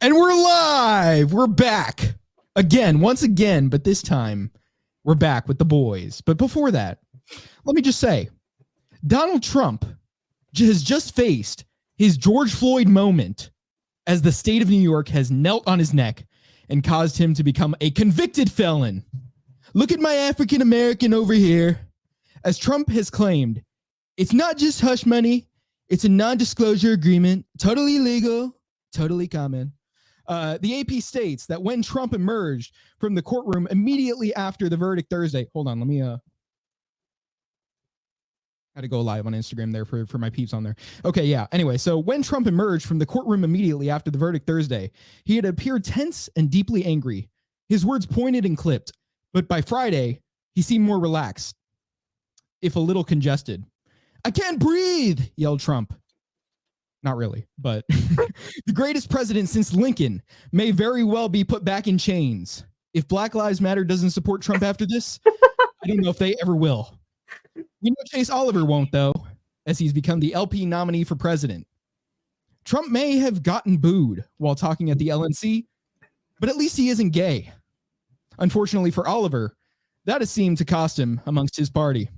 And we're live. We're back again, once again, but this time we're back with the boys. But before that, let me just say, Donald Trump has just faced his George Floyd moment as the state of New York has knelt on his neck and caused him to become a convicted felon. Look at my African American over here. As Trump has claimed, it's not just hush money, it's a non-disclosure agreement, totally legal, totally common. The AP states that when Trump emerged from the courtroom immediately after the verdict Thursday, hold on, let me had to go live on Instagram there for my peeps on there. Okay, yeah. Anyway, so when Trump emerged from the courtroom immediately after the verdict Thursday, he had appeared tense and deeply angry. His words pointed and clipped, but by Friday, he seemed more relaxed, if a little congested. I can't breathe, yelled Trump. Not really, but the greatest president since Lincoln may very well be put back in chains. If Black Lives Matter doesn't support Trump after this, I don't know if they ever will. We know Chase Oliver won't, though, as he's become the LP nominee for president. Trump may have gotten booed while talking at the LNC, but at least he isn't gay. Unfortunately for Oliver, that has seemed to cost him amongst his party.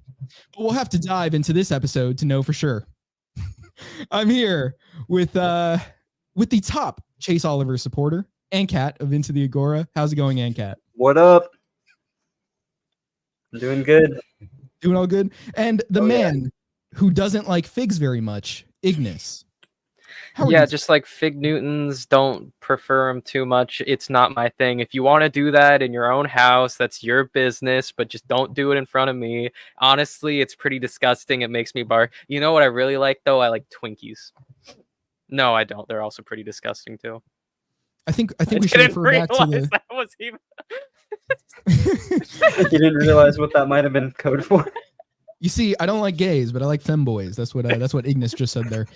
But we'll have to dive into this episode to know for sure. I'm here with the top Chase Oliver supporter, Ancat of Into the Agora. How's it going, Ancat? What up? I'm doing good. Doing all good? And the man who doesn't like figs very much, Ignis. Yeah, just like Fig Newtons, don't prefer them too much. It's not my thing. If you want to do that in your own house, that's your business, but just don't do it in front of me. Honestly, it's pretty disgusting. It makes me bark. You know what I really like, though? I like Twinkies. No, I don't. They're also pretty disgusting, too. I think we should refer back to the... that was even... You didn't realize what that might have been code for. You see, I don't like gays, but I like femboys. That's what Ignis just said there.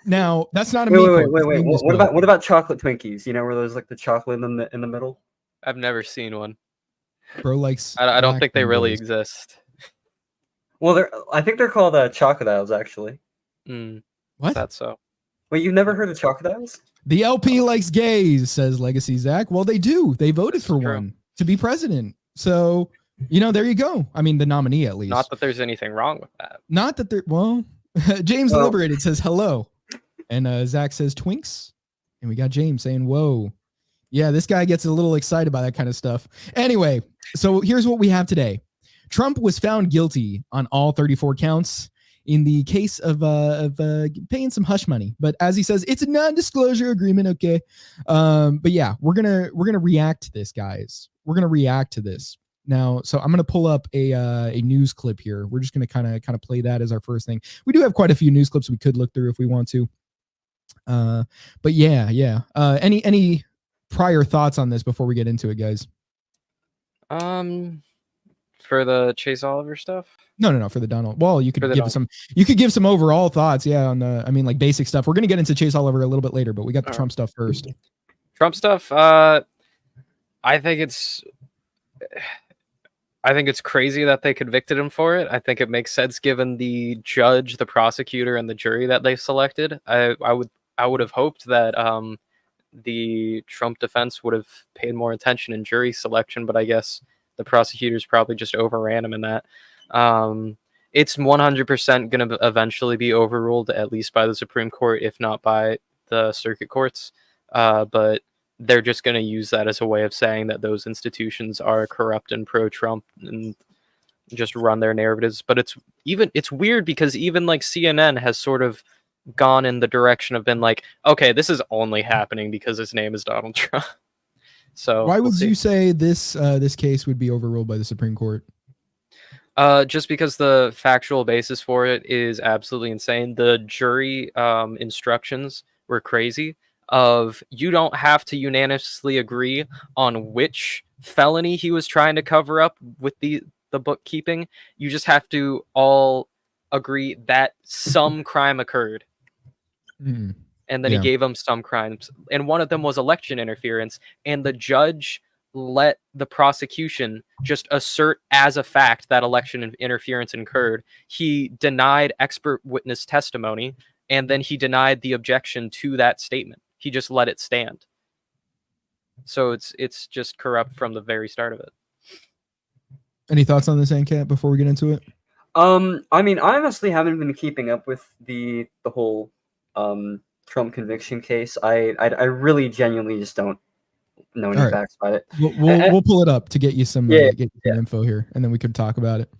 Now that's not a wait. What about chocolate Twinkies? You know, where there's like the chocolate in the middle. I've never seen one. Bro likes. I don't think they really exist. Well, I think they're called chocodiles, actually. What? That's so. Wait, you've never heard of chocodiles? The LP likes gays, says Legacy Zach. Well, they do. They voted for one to be president. So. You know, there you go. I mean, the nominee, at least. Not that there's anything wrong with that. Not that there... Well, James the Liberated says hello. And Zach says Twinks. And we got James saying, whoa. Yeah, this guy gets a little excited by that kind of stuff. Anyway, so here's what we have today. Trump was found guilty on all 34 counts in the case of paying some hush money. But as he says, it's a non-disclosure agreement, okay? But yeah, we're gonna react to this, guys. We're going to react to this. Now, so I'm going to pull up a news clip here. We're just going to kind of play that as our first thing. We do have quite a few news clips we could look through if we want to. But yeah. Any prior thoughts on this before we get into it, guys? For the Chase Oliver stuff? No, for the Donald. Well, you could give some overall thoughts, yeah, on the like basic stuff. We're going to get into Chase Oliver a little bit later, but we got the Trump stuff first. Trump stuff, I think it's crazy that they convicted him for it. I think it makes sense given the judge, the prosecutor, and the jury that they selected. I would have hoped that the Trump defense would have paid more attention in jury selection, but I guess the prosecutors probably just overran him in that. It's 100% going to eventually be overruled, at least by the Supreme Court, if not by the circuit courts. But they're just going to use that as a way of saying that those institutions are corrupt and pro-Trump and just run their narratives. But it's weird because even like CNN has sort of gone in the direction of been like, okay, this is only happening because his name is Donald Trump. So why would you say this case would be overruled by the Supreme Court? Just because the factual basis for it is absolutely insane. The jury instructions were crazy. You don't have to unanimously agree on which felony he was trying to cover up with the bookkeeping. You just have to all agree that some crime occurred. And then he gave them some crimes. And one of them was election interference. And the judge let the prosecution just assert as a fact that election interference occurred. He denied expert witness testimony. And then he denied the objection to that statement. he just let it stand. So it's just corrupt from the very start of it. Any thoughts on this, Ancat, before we get into it? I mean, I honestly haven't been keeping up with the whole Trump conviction case. I really genuinely just don't know any facts about it. We'll pull it up to get you some info here, and then we could talk about it.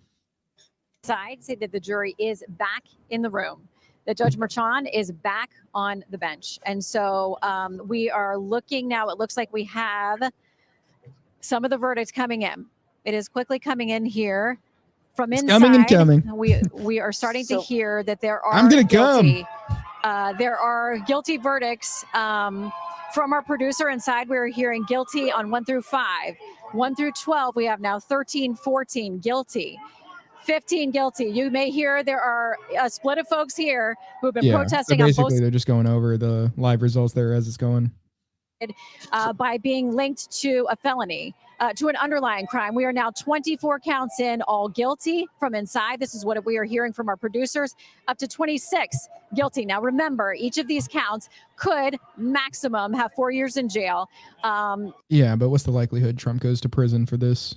Side say that the jury is back in the room, that Judge Merchan is back on the bench, and so we are looking now. It looks like we have some of the verdicts coming in. It is quickly coming in here from inside. Coming. We are starting to hear that there are I'm gonna guilty. There are guilty verdicts from our producer inside. We're hearing guilty on 1 through 5, 1 through 12. We have now 13, 14 guilty, 15 guilty. You may hear there are a split of folks here who have been protesting. So basically, they're just going over the live results there as it's going. By being linked to a felony, to an underlying crime. We are now 24 counts in, all guilty from inside. This is what we are hearing from our producers, up to 26 guilty. Now, remember, each of these counts could maximum have 4 years in jail. Yeah, but what's the likelihood Trump goes to prison for this?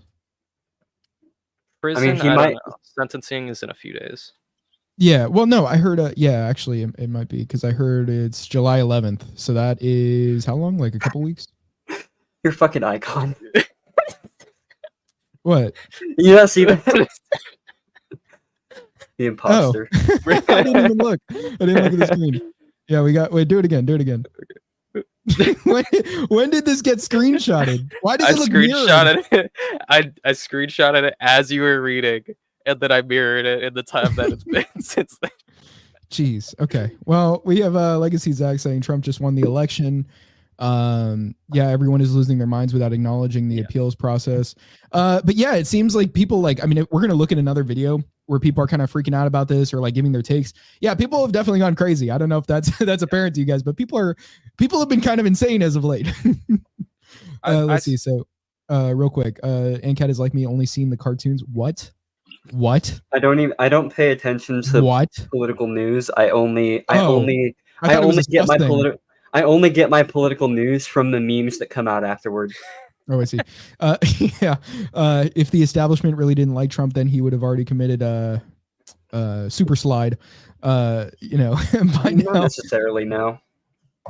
Prison, I mean, he might. Sentencing is in a few days. Yeah, well, no, I heard, actually, it might be, because I heard it's July 11th. So that is how long? Like a couple weeks? You're fucking icon. What? Yeah, see that? The imposter. Oh. I didn't even look. I didn't look at the screen. Yeah, do it again. when did this get screenshotted? Why does it look screenshotted it? I screenshotted it as you were reading, and then I mirrored it in the time that it's been since then. Jeez. Okay. Well, we have Legacy Zach saying Trump just won the election. Everyone is losing their minds without acknowledging the appeals process. But yeah, it seems like people we're going to look at another video where people are kind of freaking out about this or like giving their takes. Yeah, people have definitely gone crazy. I don't know if that's apparent to you guys, but people have been kind of insane as of late. Let's see. So, real quick, Ancat is like me, only seeing the cartoons. What? I don't pay attention to political news. I only get my political news from the memes that come out afterward. Oh, I see. If the establishment really didn't like Trump, then he would have already committed super slide. By Not now. necessarily, no.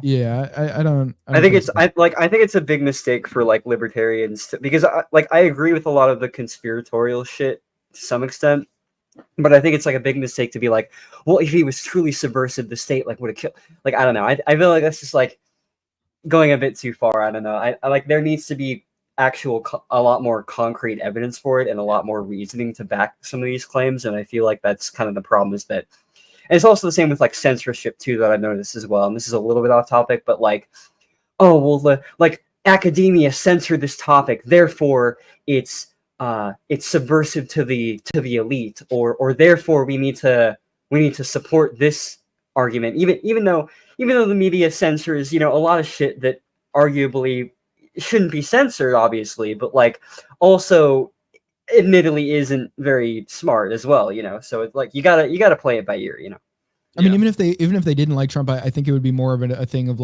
Yeah, I don't. I think it's a big mistake for libertarians because I agree with a lot of the conspiratorial shit to some extent, but I think it's a big mistake to be like, well, if he was truly subversive, the state would have killed. I don't know. I feel like that's just going a bit too far. I don't know. I there needs to be a lot more concrete evidence for it and a lot more reasoning to back some of these claims. And I feel like that's kind of the problem is that, and it's also the same with censorship too, that I've noticed as well. And this is a little bit off topic, but academia censored this topic, therefore it's subversive to the elite, or therefore we need to support this argument, even though the media censors a lot of shit that arguably shouldn't be censored, obviously, but also admittedly isn't very smart as well, so it's you gotta play it by ear. I mean, even if they didn't like Trump, I think it would be more of a thing of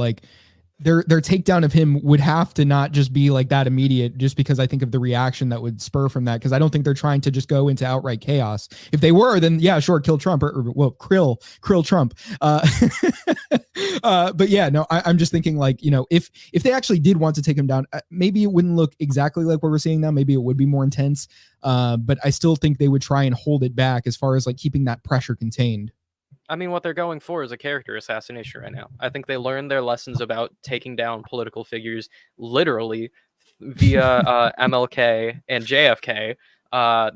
their takedown of him would have to not just be that immediate, just because I think of the reaction that would spur from that. Because I don't think they're trying to just go into outright chaos. If they were, then yeah, sure, kill Trump krill Trump. But yeah, no, I'm just thinking if they actually did want to take him down, maybe it wouldn't look exactly like what we're seeing now. Maybe it would be more intense. But I still think they would try and hold it back as far as keeping that pressure contained. I mean, what they're going for is a character assassination right now. I think they learned their lessons about taking down political figures literally via MLK and JFK.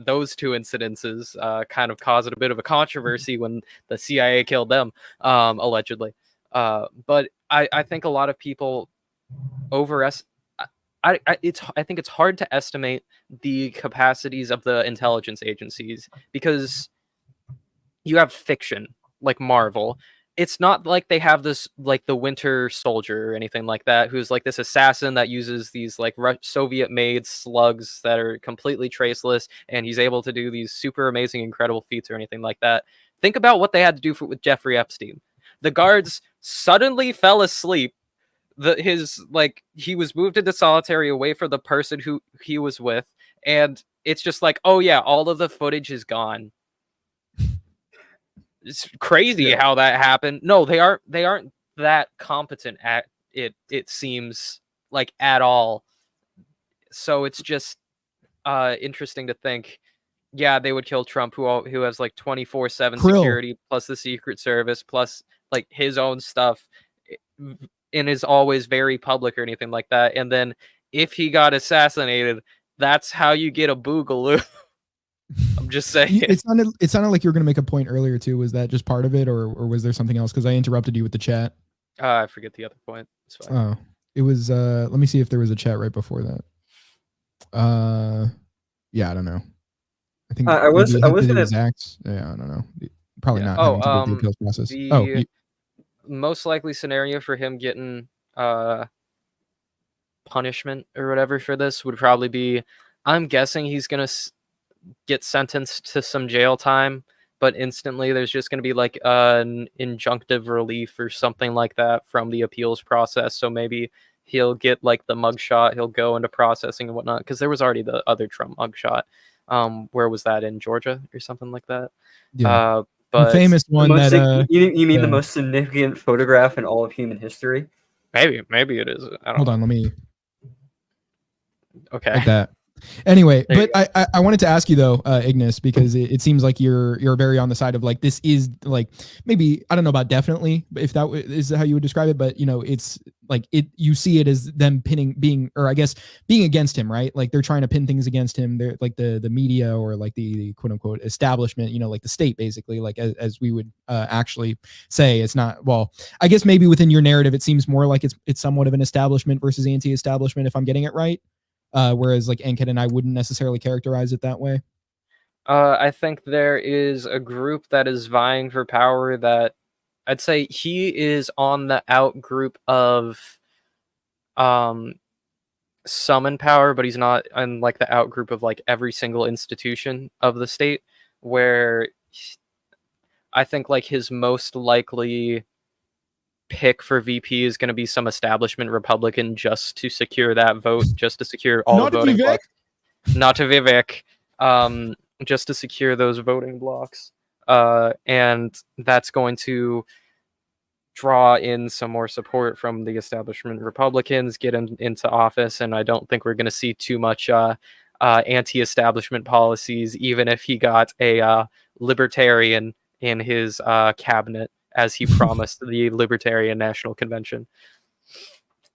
Those two incidences kind of caused a bit of a controversy when the CIA killed them, allegedly. But I think a lot of people I think it's hard to estimate the capacities of the intelligence agencies because you have fiction like Marvel. It's not like they have this the Winter Soldier or anything like that, who's this assassin that uses these Soviet-made slugs that are completely traceless, and he's able to do these super amazing, incredible feats or anything like that. Think about what they had to do with Jeffrey Epstein. The guards suddenly fell asleep. he was moved into solitary away from the person who he was with, and it's just like, oh yeah, all of the footage is gone. It's crazy how that happened. No, they aren't that competent at it. It seems like at all. So it's just interesting to think. Yeah, they would kill Trump, who has like 24/7 security plus the Secret Service plus like his own stuff, and is always very public or anything like that. And then if he got assassinated, that's how you get a boogaloo. I'm just saying. It sounded like you were going to make a point earlier too. Was that just part of it, or was there something else? Because I interrupted you with the chat. I forget the other point. It's fine. Oh, it was. Let me see if there was a chat right before that. Yeah, I don't know. I think I was gonna. Acts. Yeah, I don't know. Probably not. Oh, having to go through the appeals process. The most likely scenario for him getting punishment or whatever for this would probably be, I'm guessing he's gonna get sentenced to some jail time, but instantly there's just gonna be like an injunctive relief or something like that from the appeals process. So maybe he'll get like the mugshot. He'll go into processing and whatnot, because there was already the other Trump mugshot. Where was that, in Georgia or something like that? Yeah. But the famous one that you mean the most significant photograph in all of human history? Maybe it is. I don't hold know. on, let me. Okay. Like that. Anyway, but I wanted to ask you though, Ignis, because it seems like you're very on the side of like, this is like, maybe, I don't know about definitely, but if that is how you would describe it, but you know, it's like you see it as them being against him, right? Like they're trying to pin things against him. They're like the media, or like the quote unquote establishment, you know, like the state, basically, like as we would actually say. It's not, well, I guess maybe within your narrative, it seems more like it's somewhat of an establishment versus anti-establishment, if I'm getting it right. Whereas like Ancat and I wouldn't necessarily characterize it that way. I think there is a group that is vying for power that I'd say he is on the out group of summon power, but he's not on like the out group of like every single institution of the state, where I think like his most likely pick for VP is going to be some establishment Republican, just to secure that vote, just to secure all the voting blocks. Not to Vivek, just to secure those voting blocks. And that's going to draw in some more support from the establishment Republicans, get him into office, and I don't think we're going to see too much anti-establishment policies, even if he got a libertarian in his cabinet, as he promised the Libertarian National Convention.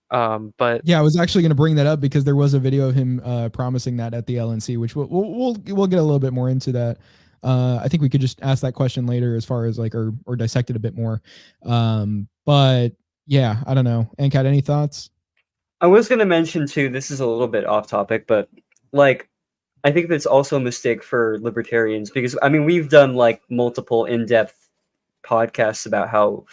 But yeah, I was actually going to bring that up because there was a video of him promising that at the LNC, which we'll get a little bit more into that. I think we could just ask that question later, as far as like or dissect it a bit more. But yeah, I don't know. Ancat, any thoughts? I was going to mention too, this is a little bit off topic, but like, I think that's also a mistake for libertarians, because I mean, we've done like multiple in-depth podcasts about how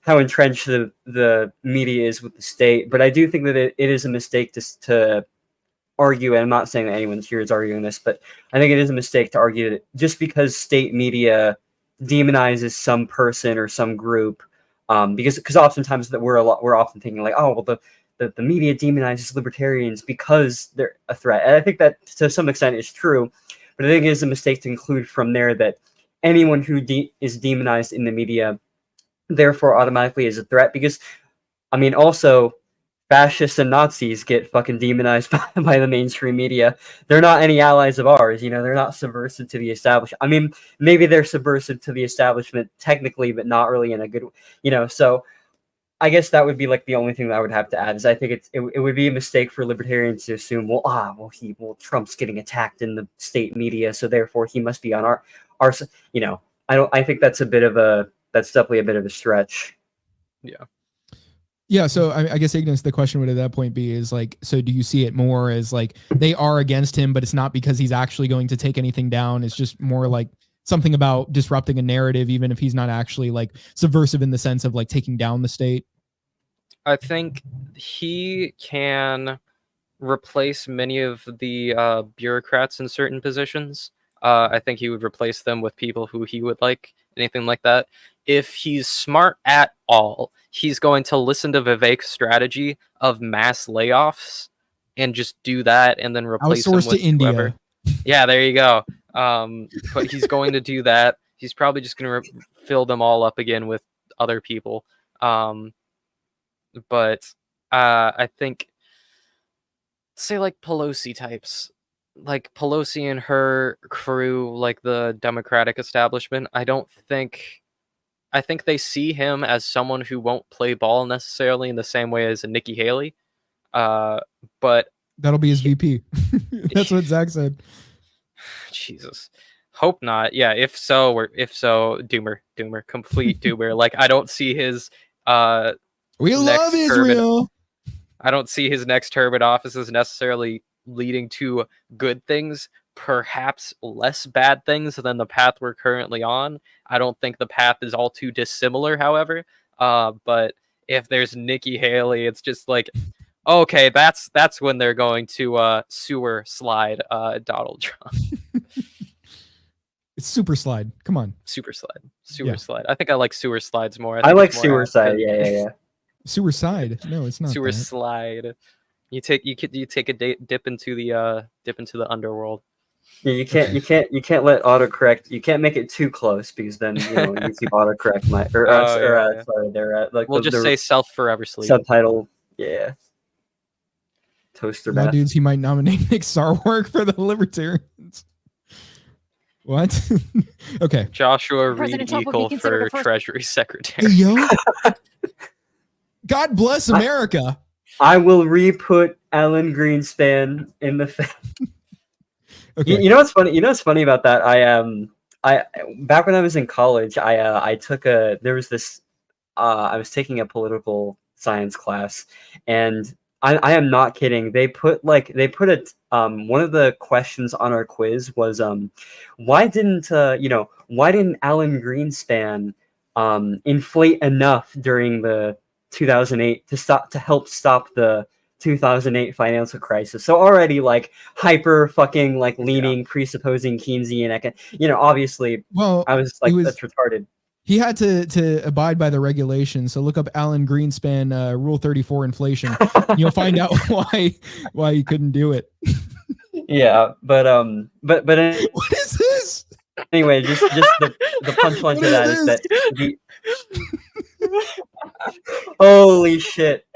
entrenched the media is with the state, but I do think that it is a mistake to argue, and I'm not saying that anyone here is arguing this, but I think it is a mistake to argue that just because state media demonizes some person or some group, because oftentimes that we're often thinking like, oh well, the media demonizes libertarians because they're a threat, and I think that to some extent is true, but I think it is a mistake to conclude from there that anyone who is demonized in the media therefore automatically is a threat, because I mean, also fascists and Nazis get fucking demonized by the mainstream media. They're not any allies of ours, you know, they're not subversive to the establishment. I mean, maybe they're subversive to the establishment technically, but not really in a good, you know, so I guess that would be like the only thing that I would have to add, is I think it would be a mistake for libertarians to assume, Trump's getting attacked in the state media, so therefore he must be on our, you know, I think that's definitely a bit of a stretch. Yeah, so I guess, Ignis, the question would at that point be is like, so do you see it more as like they are against him, but it's not because he's actually going to take anything down? It's just more like something about disrupting a narrative, even if he's not actually like subversive in the sense of like taking down the state? I think he can replace many of the bureaucrats in certain positions. I think he would replace them with people who he would like anything like that. If he's smart at all, he's going to listen to Vivek's strategy of mass layoffs and just do that and then replace him Outsource with to India. whoever. Yeah, there you go. But he's going to do that. He's probably just going to fill them all up again with other people. But I think, say like Pelosi types, like Pelosi and her crew, like the Democratic establishment, I think they see him as someone who won't play ball necessarily in the same way as a Nikki Haley. But That'll be his VP. That's what Zach said. Jesus. Hope not. Yeah, if so, Doomer, complete Doomer. Like, I don't see his We love term Israel. I don't see his next term in office as necessarily leading to good things, perhaps less bad things than the path we're currently on. I don't think the path is all too dissimilar, however. But if there's Nikki Haley, it's just like, okay, that's when they're going to sewer slide Donald Trump. It's super slide. Come on. Sewer Yeah. slide. I think I like sewer slides more. I think like it's more sewer side. apt. Yeah. Sewer side. No, it's not. Sewer that. slide. You take a dip into the underworld. Yeah, you can't let autocorrect. You can't make it too close because then YouTube autocorrect might sorry, they're like We'll just say self forever sleep. subtitle. Yeah. Toaster Now, math. dudes, he might nominate Nick Sarwark for the Libertarians. What? Okay. Joshua Reed President Trump would be Eagle considered for a first- Treasury Hey, Secretary. yo. God bless America. I will re-put Alan Greenspan in the. Okay. You know what's funny? You know what's funny about that? I back when I was in college, I took a there was this I was taking a political science class, and I am not kidding. They put a one of the questions on our quiz was why didn't Alan Greenspan inflate enough during the 2008 to help stop the 2008 financial crisis. So already like hyper fucking like leaning, presupposing Keynesian, obviously. Well, I was like, that's retarded. He had to abide by the regulations. So look up Alan Greenspan Rule 34 inflation. You'll find out why he couldn't do it. Yeah, but What is this? anyway, just the punchline to that is that the holy shit.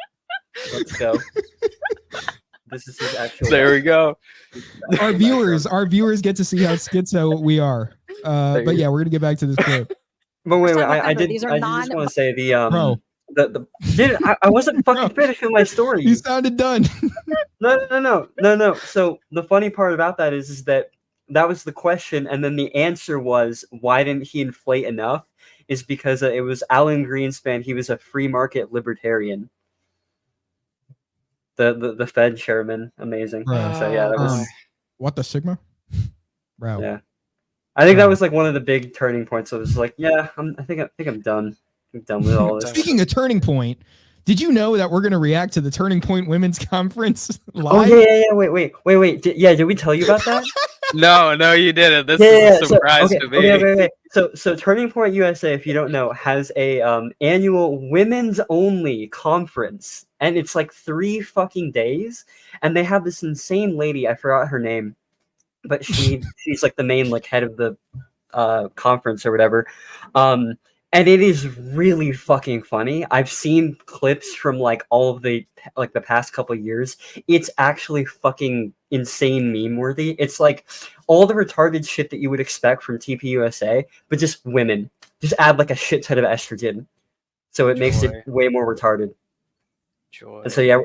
Let's go. This is his actual. There we go. Our viewers get to see how schizo we are. But yeah, we're gonna get back to this clip. But wait, Let's talk I about did these are just want to say Bro. Dude, I wasn't fucking finishing my story. You sounded done. No. So the funny part about that is that was the question, and then the answer was why didn't he inflate enough? Is because it was Alan Greenspan. He was a free market libertarian. The Fed chairman, amazing. Right. So yeah, that was What the Sigma? Bro. yeah. I think that was like one of the big turning points. I was like, yeah, I think I'm done. I'm done with all this. Speaking of turning point, did you know that we're gonna react to the Turning Point Women's Conference live? Oh yeah. Wait. Did we tell you about that? No, you didn't. This is a surprise to me. Okay. So Turning Point USA, if you don't know, has a annual women's only conference, and it's like 3 fucking days, and they have this insane lady. I forgot her name, but she's like the main like head of the conference or whatever. And it is really fucking funny. I've seen clips from like all of the past couple years. It's actually fucking insane meme worthy. It's like all the retarded shit that you would expect from TPUSA, but just women. Just add like a shit ton of estrogen, so it makes it way more retarded. Joy. And so yeah,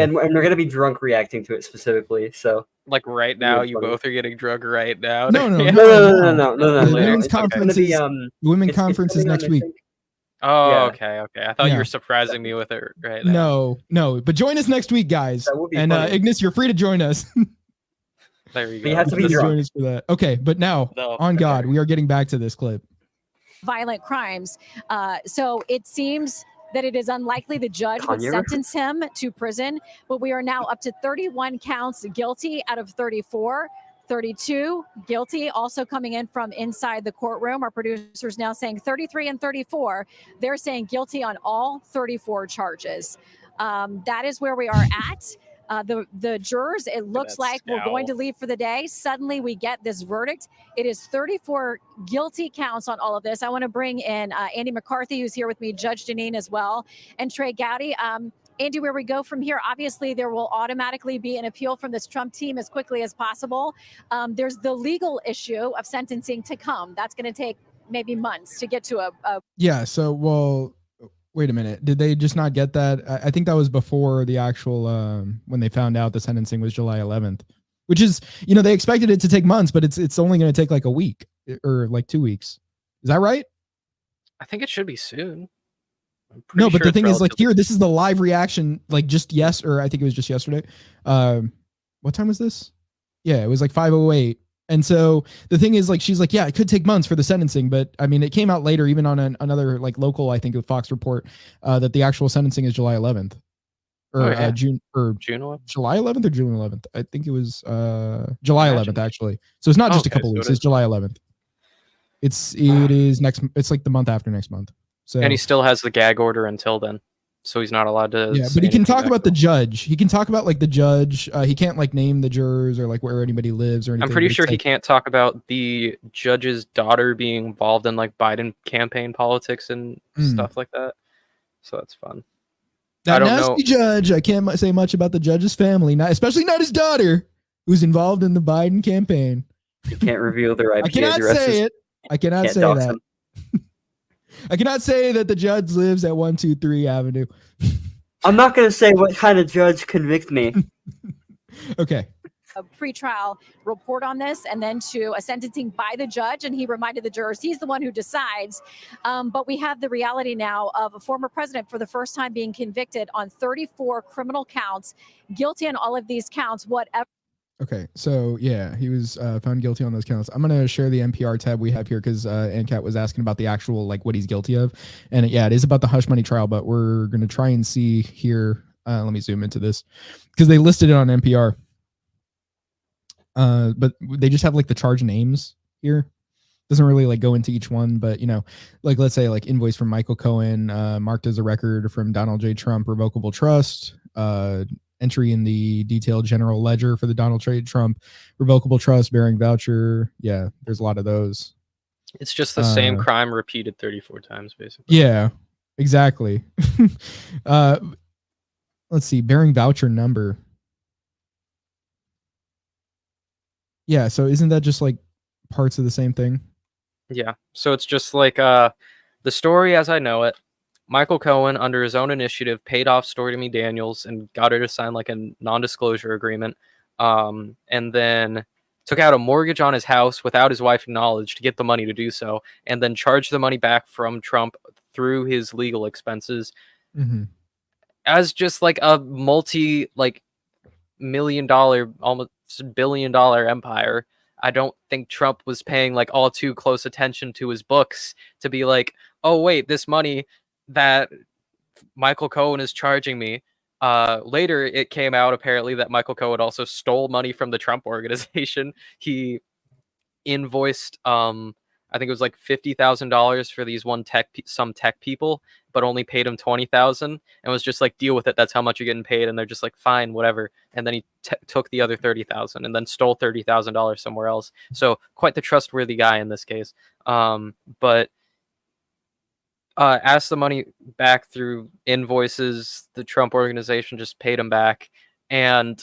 and we're gonna be drunk reacting to it specifically. So like right now, you both are getting drunk right now. No. No. The women's It's conference gonna be, is women's conference is coming on, next I week. think. Oh, Yeah. okay. I thought you Yeah. were surprising me with it right now. No. But join us next week, guys. That would be And funny. Ignis, you're free to join us. There you But you go. have to be Please drunk. join us for that. Okay, but now, No, on okay. God, we are getting back to this clip. violent crimes. So it seems that it is unlikely the judge would Kanye sentence him to prison, but we are now up to 31 counts guilty out of 34. 32 guilty, also coming in from inside the courtroom. Our producers now saying 33 and 34. They're saying guilty on all 34 charges. That is where we are at. The jurors, it looks like we're going to leave for the day. Suddenly we get this verdict. It is 34 guilty counts on all of this. I want to bring in Andy McCarthy, who's here with me, Judge Janine as well, and Trey Gowdy. Andy, where we go from here, obviously there will automatically be an appeal from this Trump team as quickly as possible. There's the legal issue of sentencing to come. That's going to take maybe months to get to a Yeah. So, well, wait a minute. Did they just not get that? I think that was before the actual, when they found out the sentencing was July 11th, which is, they expected it to take months, but it's only going to take like a week or like 2 weeks. Is that right? I think it should be soon. No, but the thing is, like, here, this is the live reaction, like, or I think it was just yesterday. What time was this? Yeah, it was like 5:08. And so the thing is, like, she's like, yeah, it could take months for the sentencing, but I mean, it came out later, even on another like local, I think, with Fox report, that the actual sentencing is July 11th, or June 11th, July 11th or June 11th. I think it was July 11th actually. So it's not just a couple weeks; it's July 11th. It is next. It's like the month after next month. So, and he still has the gag order until then, so he's not allowed to. Yeah, but he can talk about the judge. He can talk about like the judge. He can't like name the jurors or like where anybody lives or anything. I'm pretty sure he can't talk about the judge's daughter being involved in like Biden campaign politics and stuff like that. So that's fun. That nasty judge. I can't say much about the judge's family, especially not his daughter, who's involved in the Biden campaign. You can't reveal their IP I cannot say it. I cannot say that. I cannot say that the judge lives at 123 Avenue. I'm not going to say what kind of judge convict me. Okay. A pretrial report on this and then to a sentencing by the judge. And he reminded the jurors he's the one who decides. But we have the reality now of a former president for the first time being convicted on 34 criminal counts, guilty on all of these counts, whatever. Okay, so yeah, he was found guilty on those counts. I'm gonna share the NPR tab we have here because Ancat was asking about the actual like what he's guilty of, and it is about the hush money trial. But we're gonna try and see here. Let me zoom into this because they listed it on NPR. But they just have like the charge names here. Doesn't really like go into each one, but like let's say like invoice from Michael Cohen, marked as a record from Donald J. Trump, revocable trust. Entry in the detailed general ledger for the Donald J. Trump revocable trust bearing voucher. Yeah, there's a lot of those. It's just the same crime repeated 34 times, basically. Yeah, exactly. Let's see, bearing voucher number. Yeah, so isn't that just like parts of the same thing? Yeah, so it's just like the story as I know it. Michael Cohen, under his own initiative, paid off Stormy Daniels and got her to sign like a non-disclosure agreement, and then took out a mortgage on his house without his wife's knowledge to get the money to do so, and then charged the money back from Trump through his legal expenses as just like a multi-million-dollar, almost billion-dollar empire. I don't think Trump was paying like all too close attention to his books to be like, oh wait, this money that Michael Cohen is charging me. Later, it came out apparently that Michael Cohen also stole money from the Trump organization. He invoiced, I think it was like $50,000 for these some tech people, but only paid him $20,000 and was just like, deal with it. That's how much you're getting paid. And they're just like, fine, whatever. And then he took the other $30,000 and then stole $30,000 somewhere else. So quite the trustworthy guy in this case. But asked the money back through invoices. The Trump organization just paid him back. And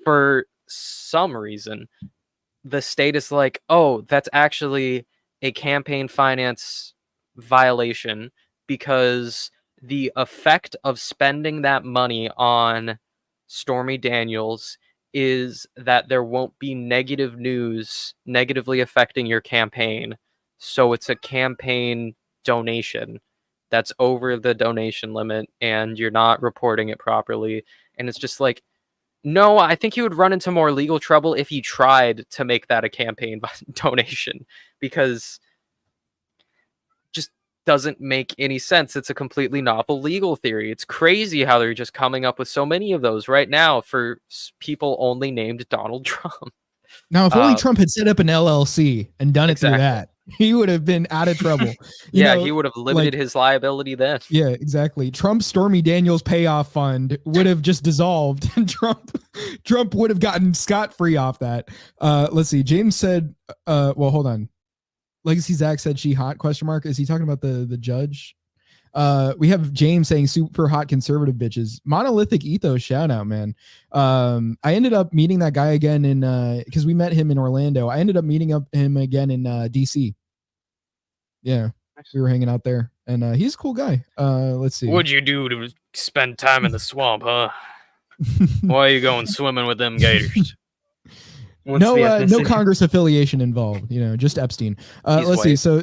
for some reason, the state is like, oh, that's actually a campaign finance violation because the effect of spending that money on Stormy Daniels is that there won't be negative news negatively affecting your campaign. So it's a campaign donation that's over the donation limit and you're not reporting it properly. And it's just like, no, I think he would run into more legal trouble if he tried to make that a campaign donation, because just doesn't make any sense. It's a completely novel legal theory. It's crazy how they're just coming up with so many of those right now for people only named Donald Trump. Now, if only Trump had set up an LLC and done it through Exactly. that, he would have been out of trouble. He would have limited his liability then. Yeah, exactly. Trump's Stormy Daniels payoff fund would have just dissolved, and Trump would have gotten scot-free off that. Let's see. James said, well, hold on. Legacy Zach said she hot, question mark. Is he talking about the judge? We have James saying super hot conservative bitches. Monolithic Ethos, shout out, man. I ended up meeting that guy again in because we met him in Orlando. I ended up meeting him again in DC. Yeah, we were hanging out there, and he's a cool guy. Let's see. What'd you do to spend time in the swamp, huh? Why are you going swimming with them gators? No Congress affiliation involved. Just Epstein. Let's see. So,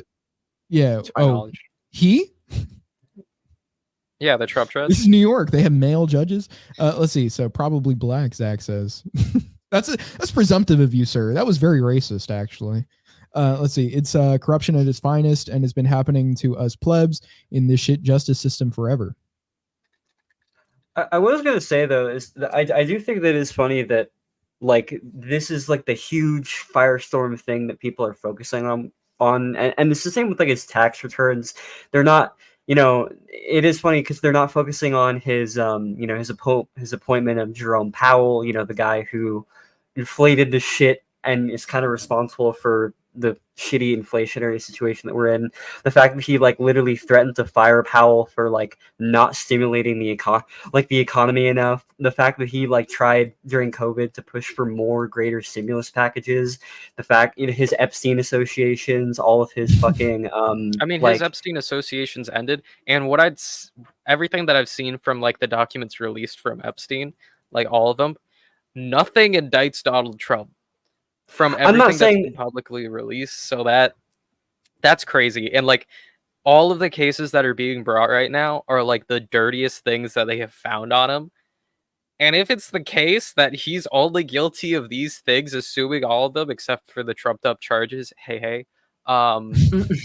yeah. Knowledge. He. Yeah, the Trump judge. This is New York. They have male judges. Let's see. So probably black, Zach says. That's presumptive of you, sir. That was very racist, actually. Let's see. It's corruption at its finest, and it's been happening to us plebs in this shit justice system forever. I was gonna say though is that I do think that it's funny that like this is like the huge firestorm thing that people are focusing on, and it's the same with like his tax returns. They're not. It is funny because they're not focusing on his, his appointment of Jerome Powell, the guy who inflated the shit and is kind of responsible for the shitty inflationary situation that we're in. The fact that he like literally threatened to fire Powell for like not stimulating the economy enough. The fact that he like tried during COVID to push for more greater stimulus packages. The fact his Epstein associations, all of his fucking his Epstein associations ended, and everything that I've seen from like the documents released from Epstein, like all of them, nothing indicts Donald Trump. From everything that's been publicly released, so that's crazy. And like all of the cases that are being brought right now are like the dirtiest things that they have found on him. And if it's the case that he's only guilty of these things, assuming all of them except for the trumped up charges, hey,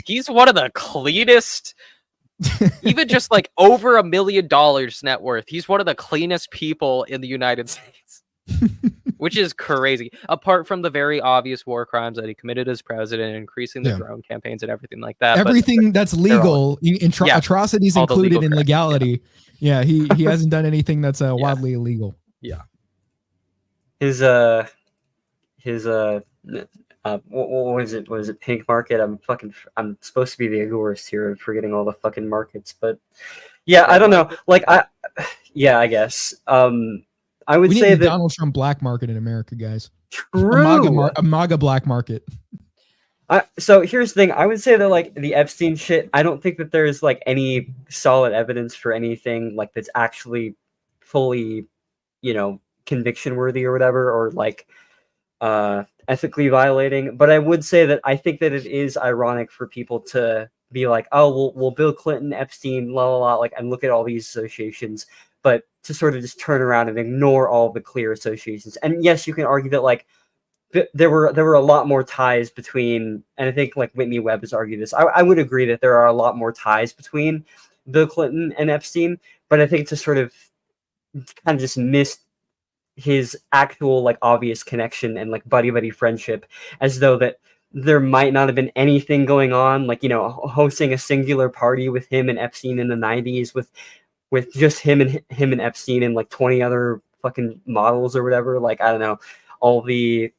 he's one of the cleanest, even just like over $1 million net worth. He's one of the cleanest people in the United States. Which is crazy. Apart from the very obvious war crimes that he committed as president, increasing the drone campaigns and everything like that. Everything that's legal, atrocities included in legality. Yeah, he hasn't done anything that's wildly illegal. Yeah. His what was it? Was it Pink Market? I'm supposed to be the agorist here, forgetting all the fucking markets, but yeah, I don't know. Like I guess. I would say that Donald Trump black market in America, guys. True. A MAGA black market. So here's the thing. I would say that like the Epstein shit, I don't think that there's like any solid evidence for anything like that's actually fully, conviction worthy or whatever, or like ethically violating. But I would say that I think that it is ironic for people to be like, oh, well, Bill Clinton, Epstein, like, and look at all these associations. But to sort of just turn around and ignore all the clear associations. And yes, you can argue that like there were a lot more ties between, and I think like Whitney Webb has argued this. I would agree that there are a lot more ties between Bill Clinton and Epstein, but I think to sort of kind of just miss his actual like obvious connection and like buddy friendship, as though that there might not have been anything going on, like hosting a singular party with him and Epstein in the 90s with just him and Epstein and like 20 other fucking models or whatever. Like, I don't know, all the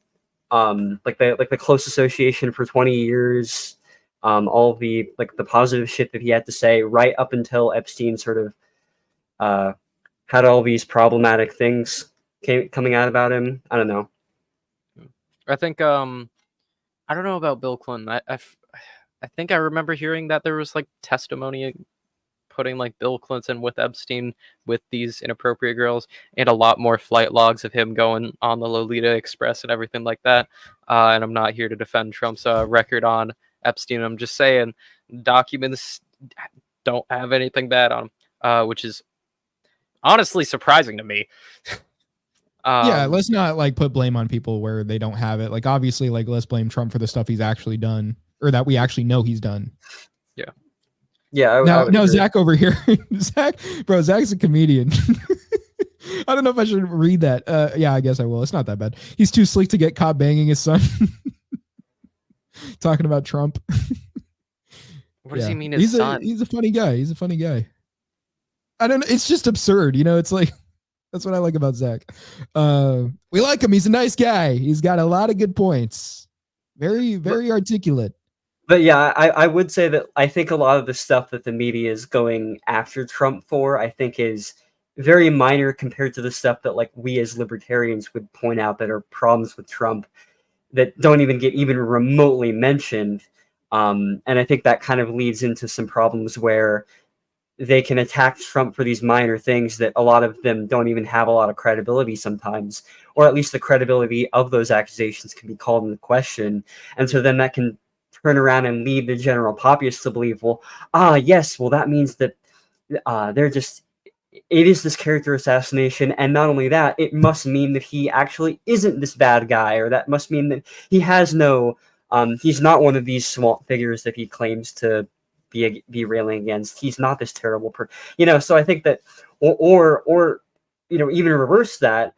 the close association for 20 years, all the like the positive shit that he had to say right up until Epstein sort of had all these problematic things coming out about him. I don't know. I think I don't know about Bill Clinton. I think I remember hearing that there was like testimony putting like Bill Clinton with Epstein with these inappropriate girls, and a lot more flight logs of him going on the Lolita Express and everything like that. And I'm not here to defend Trump's record on Epstein. I'm just saying documents don't have anything bad on him, which is honestly surprising to me. Yeah, let's not like put blame on people where they don't have it. Like obviously, like let's blame Trump for the stuff he's actually done, or that we actually know he's done. Yeah. Now Zach over here, Zach's a comedian. I don't know if I should read that. Yeah, I guess I will. It's not that bad. He's too slick to get caught banging his son. Talking about Trump. What does he mean his he's son? He's a funny guy. He's a funny guy. I don't know. It's just absurd. You know, it's like, that's what I like about Zach. We like him. He's a nice guy. He's got a lot of good points. Very, very articulate. But yeah, I would say that I think a lot of the stuff that the media is going after Trump for, I think is very minor compared to the stuff that like we as libertarians would point out that are problems with Trump that don't even get even remotely mentioned. And I think that kind of leads into some problems where they can attack Trump for these minor things that a lot of them don't even have a lot of credibility sometimes, or at least the credibility of those accusations can be called into question. And so then that can turn around and lead the general populace to believe, well, yes, well, that means that it is this character assassination. And not only that, it must mean that he actually isn't this bad guy, or that must mean that he has no, he's not one of these swamp figures that he claims to be railing against. He's not this terrible person, so I think that, or even reverse that,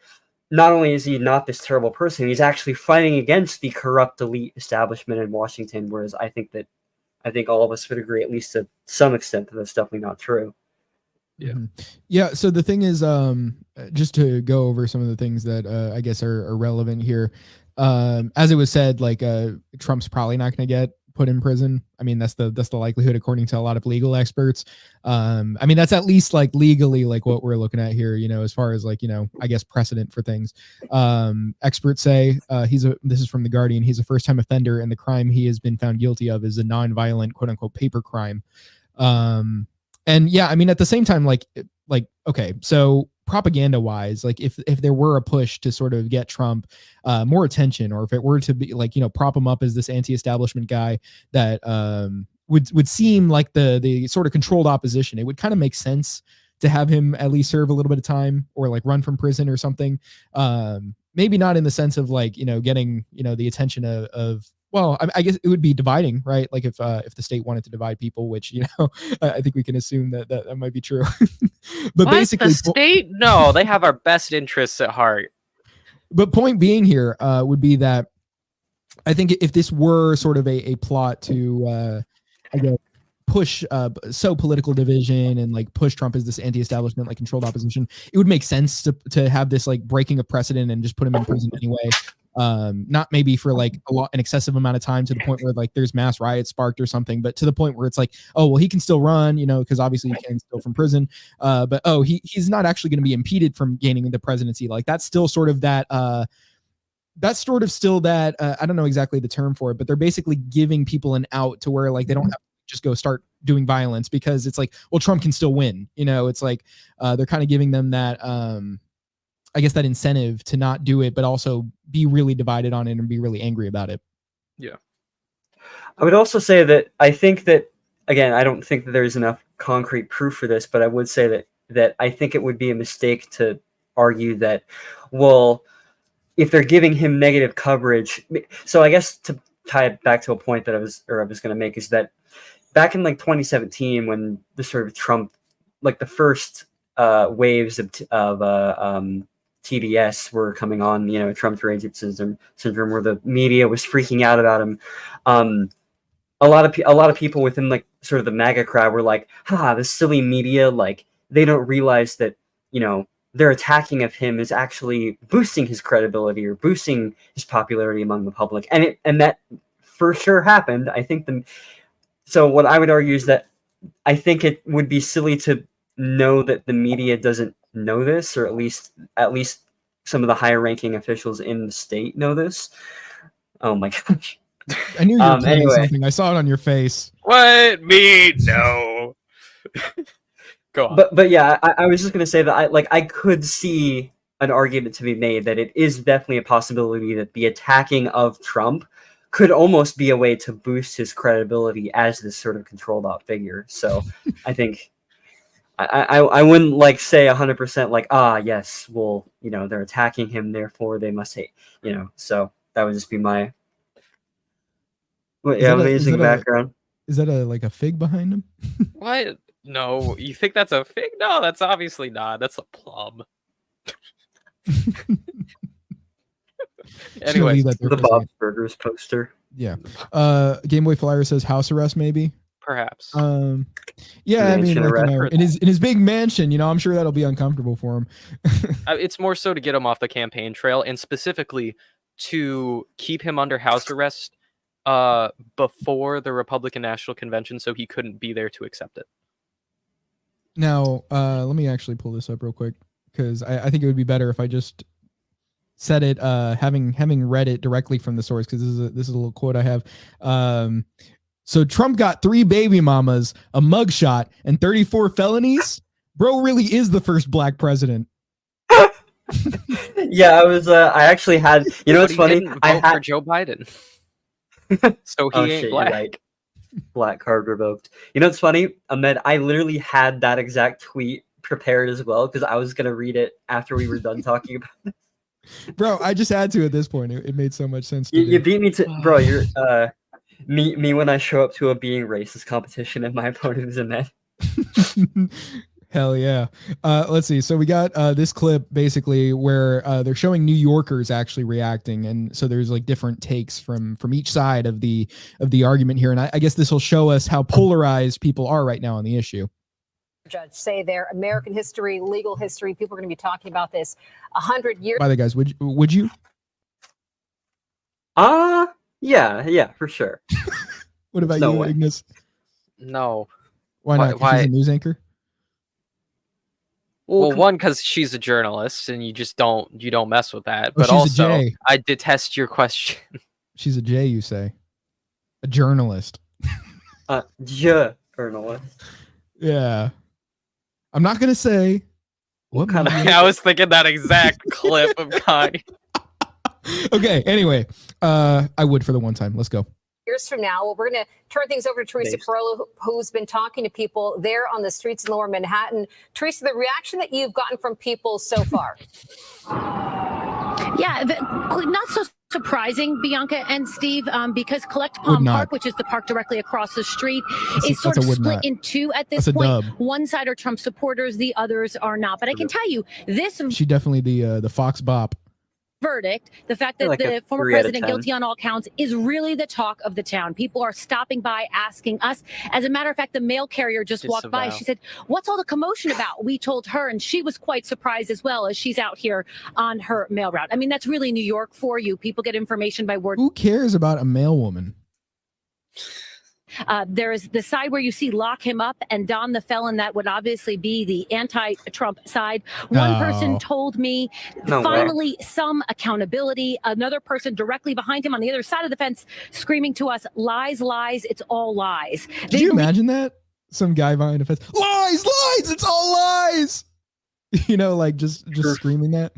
not only is he not this terrible person, he's actually fighting against the corrupt elite establishment in Washington, whereas I think all of us would agree, at least to some extent, that that's definitely not true. Yeah. So the thing is, just to go over some of the things that I guess are relevant here, as it was said, like Trump's probably not going to get put in prison. I mean, that's the likelihood according to a lot of legal experts. I mean, that's at least like legally like what we're looking at here, as far as like, I guess precedent for things. Experts say this is from The Guardian, he's a first-time offender and the crime he has been found guilty of is a non-violent quote unquote paper crime. And yeah, I mean, at the same time, like, okay, so propaganda wise, like if there were a push to sort of get Trump more attention, or if it were to be like, prop him up as this anti-establishment guy that would seem like the sort of controlled opposition, it would kind of make sense to have him at least serve a little bit of time or like run from prison or something. Maybe not in the sense of like, getting, the attention of well, I guess it would be dividing, right? Like if the state wanted to divide people, which, I think we can assume that might be true. But basically, the state, no, they have our best interests at heart. But point being here would be that I think if this were sort of a plot to, I guess, push political division and like push Trump as this anti-establishment, like controlled opposition, it would make sense to have this like breaking of precedent and just put him in prison anyway. Not maybe for like an excessive amount of time to the point where like there's mass riots sparked or something, but to the point where it's like, oh, well, he can still run, because obviously he can still from prison. But he's not actually going to be impeded from gaining the presidency. Like that's still sort of that, I don't know exactly the term for it, but they're basically giving people an out to where like they don't have to just go start doing violence, because it's like, well, Trump can still win. It's like they're kind of giving them that, I guess, that incentive to not do it, but also be really divided on it and be really angry about it. Yeah. I would also say that I think that, again, I don't think that there's enough concrete proof for this, but I would say that I think it would be a mistake to argue that, well, if they're giving him negative coverage. So I guess to tie it back to a point that I was going to make is that back in like 2017, when the sort of Trump, like the first waves of TDS were coming on, Trump deranged syndrome, where the media was freaking out about him. A lot of people within like sort of the MAGA crowd were like, the silly media, like they don't realize that, their attacking of him is actually boosting his credibility or boosting his popularity among the public. And that for sure happened. I think so what I would argue is that I think it would be silly to know that the media doesn't know this, or at least some of the higher ranking officials in the state know this. Oh my gosh. I knew you were planning anyway. something. I saw it on your face. What? Me? No. Go on. But yeah, I was just going to say that I could see an argument to be made that it is definitely a possibility that the attacking of Trump could almost be a way to boost his credibility as this sort of controlled op figure. So I think I wouldn't like say 100% like, yes, well, they're attacking him, therefore they must hate, so that would just be my amazing background. Is that a fig behind him? What? No, you think that's a fig? No, that's obviously not. That's a plum. Just gonna Anyway, leave that there The for a second. Bob's Burgers poster. Yeah. Game Boy Flyer says house arrest, maybe. perhaps. Yeah, I mean, Mansion like, arrest. in his big mansion, I'm sure that'll be uncomfortable for him. It's more so to get him off the campaign trail, and specifically to keep him under house arrest before the Republican National Convention, so he couldn't be there to accept it. Now, let me actually pull this up real quick, because I think it would be better if I just said it, having read it directly from the source, because this is a little quote I have. So Trump got 3 baby mamas, a mugshot, and 34 felonies. Bro really is the first black president. Yeah, I actually had. You know what's But he funny? didn't I vote for had. Joe Biden, so he Oh ain't shit, you're black. right. Black card revoked. You know what's funny, Ahmed? I literally had that exact tweet prepared as well because I was gonna read it after we were done talking about it. Bro, I just had to at this point. It made so much sense to You do. beat me to, bro. You're me when I show up to a being racist competition and my opponent is Ahmed. Hell yeah. Let's see. So we got this clip basically where they're showing New Yorkers actually reacting, and so there's like different takes from each side of the argument here, and I guess this will show us how polarized people are right now on the issue. Judge say their American history, legal history. People are going to be talking about this 100 years. By the guys, would you? Yeah, for sure. What about No you, way. Ignis? No. Why not? 'Cause Why? she's a news anchor. Well, one, because she's a journalist, and you don't mess with that. Oh, But she's a also, J. I detest your question. She's a J, you say? A journalist. Journalist. Yeah. I'm not gonna say what kind of- media- I was thinking that exact clip of Kanye. Okay, anyway. I would for the one time. Let's go. Years from now, we're going to turn things over to Teresa Based. Carollo, who's been talking to people there on the streets in Lower Manhattan. Teresa, the reaction that you've gotten from people so far. Yeah, not so surprising, Bianca and Steve, because Collect Would Palm not. Park, which is the park directly across the street, That's is sort a of would split not. in two at this That's a point. dub. One side are Trump supporters, the others are not. But I can tell you, this She definitely the Fox Bop. verdict, the fact that Like a the former 3 out of president 10. guilty on all counts, is really the talk of the town. People are stopping by asking us. As a matter of fact, the mail carrier just walked by. Disavow. She said, "What's all the commotion about?" We told her, and she was quite surprised as well, as she's out here on her mail route. I mean, that's really New York for you. People get information by word. Who cares about a male woman? There is the side where you see lock him up and Don the felon. That would obviously be the anti-Trump side. One person Oh. told me, No way. finally, some accountability. Another person directly behind him on the other side of the fence screaming to us, lies, lies, it's all lies. Did you imagine that? Some guy behind a fence. Lies, lies, it's all lies. Like just Sure. screaming that.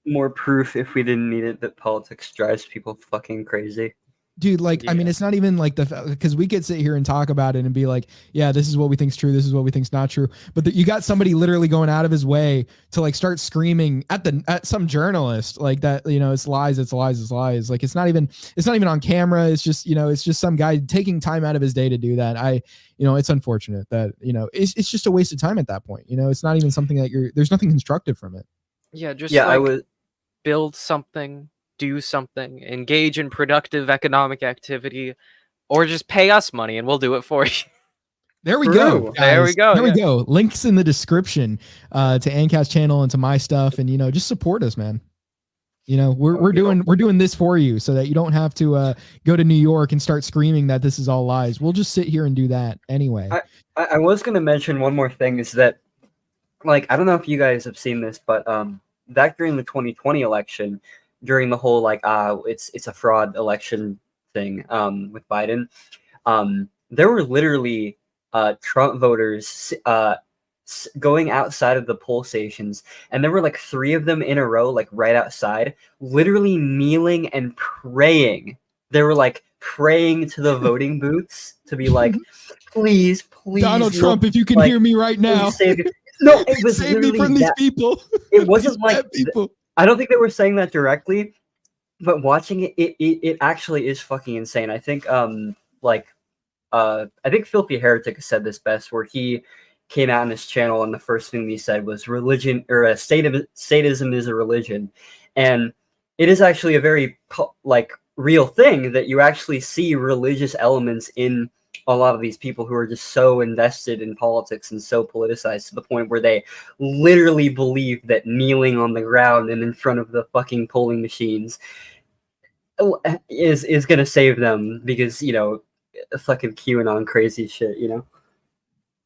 More proof, if we didn't need it, that politics drives people fucking crazy. Dude, like, I mean, Yeah. it's not even like because we could sit here and talk about it and be like, yeah, this is what we think's true. This is what we think's not true. But you got somebody literally going out of his way to like start screaming at some journalist like that, it's lies, it's lies, it's lies. Like, it's not even on camera. It's just, it's just some guy taking time out of his day to do that. It's unfortunate that, it's just a waste of time at that point. It's not even something that there's nothing constructive from it. Yeah, just I was. build something, do something, engage in productive economic activity, or just pay us money and we'll do it for you. There we True. go. There we guys. go, There we yeah. go. Links in the description to Ancat's channel and to my stuff, and just support us, man. We're doing this for you so that you don't have to go to New York and start screaming that this is all lies. We'll just sit here and do that anyway. I was gonna mention one more thing is that, like, I don't know if you guys have seen this, but back during the 2020 election, during the whole it's a fraud election thing with Biden, there were literally Trump voters going outside of the poll stations, and there were like 3 of them in a row, like right outside, literally kneeling and praying. They were like praying to the voting booths to be like, please, Donald no, Trump, if you can like, hear me right now, please save me." No, it was save me literally from these that. people. It wasn't These like bad people. I don't think they were saying that directly, but watching it actually is fucking insane. I think I think Filthy Heretic said this best, where he came out on his channel, and the first thing he said was religion or statism is a religion, and it is actually a very like real thing that you actually see religious elements in a lot of these people who are just so invested in politics and so politicized to the point where they literally believe that kneeling on the ground and in front of the fucking polling machines is gonna save them because, you know, fucking QAnon crazy shit, you know?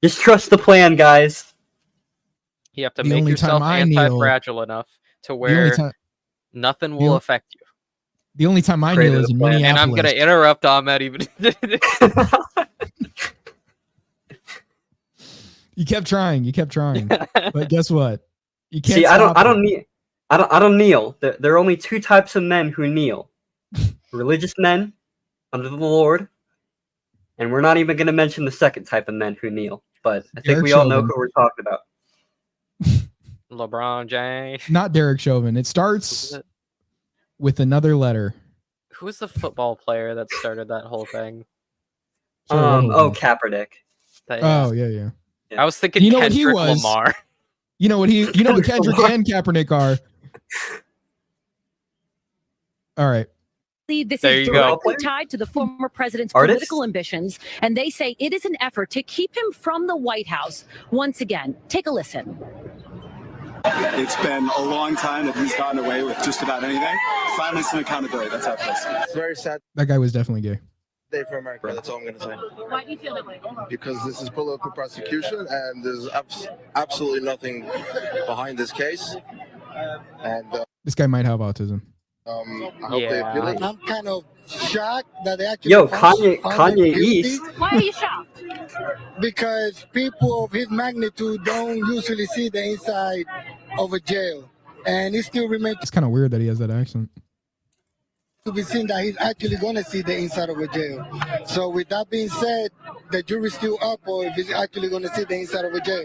Just trust the plan, guys. You have to The make only yourself time I kneel- anti-fragile enough to The only where time, nothing the will only- affect you. the only time I Pray kneel to is the in plan. Minneapolis. And I'm gonna interrupt Ahmed even. You kept trying. You kept trying. But guess what? You can't. See, I stop don't it. kneel. There are only two types of men who kneel: religious men under the Lord, and we're not even going to mention the second type of men who kneel. But I think Derek we all know Chauvin. who we're talking about. LeBron James. Not Derek Chauvin. It Who's starts it? with another letter. Who's the football player that started that whole thing? Sorry, what whole Oh, thing? Kaepernick. Oh, yeah. I was thinking You know what he Kendrick was? Lamar. You know what Kendrick and Kaepernick are. All right. This There is you go. directly tied to the former president's Artist? political ambitions, and they say it is an effort to keep him from the White House. Once again, take a listen. It's been a long time that he's gotten away with just about anything. Finally, some accountability. That's how it feels. It's a very sad That guy was definitely gay. day for America. That's all I'm going to say. Why do you feel that way? Because this is political prosecution, and there's absolutely nothing behind this case. And This guy might have autism. I hope they appeal it. I'm kind of shocked that they actually Yo, found him Kanye guilty, East. Why are you shocked? because people of his magnitude don't usually see the inside of a jail, and it still remains It's kind of weird that he has that accent. to be seen that he's actually going to see the inside of a jail. So with that being said, the jury's still up, or if he's actually going to see the inside of a jail.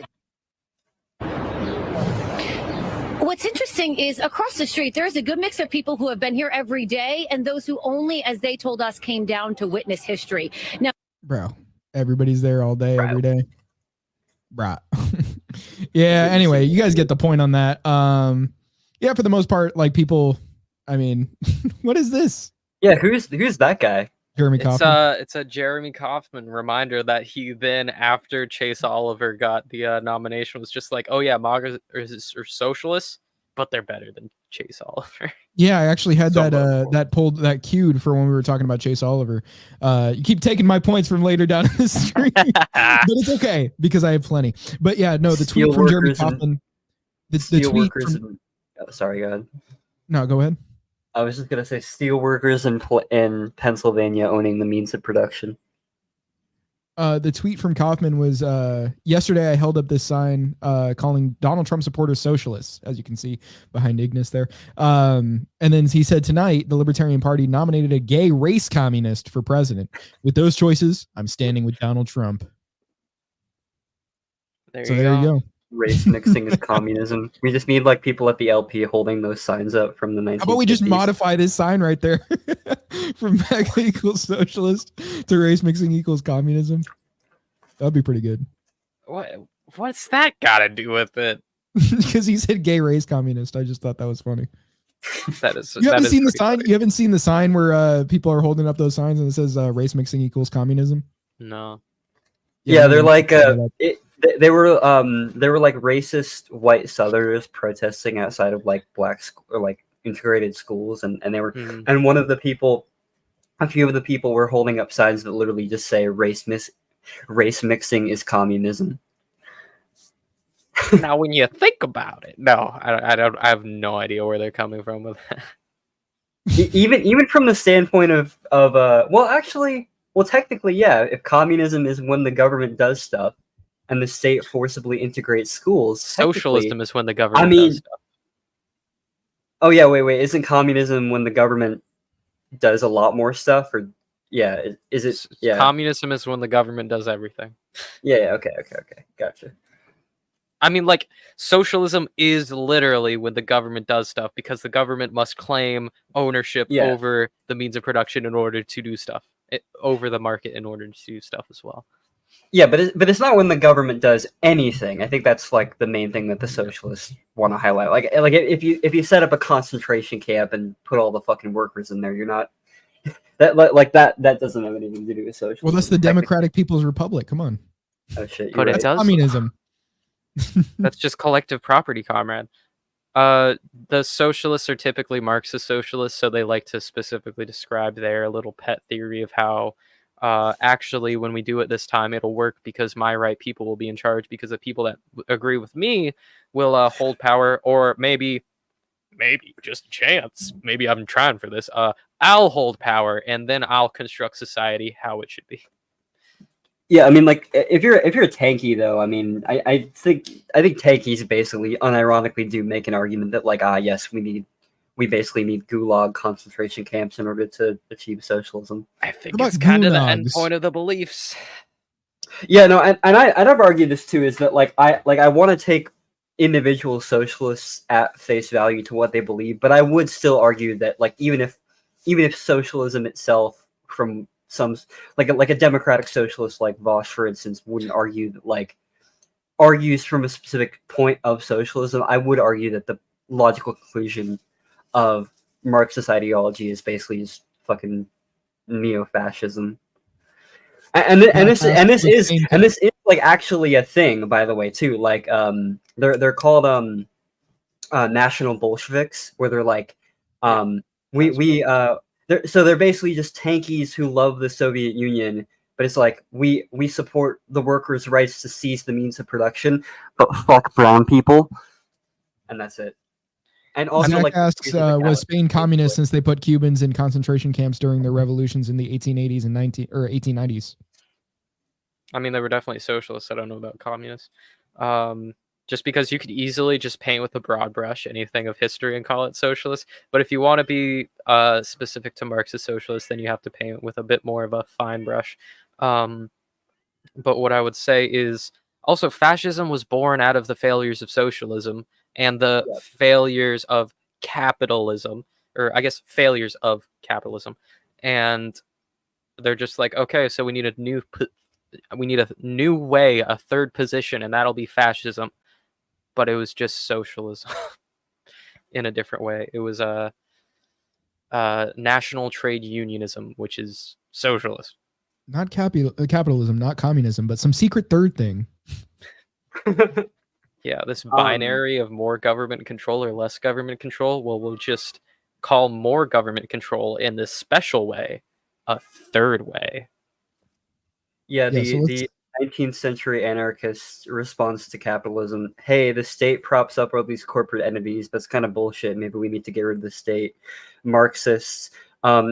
What's interesting is across the street, there's a good mix of people who have been here every day and those who only, as they told us, came down to witness history. Now, Bro, everybody's there all day, Bro. every day. Bro. Yeah, anyway, you guys get the point on that. Yeah, for the most part, like people, I mean, what is this? Yeah, who's that guy? Jeremy It's Kaufman. it's a Jeremy Kaufman reminder that he then, after Chase Oliver got the nomination, was just like, oh yeah, MAGA are socialists, but they're better than Chase Oliver. Yeah, I actually had So that queued for when we were talking about Chase Oliver. You keep taking my points from later down in the stream, but it's okay because I have plenty. But yeah, no, the tweet from Jeremy Steelworkers and- Kaufman. The tweet Steelworkers. from, Sorry, go ahead. no, go ahead. I was just gonna say steelworkers in Pennsylvania owning the means of production. The tweet from Kaufman was yesterday. I held up this sign calling Donald Trump supporters socialists, as you can see behind Ignis there. And then he said tonight the Libertarian Party nominated a gay race communist for president. With those choices, I'm standing with Donald Trump. There So you there go. you go. Race mixing is communism. We just need like people at the LP holding those signs up from the 1950s. How about we just modify this sign right there from MAGA equals socialist to race mixing equals communism? That'd be pretty good. What's that got to do with it? Because he said gay race communist. I just thought that was funny. That is. You haven't that is seen the pretty sign? funny. You haven't seen the sign where people are holding up those signs and it says race mixing equals communism? No. Yeah, they're you like can look that up. they were like racist white Southerners protesting outside of like or like integrated schools, and they were Mhm. and a few of the people were holding up signs that literally just say race mixing is communism. Now, when you think about it, no, I don't. I have no idea where they're coming from with that. Even from the standpoint of well, technically, yeah. If communism is when the government does stuff and the state forcibly integrates schools, Socialism is when the government mean, does stuff. oh yeah, wait, isn't communism when the government does a lot more stuff? Or yeah, is it? Yeah, Communism is when the government does everything. yeah. Okay, gotcha. I mean, like, socialism is literally when the government does stuff because the government must claim ownership Yeah. over the means of production in order to do stuff, over the market in order to do stuff as well. Yeah, but it's not when the government does anything. I think that's like the main thing that the socialists want to highlight. Like if you set up a concentration camp and put all the fucking workers in there, you're not that doesn't have anything to do with socialism. Well, that's the Democratic People's Republic. Come on. Oh shit! But it right. does. Communism. That's just collective property, comrade. The socialists are typically Marxist socialists, so they like to specifically describe their little pet theory of how actually when we do it this time, it'll work because my right people will be in charge because the people that agree with me will hold power, or maybe just a chance. Maybe I'm trying for this. I'll hold power, and then I'll construct society how it should be. Yeah, I mean, like if you're a tanky though, I mean, I think tankies basically unironically do make an argument that like yes, we basically need gulag concentration camps in order to achieve socialism. I think it's kind of the end point of the beliefs. Yeah, no, and I'd have argued this too, is that I want to take individual socialists at face value to what they believe, but I would still argue that like even if socialism itself from some like a democratic socialist like Voss, for instance, wouldn't argue that like argues from a specific point of socialism, I would argue that the logical conclusion of Marxist ideology is basically just fucking neo-fascism. And this is like actually a thing, by the way, too. Like they're called national Bolsheviks, where they're like they're basically just tankies who love the Soviet Union, but it's like we support the workers' rights to seize the means of production, but fuck brown people, and that's it. And also, Ancat asks, was Spain communist since they put Cubans in concentration camps during their revolutions in the 1880s and 1890s? I mean, they were definitely socialists. I don't know about communists. Just because you could easily just paint with a broad brush anything of history and call it socialist. But if you want to be specific to Marxist socialists, then you have to paint with a bit more of a fine brush. But what I would say is also fascism was born out of the failures of socialism and the failures of capitalism, or I guess failures of capitalism. And they're just like, okay, so we need a new way, a third position, and that'll be fascism. But it was just socialism in a different way. It was national trade unionism, which is socialist. Not capitalism, not communism, but some secret third thing. Yeah, this binary of more government control or less government control. Well, we'll just call more government control in this special way a third way. Yeah, the 19th century anarchist response to capitalism: hey, the state props up all these corporate entities. That's kind of bullshit. Maybe we need to get rid of the state. Marxists: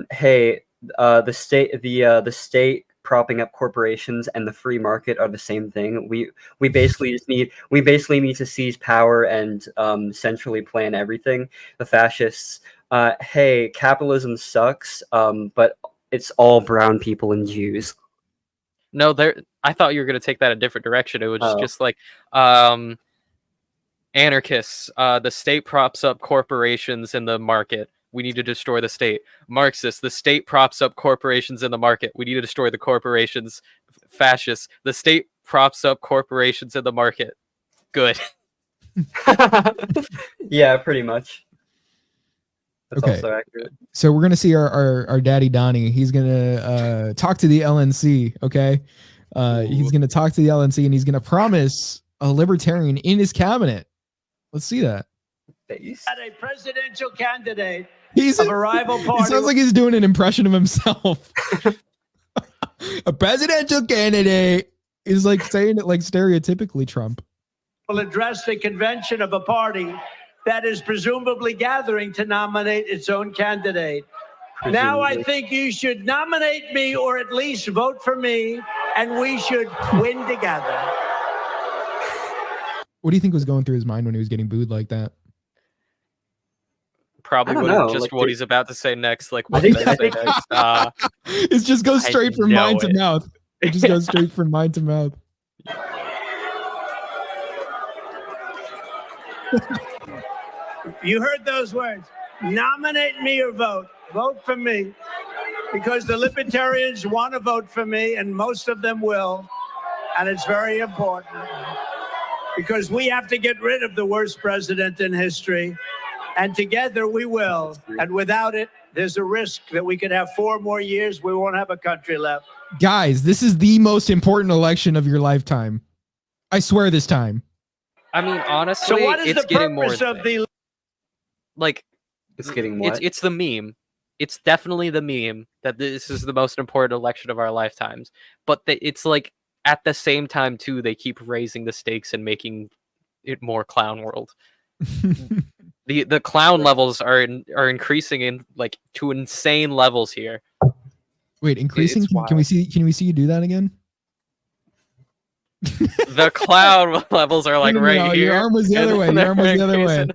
hey, the state propping up corporations and the free market are the same thing. We basically need to seize power and centrally plan everything. The fascists: hey, capitalism sucks, but it's all brown people and Jews. No, I thought you were going to take that a different direction. It was just like anarchists. The state props up corporations in the market. We need to destroy the state. Marxists. The state props up corporations in the market. We need to destroy the corporations. Fascists. The state props up corporations in the market. Good. Yeah, pretty much. That's okay. also accurate. So we're gonna see our daddy Donnie. He's gonna talk to the LNC. Okay, he's gonna talk to the LNC and he's gonna promise a libertarian in his cabinet. Let's see that. At a presidential candidate of a rival party. It sounds like he's doing an impression of himself. A presidential candidate is like saying it like stereotypically Trump. Will address the convention of a party that is presumably gathering to nominate its own candidate. Now I think you should nominate me or at least vote for me, and we should win together. What do you think was going through his mind when he was getting booed like that? Probably just what he's about to say next. Like, what did I say next? It just goes straight from mind to mouth. It just goes straight from mind to mouth. You heard those words. Nominate me or vote. Vote for me. Because the Libertarians want to vote for me, and most of them will. and it's very important because we have to get rid of the worst president in history, and together we will. And without it, there's a risk that we could have 4 more years. We won't have a country left. Guys, this is the most important election of your lifetime. I swear this time. I mean, honestly, So what is it's the getting more purpose of the... like It's getting what? it's the meme. It's definitely the meme that this is the most important election of our lifetimes. But it's like at the same time too, they keep raising the stakes and making it more clown world. The clown levels are increasing in like to insane levels here. Wait, increasing? It's Can we see you do that again? The clown levels are like No, right here. Your arm was the other way. Your arm was the other way.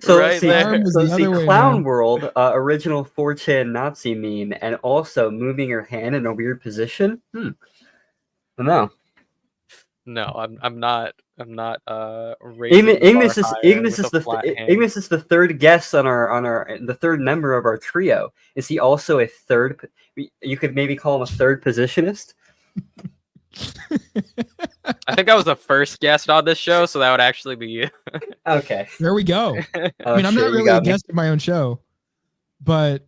So right see, there. was so the see other way, Clown man. World, original 4chan Nazi meme, and also moving your hand in a weird position. I don't know. No, I'm not raising Ignis the is bar higher Ignis with is a flat hand. Ignis is the third guest on the third member of our trio. Is he also a third? You could maybe call him a third positionist. I think I was the first guest on this show, so that would actually be you. Okay. There we go. Oh, I mean, I'm shit, not you really a got me. guest of my own show, but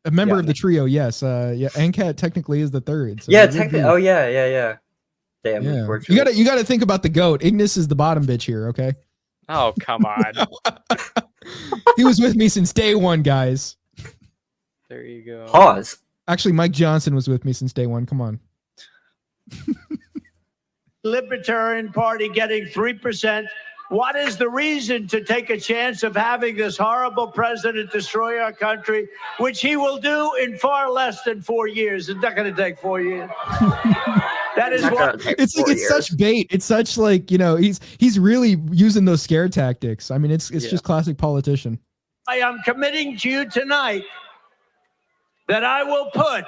a member Yeah. of the trio, yes. Yeah, Ancat technically is the third. So Yeah, it would technically. be- Oh yeah. Damn. yeah. Unfortunately. You gotta think about the goat. Ignis is the bottom bitch here, okay? Oh, come on. He was with me since day one, guys. There you go. Pause. Actually, Mike Johnson was with me since day one. Come on. Libertarian Party getting 3%. What is the reason to take a chance of having this horrible president destroy our country, which he will do in far less than 4 years? It's not going to take 4 years. That is what It's like it's such bait. It's such like, you know, he's really using those scare tactics. I mean, it's just classic politician. I am committing to you tonight that I will put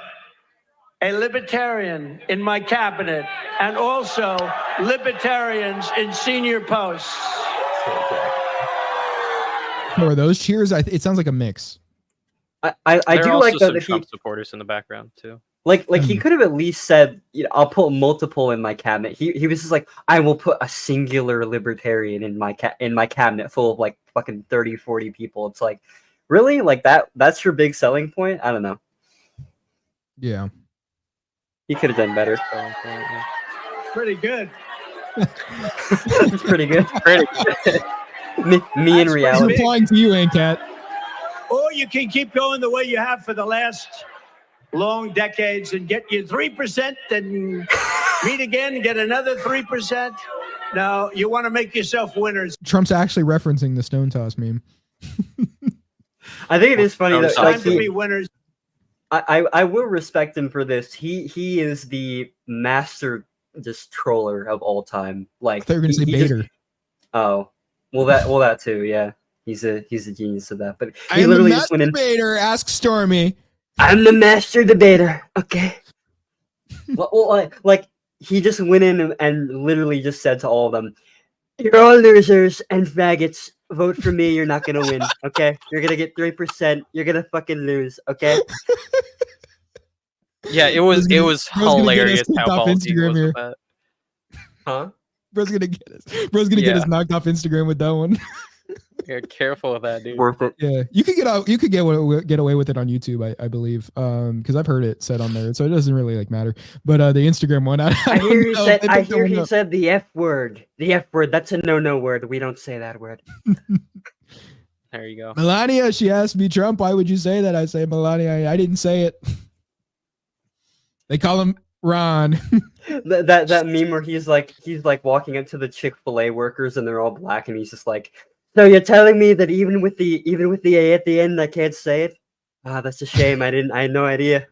a libertarian in my cabinet and also libertarians in senior posts. Or those cheers? It sounds like a mix. I There are do also like that some if he Trump supporters in the background too. like he could have at least said, you know, I'll put multiple in my cabinet. He was just like, I will put a singular libertarian in my cabinet full of like fucking 30, 40 people. It's like, really? Like that's your big selling point? I don't know. Yeah. He could have done better. Pretty good. It's pretty good. Pretty me in That's reality. pretty Applying to you, Ancat. Or you can keep going the way you have for the last long decades and get your 3%, then meet again and get another 3%. No, you want to make yourself winners. Trump's actually referencing the stone toss meme. I think it is funny that It's like time to be winners. I will respect him for this. He is the master just troller of all time. Like I thought you were gonna say he just- baiter. oh, well that too. Yeah, he's a genius of that. But I he am the literally just went master in. baiter. Ask Stormy. I'm the master debater. Okay. Like he just went in and literally just said to all of them, "You're all losers and faggots. Vote for me. You're not gonna win. Okay? You're gonna get 3%. You're gonna fucking lose. Okay?" Yeah, it was Bro's gonna get hilarious us how kicked off ballsy he Instagram was here. with that. Huh? Bro's gonna get us knocked off Instagram with that one. Yeah, careful with that, dude. Worth it. Yeah, you could get away with it on YouTube, I believe, because I've heard it said on there, so it doesn't really like matter. But the Instagram one, I hear he don't know. said. They I picked that hear one he up. said the F word. The F word. That's a no word. We don't say that word. There you go. Melania, she asked me, Trump, why would you say that? I say, Melania, I didn't say it. They call him Ron. that meme where he's like walking up to the Chick-fil-A workers and they're all black and he's just like, so you're telling me that even with the A at the end I can't say it? Ah, that's a shame. I had no idea.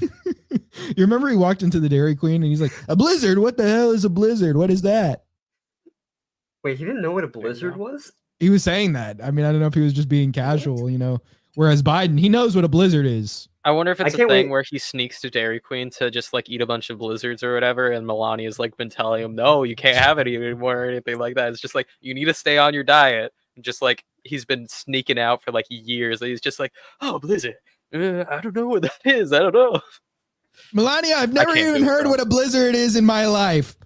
You remember he walked into the Dairy Queen and he's like, a blizzard? What the hell is a blizzard? What is that? Wait, he didn't know what a blizzard was? He was saying that. I mean, I don't know if he was just being casual, you know. Whereas Biden, he knows what a blizzard is. I wonder if it's a can't thing wait. where he sneaks to Dairy Queen to just like eat a bunch of blizzards or whatever, and Melania's like been telling him, no, you can't have it anymore or anything like that. It's just like, you need to stay on your diet. And just like he's been sneaking out for like years. And he's just like, oh, blizzard. I don't know what that is. I don't know. Melania, I've never can't even do heard Trump. what a blizzard is in my life.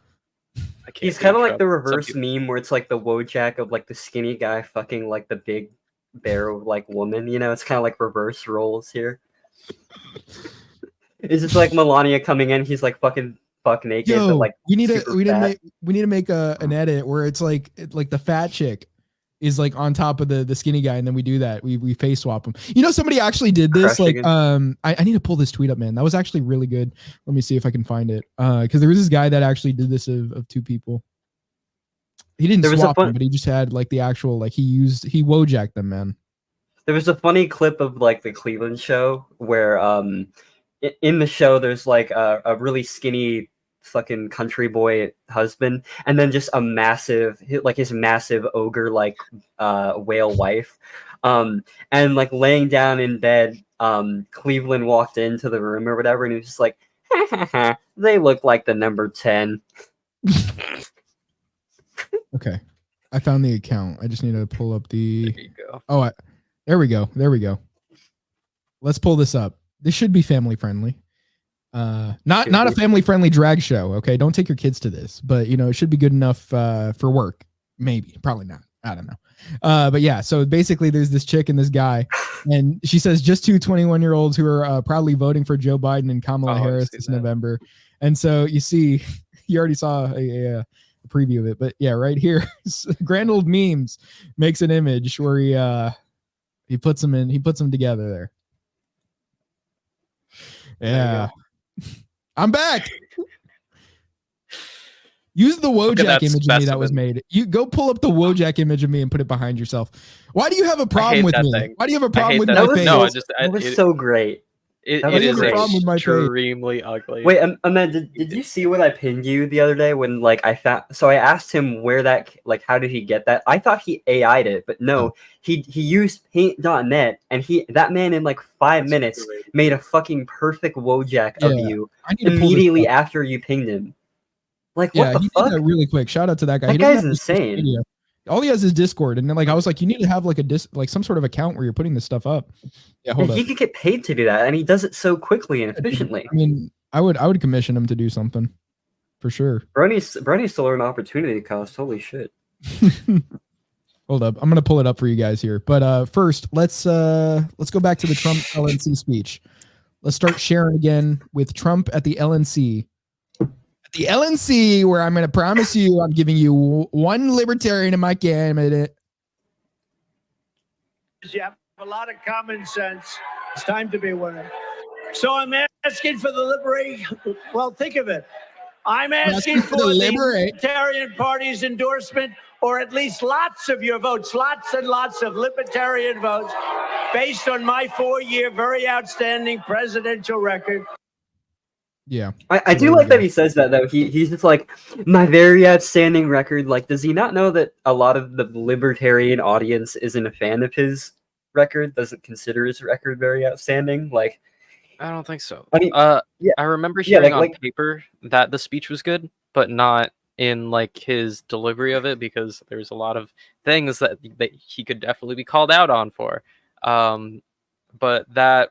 I can't He's be kind of in like Trump. the Some reverse people- meme where it's like the Wojak of like the skinny guy fucking like the big bear like woman. You know, it's kind of like reverse roles here. It's just like Melania coming in. He's like fucking buck naked, but Yo, like we need super to fat. make an edit where it's like the fat chick is like on top of the skinny guy, and then we do that. We face swap them. You know, somebody actually did this. Crushing I need to pull this tweet up, man. That was actually really good. Let me see if I can find it. Because there was this guy that actually did this of two people. He didn't There was a swap fun- them, but he just had like the actual like he Wojak them, man. There was a funny clip of like the Cleveland show where in the show there's like a really skinny fucking country boy husband and then just a massive his massive ogre like whale wife, and like laying down in bed, Cleveland walked into the room or whatever and he was just like, they look like the number 10. Okay, I found the account. I just need to pull up the. There you go. Oh, there we go. There we go. Let's pull this up. This should be family friendly. Not a family friendly drag show. Okay, don't take your kids to this, but you know it should be good enough for work. Maybe, probably not. I don't know. But yeah. So basically, there's this chick and this guy, and she says just two 21-year-olds who are proudly voting for Joe Biden and Kamala Harris this November. And so you see, you already saw a preview of it, but yeah, right here, Grand Old Memes makes an image where he puts them together there. Yeah, I'm back. Use the Wojak image of me that was made. You go pull up the Wojak image of me and put it behind yourself. Why do you have a problem with me? Thing. Why do you have a problem with that. my face? No, That was so great. It was is a problem with my face. extremely ugly. Wait, Ahmed, did you see what I pinned you the other day when like I found? So I asked him where that how did he get that? I thought he AI'd it, but no, he used Paint.net, and that man in like 5 minutes made a fucking perfect Wojak of you immediately after you pinged him. Like what the he fuck? did that really quick. Shout out to that guy. That guy's insane. All he has is Discord, and then like I was like, you need to have like some sort of account where you're putting this stuff up. Yeah, hold He up. could get paid to do that, and he does it so quickly and efficiently. I mean, I would commission him to do something, for sure. Brony's still an opportunity cost. Holy shit! Hold up, I'm gonna pull it up for you guys here. But first, let's go back to the Trump LNC speech. Let's start sharing again with Trump at the LNC. The LNC, where I'm going to promise you I'm giving you one libertarian in my candidate. You have a lot of common sense. It's time to be one. So I'm asking for the liberation. Well, think of it. I'm asking for the Libertarian Party's endorsement, or at least lots of your votes, lots and lots of Libertarian votes, based on my 4-year, very outstanding presidential record. Yeah, I do like that he says that though. He's just like, my very outstanding record. Like, does he not know that a lot of the libertarian audience isn't a fan of his record? Doesn't consider his record very outstanding? Like, I don't think so. I mean, I remember hearing on paper that the speech was good, but not in like his delivery of it, because there's a lot of things that he could definitely be called out on for. But that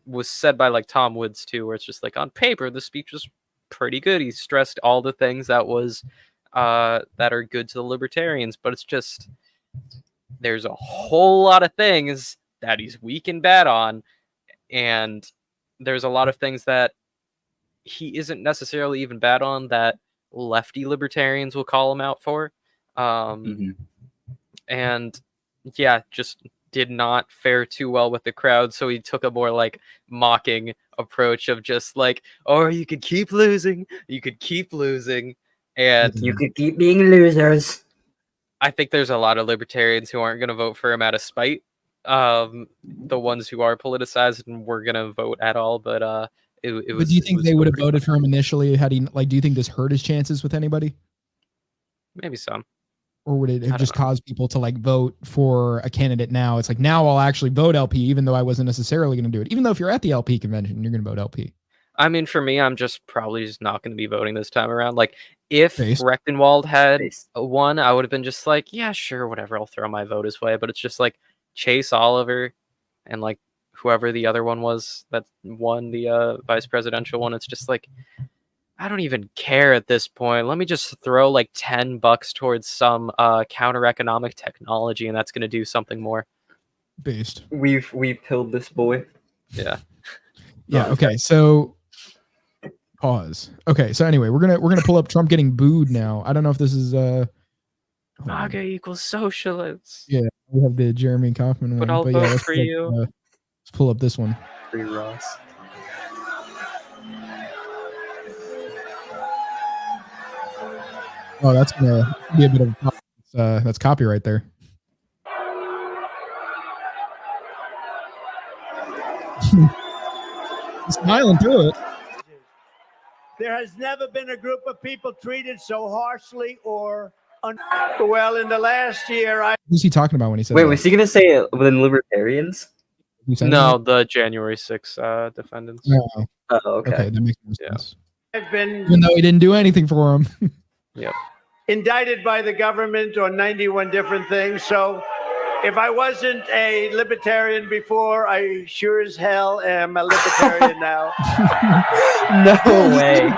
was said by like Tom Woods too, where it's just like on paper the speech was pretty good. He stressed all the things that are good to the libertarians, but it's just there's a whole lot of things that he's weak and bad on, and there's a lot of things that he isn't necessarily even bad on that lefty libertarians will call him out for. And yeah, just did not fare too well with the crowd, so he took a more like mocking approach of just like, oh, you could keep losing, and you could keep being losers. I think there's a lot of libertarians who aren't going to vote for him out of spite. The ones who are politicized and were going to vote at all, but it was. But do you think they would have voted for him initially? Had he do you think this hurt his chances with anybody? Maybe some. Or would it have just caused people to like vote for a candidate now? It's like, now I'll actually vote LP, even though I wasn't necessarily going to do it. Even though if you're at the LP convention, you're going to vote LP. I mean, for me, I'm just probably just not going to be voting this time around. Like, if Rechtenwald had won, I would have been just like, yeah, sure, whatever. I'll throw my vote his way. But it's just like Chase Oliver and like whoever the other one was that won the vice presidential one. It's just like, I don't even care at this point. Let me just throw like $10 towards some counter economic technology, and that's going to do something more. Based. We've pilled this boy. Yeah. Yeah. Okay. So pause. Okay. So anyway, we're gonna pull up Trump getting booed now. I don't know if this is MAGA equals socialists. Yeah, we have the Jeremy Kaufman But one. I'll But yeah, vote let's for pull you. up, let's pull up this one. Free Ross. Oh, that's gonna be a bit of that's copyright there. Smiling through it. There has never been a group of people treated so harshly or well. In the last year, Who's he talking about when he said Wait, that? was he gonna say it within Libertarians? You saying No, the January 6th defendants. that? No. Oh, okay. Okay, that makes more Yeah. sense. I've been Even though he didn't do anything for him. Yep. indicted by the government on 91 different things. So if I wasn't a libertarian before, I sure as hell am a libertarian now. No way.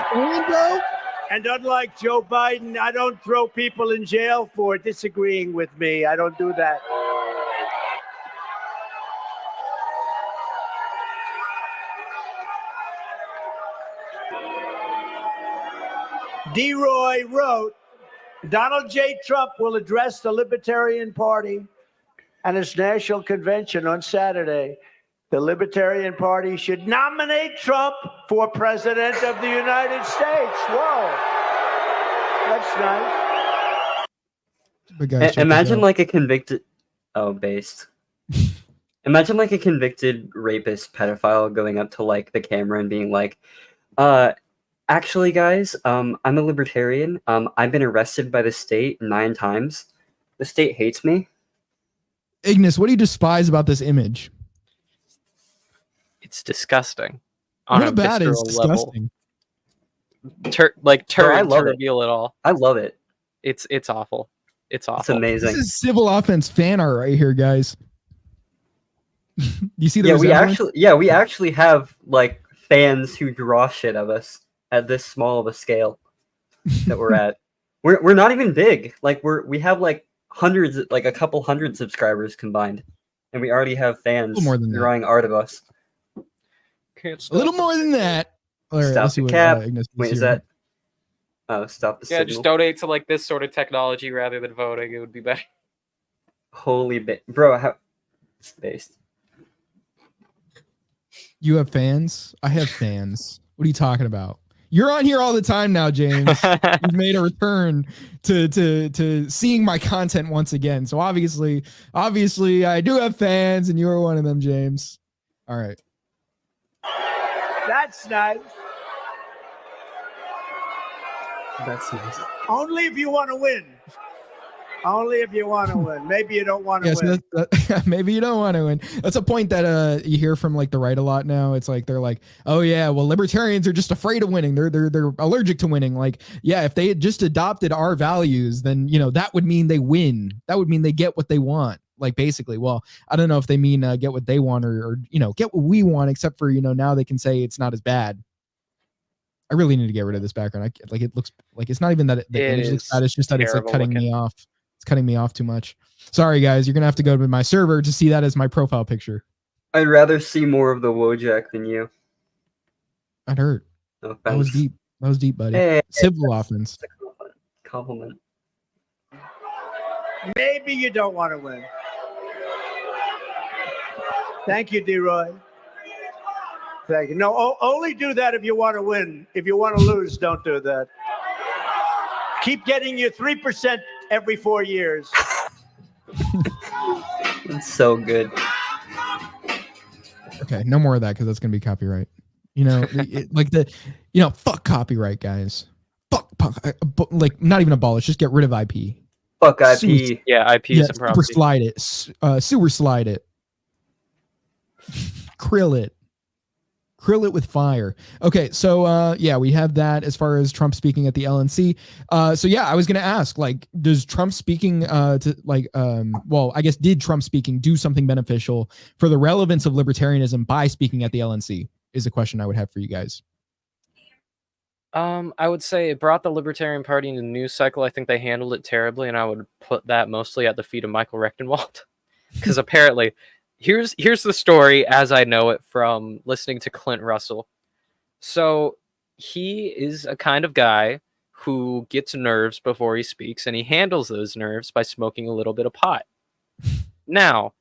And unlike Joe Biden, I don't throw people in jail for disagreeing with me. I don't do that. DeRoy wrote, Donald J. Trump will address the Libertarian Party and its national convention on Saturday. The Libertarian Party should nominate Trump for president of the United States. Whoa. That's nice. But guys, check this Imagine out. like a convicted based. Imagine like a convicted rapist pedophile going up to like the camera and being like, actually guys, I'm a libertarian. I've been arrested by the state 9 times. The state hates me. Ignis, what do you despise about this image? It's disgusting. On What a about it is visceral level. disgusting. Turd I love to it. reveal it all. I love it. It's awful. It's awful. It's amazing. This is civil offense fan art right here, guys. You see the we actually have like fans who draw shit of us at this small of a scale that we're at. We're not even big. Like we have like hundreds, like a couple hundred subscribers combined, and we already have fans more than that. drawing art of us. Can't a little more than that. All right, Stop let's see the what, cap. Ignis does Wait, is here. that? Oh, stop the Yeah, signal. just donate to like this sort of technology rather than voting. It would be better. Holy bro, how based. You have fans? I have fans. What are you talking about? You're on here all the time now, James. You've made a return to seeing my content once again. So obviously I do have fans, and you're one of them, James. All right. That's nice. That's nice. Only if you want to win. Only if you want to win. Maybe you don't want to Yes, win. maybe you don't want to win. That's a point that you hear from like the right a lot now. It's like they're like, oh yeah, well libertarians are just afraid of winning. They're allergic to winning. Like, yeah, if they had just adopted our values, then that would mean they win. That would mean they get what they want. Like basically, well, I don't know if they mean get what they want or get what we want, except for now they can say it's not as bad. I really need to get rid of this background. It looks like it's not even that the image looks bad. It's just that it's like cutting me off. It's cutting me off too much. Sorry, guys. You're gonna have to go to my server to see that as my profile picture. I'd rather see more of the Wojak than you. That hurt. No That was offense. deep. That was deep, buddy. Hey, Civil offense. That's a compliment. Maybe you don't want to win. Thank you, DeRoy. Thank you. No, only do that if you want to win. If you want to lose, don't do that. Keep getting your 3% every 4 years. It's so good. Okay, no more of that because that's gonna be copyright. Fuck copyright, guys. Fuck, like not even abolish. Just get rid of IP. Fuck IP. Yeah, IP Yeah, is a super property. slide it. Sewer slide it. Krill it with fire. Okay, so yeah, we have that as far as Trump speaking at the LNC. So yeah, I was gonna ask, like, does Trump speaking did Trump speaking do something beneficial for the relevance of libertarianism by speaking at the LNC? Is a question I would have for you guys. I would say it brought the Libertarian Party into the news cycle. I think they handled it terribly, and I would put that mostly at the feet of Michael Rechtenwald. Because apparently, here's the story as I know it from listening to Clint Russell. So he is a kind of guy who gets nerves before he speaks, and he handles those nerves by smoking a little bit of pot. Now,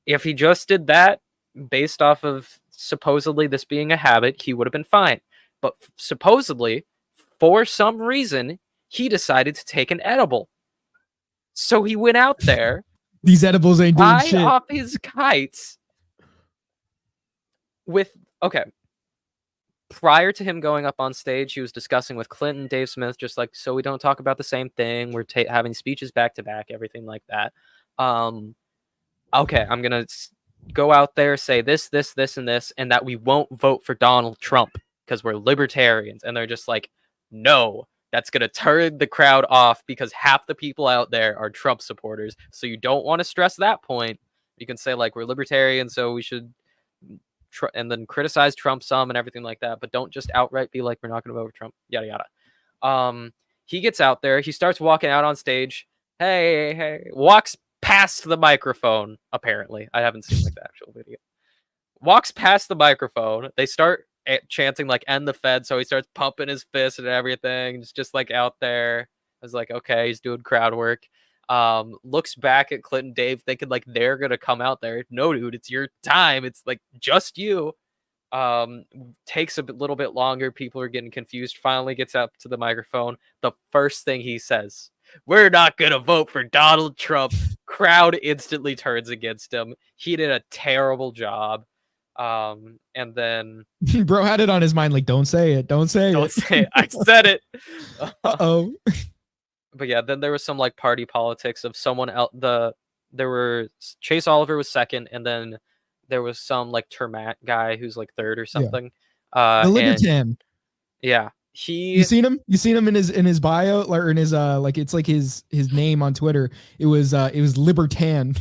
if he just did that based off of supposedly this being a habit, he would have been fine. But supposedly, for some reason, he decided to take an edible. So he went out there. These edibles ain't doing high shit. off his kites with, okay. Prior to him going up on stage, he was discussing with Clinton, Dave Smith, just like, so we don't talk about the same thing. We're having speeches back to back, everything like that. Okay, I'm going to go out there, say this, and this, and that we won't vote for Donald Trump because we're libertarians. And they're just like, no, that's going to turn the crowd off because half the people out there are Trump supporters. So you don't want to stress that point. You can say, like, we're libertarians, so we should, and then criticize Trump some and everything like that. But don't just outright be like, we're not going to vote for Trump, yada, yada. He gets out there. He starts walking out on stage. Hey, walks past the microphone, apparently. I haven't seen, like, the actual video. Walks past the microphone. They start chanting, like, end the Fed, so he starts pumping his fist and everything. It's just, like, out there. I was like, okay, he's doing crowd work. Looks back at Clinton, Dave, thinking, like, they're gonna come out there. No, dude, it's your time. It's, like, just you. Takes a little bit longer. People are getting confused. Finally gets up to the microphone. The first thing he says, we're not gonna vote for Donald Trump. Crowd instantly turns against him. He did a terrible job. And then bro had it on his mind, like, don't say it. Don't say it. I said it. Uh-oh. But yeah, then there was some, like, party politics of someone else. There were Chase Oliver was second, and then there was some, like, Termat guy who's, like, third or something. The Libertarian. Yeah. You seen him? You seen him in his bio, or in his like, it's like his name on Twitter. It was Libertarian.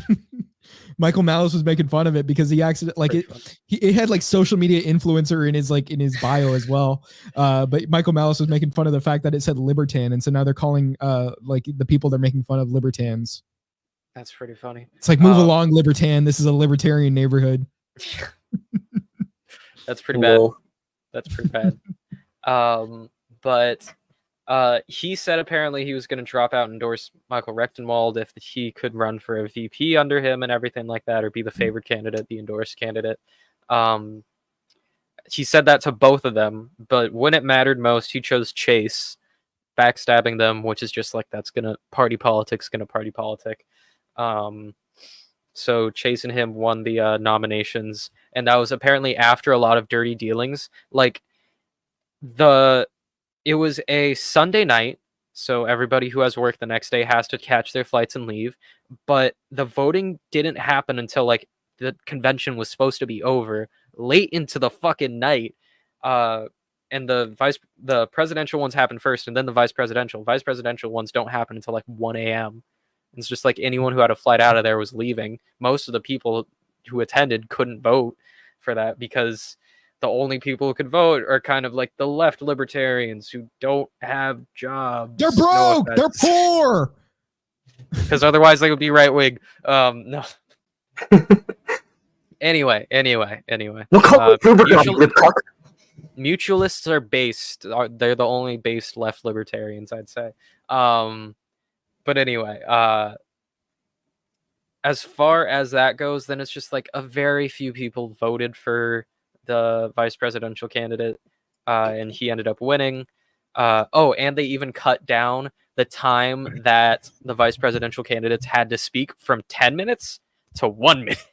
Michael Malice was making fun of it because he accidentally, like, it had, like, social media influencer in his bio as well. But Michael Malice was making fun of the fact that it said Libertarian, and so now they're calling like, the people they're making fun of Libertarians. That's pretty funny. It's like, move along, Libertarian. This is a libertarian neighborhood. That's pretty bad. That's pretty bad. But he said apparently he was going to drop out and endorse Michael Rechtenwald if he could run for a VP under him and everything like that, or be the favored candidate, the endorsed candidate. He said that to both of them, but when it mattered most, he chose Chase, backstabbing them, which is just like, that's gonna party politic. So Chase and him won the nominations, and that was apparently after a lot of dirty dealings. Like, it was a Sunday night, so everybody who has work the next day has to catch their flights and leave. But the voting didn't happen until, like, the convention was supposed to be over late into the fucking night. And the presidential ones happened first, and then the vice presidential ones don't happen until, like, 1 a.m. It's just like anyone who had a flight out of there was leaving. Most of the people who attended couldn't vote for that because the only people who could vote are kind of like the left libertarians who don't have jobs. They're broke. They're poor. Because otherwise they would be right wing. No. Anyway. Mutualists are based. They're the only based left libertarians, I'd say. But anyway, as far as that goes, then it's just like a very few people voted for the vice presidential candidate, and he ended up winning. And they even cut down the time that the vice presidential candidates had to speak from 10 minutes to 1 minute.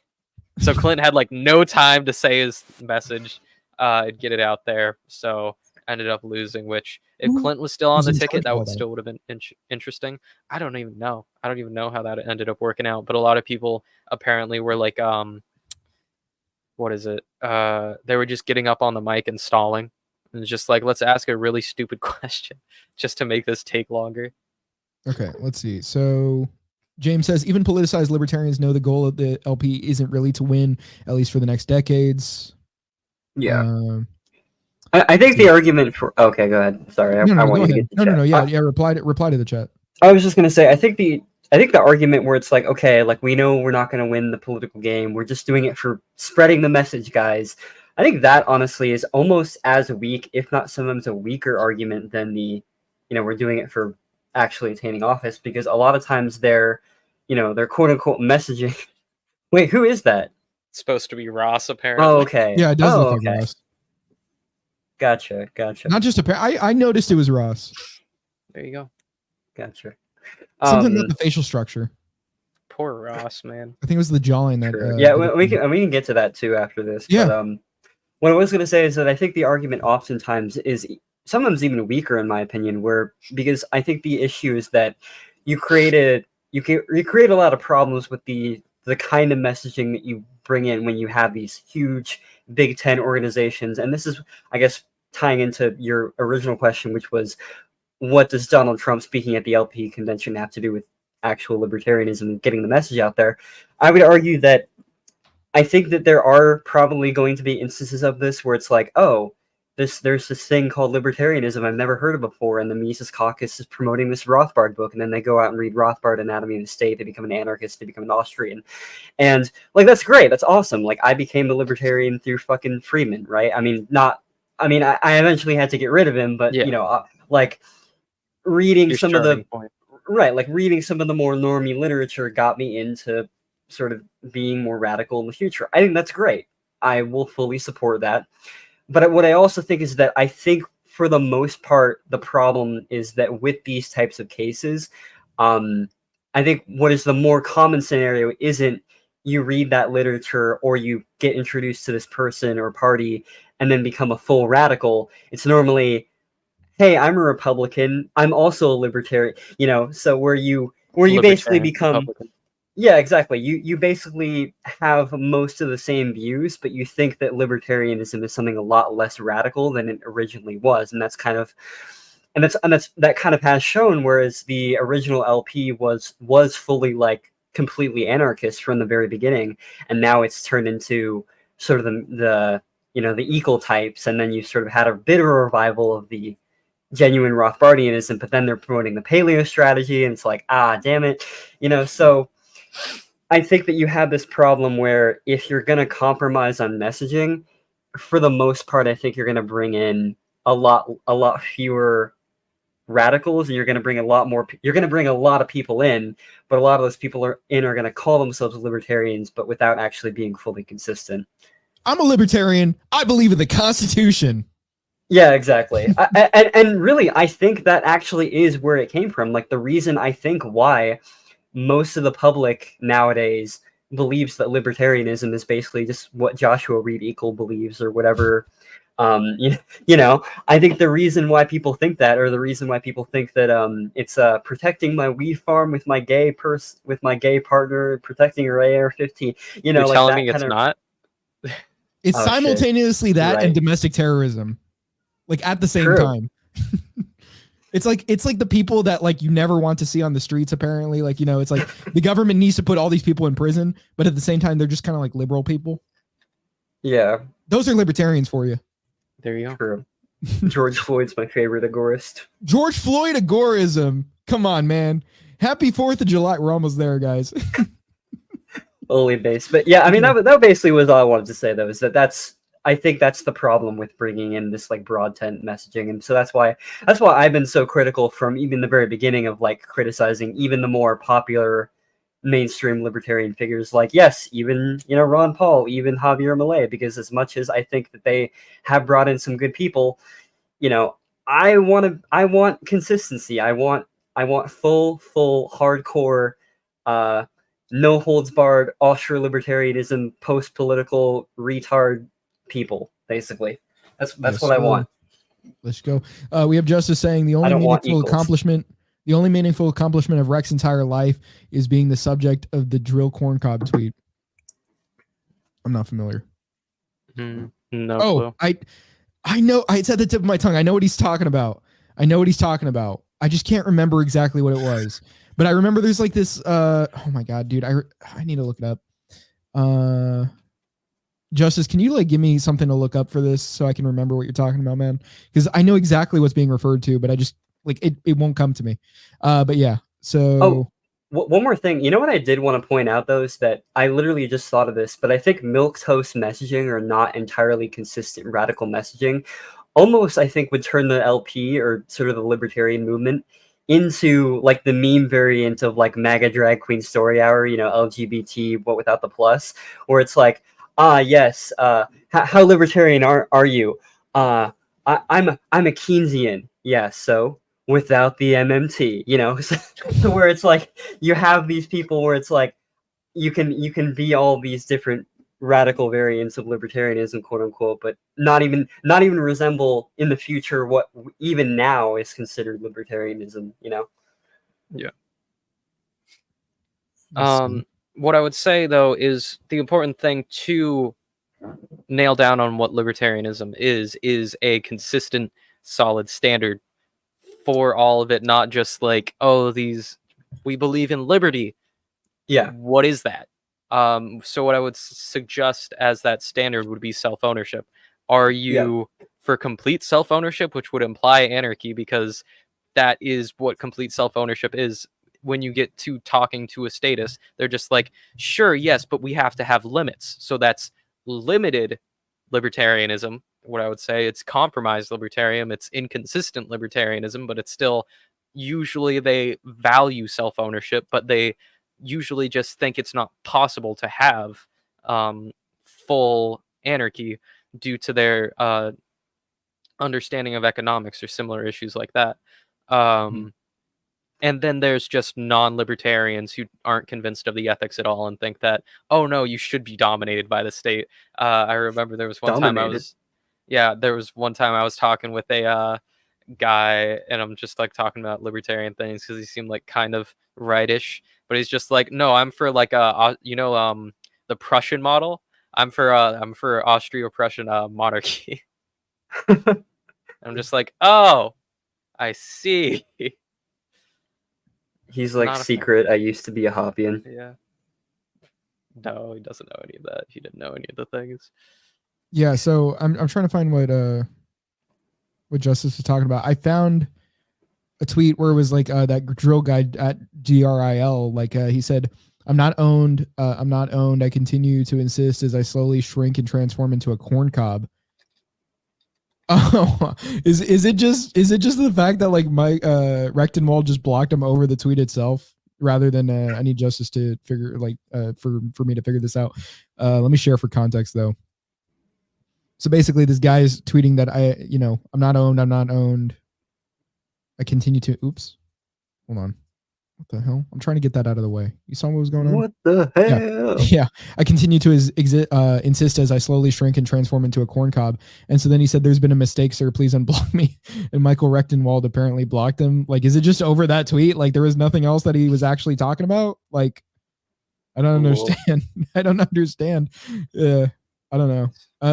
So Clinton had, like, no time to say his message, get it out there. So ended up losing, which if Clinton was still on the ticket, that still would have been interesting. I don't even know how that ended up working out. But a lot of people apparently were like, what is it? They were just getting up on the mic and stalling. And just like, let's ask a really stupid question just to make this take longer. Okay, let's see. So James says, even politicized libertarians know the goal of the LP isn't really to win, at least for the next decades. Yeah. I think the argument for okay, go ahead. Sorry, I want you to get to no. chat. Yeah. Reply to the chat. I was just gonna say, I think the argument where it's like, okay, like we know we're not gonna win the political game, we're just doing it for spreading the message, guys. I think that honestly is almost as weak, if not sometimes a weaker argument than the, we're doing it for actually attaining office, because a lot of times they're quote unquote messaging. Wait, who is that? It's supposed to be Ross, apparently. Oh, okay. Yeah, it does look okay. like Ross. Gotcha. Not just I noticed it was Ross. There you go. Gotcha. Something about the facial structure. Poor Ross, man. I think it was the jawline that. Yeah, we can get to that too after this. Yeah. But, what I was going to say is that I think the argument oftentimes is sometimes even weaker, in my opinion, because I think the issue is that you create a lot of problems with the kind of messaging that you bring in when you have these huge Big Ten organizations. And this is, I guess, tying into your original question, which was, what does Donald Trump speaking at the LP convention have to do with actual libertarianism and getting the message out there? I would argue that I think that there are probably going to be instances of this where it's like, oh, there's this thing called libertarianism I've never heard of before, and the Mises Caucus is promoting this Rothbard book, and then they go out and read Rothbard, Anatomy of the State, they become an anarchist, they become an Austrian. And, like, that's great, that's awesome. Like, I became a libertarian through fucking Friedman, right? I eventually had to get rid of him, but, reading some of the... Right, like, reading some of the more normie literature got me into sort of being more radical in the future. I think that's great. I will fully support that. But what I also think is that I think for the most part, the problem is that with these types of cases, I think what is the more common scenario isn't you read that literature or you get introduced to this person or party and then become a full radical. It's normally, hey, I'm a Republican. I'm also a libertarian, so where you basically become... Republican. Yeah, exactly. You basically have most of the same views, but you think that libertarianism is something a lot less radical than it originally was, and that kind of has shown. Whereas the original LP was fully like completely anarchist from the very beginning, and now it's turned into sort of the equal types, and then you sort of had a bit of a revival of the genuine Rothbardianism, but then they're promoting the paleo strategy, and it's like, damn it, so. I think that you have this problem where if you're going to compromise on messaging, for the most part, I think you're going to bring in a lot fewer radicals, and you're going to bring a lot of people in, but a lot of those people are going to call themselves libertarians, but without actually being fully consistent. I'm a libertarian. I believe in the Constitution. Yeah, exactly. And really, I think that actually is where it came from. Like, the reason I think why most of the public nowadays believes that libertarianism is basically just what Joshua Reed Eagle believes or whatever. I think the reason why people think that, or the reason why people think that it's protecting my weed farm with my gay partner, protecting her AR-15. You're like telling me it's not? It's simultaneously that and domestic terrorism, like at the same time. It's like the people that like you never want to see on the streets. Apparently, it's like the government needs to put all these people in prison, but at the same time, they're just kind of like liberal people. Yeah, those are libertarians for you. There you go. True. George Floyd's my favorite agorist. George Floyd agorism. Come on, man. Happy 4th of July. We're almost there, guys. Only base, but yeah, I mean that basically was all I wanted to say. Though, is I think that's the problem with bringing in this like broad tent messaging, and so that's why I've been so critical from even the very beginning of like criticizing even the more popular mainstream libertarian figures, like even Ron Paul, even Javier Milei, because as much as I think that they have brought in some good people, I want consistency. I want full hardcore, no holds barred, offshore libertarianism, post political retard people, basically. That's what I want. Let's go. We have Justice saying the only meaningful accomplishment of Rex's entire life is being the subject of the drill corncob tweet. I'm not familiar. No. Oh, clue. I know. It's at the tip of my tongue. I know what he's talking about. I just can't remember exactly what it was. But I remember there's like this. Oh my god, dude! I need to look it up. Justice, can you like give me something to look up for this so I can remember what you're talking about, man? Because I know exactly what's being referred to, but I just like it won't come to me. But yeah, so one more thing. You know what I did want to point out though is that I literally just thought of this, but I think milquetoast messaging or not entirely consistent radical messaging almost I think would turn the LP or sort of the libertarian movement into like the meme variant of like MAGA drag queen story hour, you know, LGBT but without the plus, where it's like, yes, how libertarian are you? I'm a Keynesian. Yeah, so without the MMT, you know, so where it's like you have these people where it's like you can be all these different radical variants of libertarianism, quote unquote, but not even resemble in the future what even now is considered libertarianism, you know? Yeah. What I would say though is the important thing to nail down on what libertarianism is a consistent, solid standard for all of it, not just like, oh, we believe in liberty. Yeah. What is that? So what I would suggest as that standard would be self-ownership. Are you for complete self-ownership, which would imply anarchy, because that is what complete self-ownership is. When you get to talking to a statist, they're just like, sure, yes, but we have to have limits. So that's limited libertarianism. What I would say, it's compromised libertarian, it's inconsistent libertarianism, but it's still, usually they value self-ownership, but they usually just think it's not possible to have full anarchy due to their understanding of economics or similar issues like that. And then there's just non-libertarians who aren't convinced of the ethics at all and think that, oh no, you should be dominated by the state. I remember there was one time I was talking with a guy, and I'm just like talking about libertarian things because he seemed like kind of rightish, but he's just like, no, I'm for like the Prussian model. I'm for Austro-Prussian monarchy. I'm just like, oh, I see. He's like secret. I used to be a Hoppian. Yeah. No, he doesn't know any of that. He didn't know any of the things. Yeah, so I'm trying to find what Justice was talking about. I found a tweet where it was like that drill guy at GRIL, like he said, I'm not owned. I continue to insist as I slowly shrink and transform into a corn cob. Oh, is it just the fact that like Mike Rechtenwald just blocked him over the tweet itself rather than I need Justice to figure like for me to figure this out. Let me share for context though. So basically this guy is tweeting that I'm not owned. I continue to hold on. What the hell? I'm trying to get that out of the way. You saw what was going on? What the hell? Yeah. I continue to insist as I slowly shrink and transform into a corn cob. And so then he said, there's been a mistake, sir. Please unblock me. And Michael Rechtenwald apparently blocked him. Like, is it just over that tweet? Like, there was nothing else that he was actually talking about? Like, I don't understand. I don't understand. I don't know.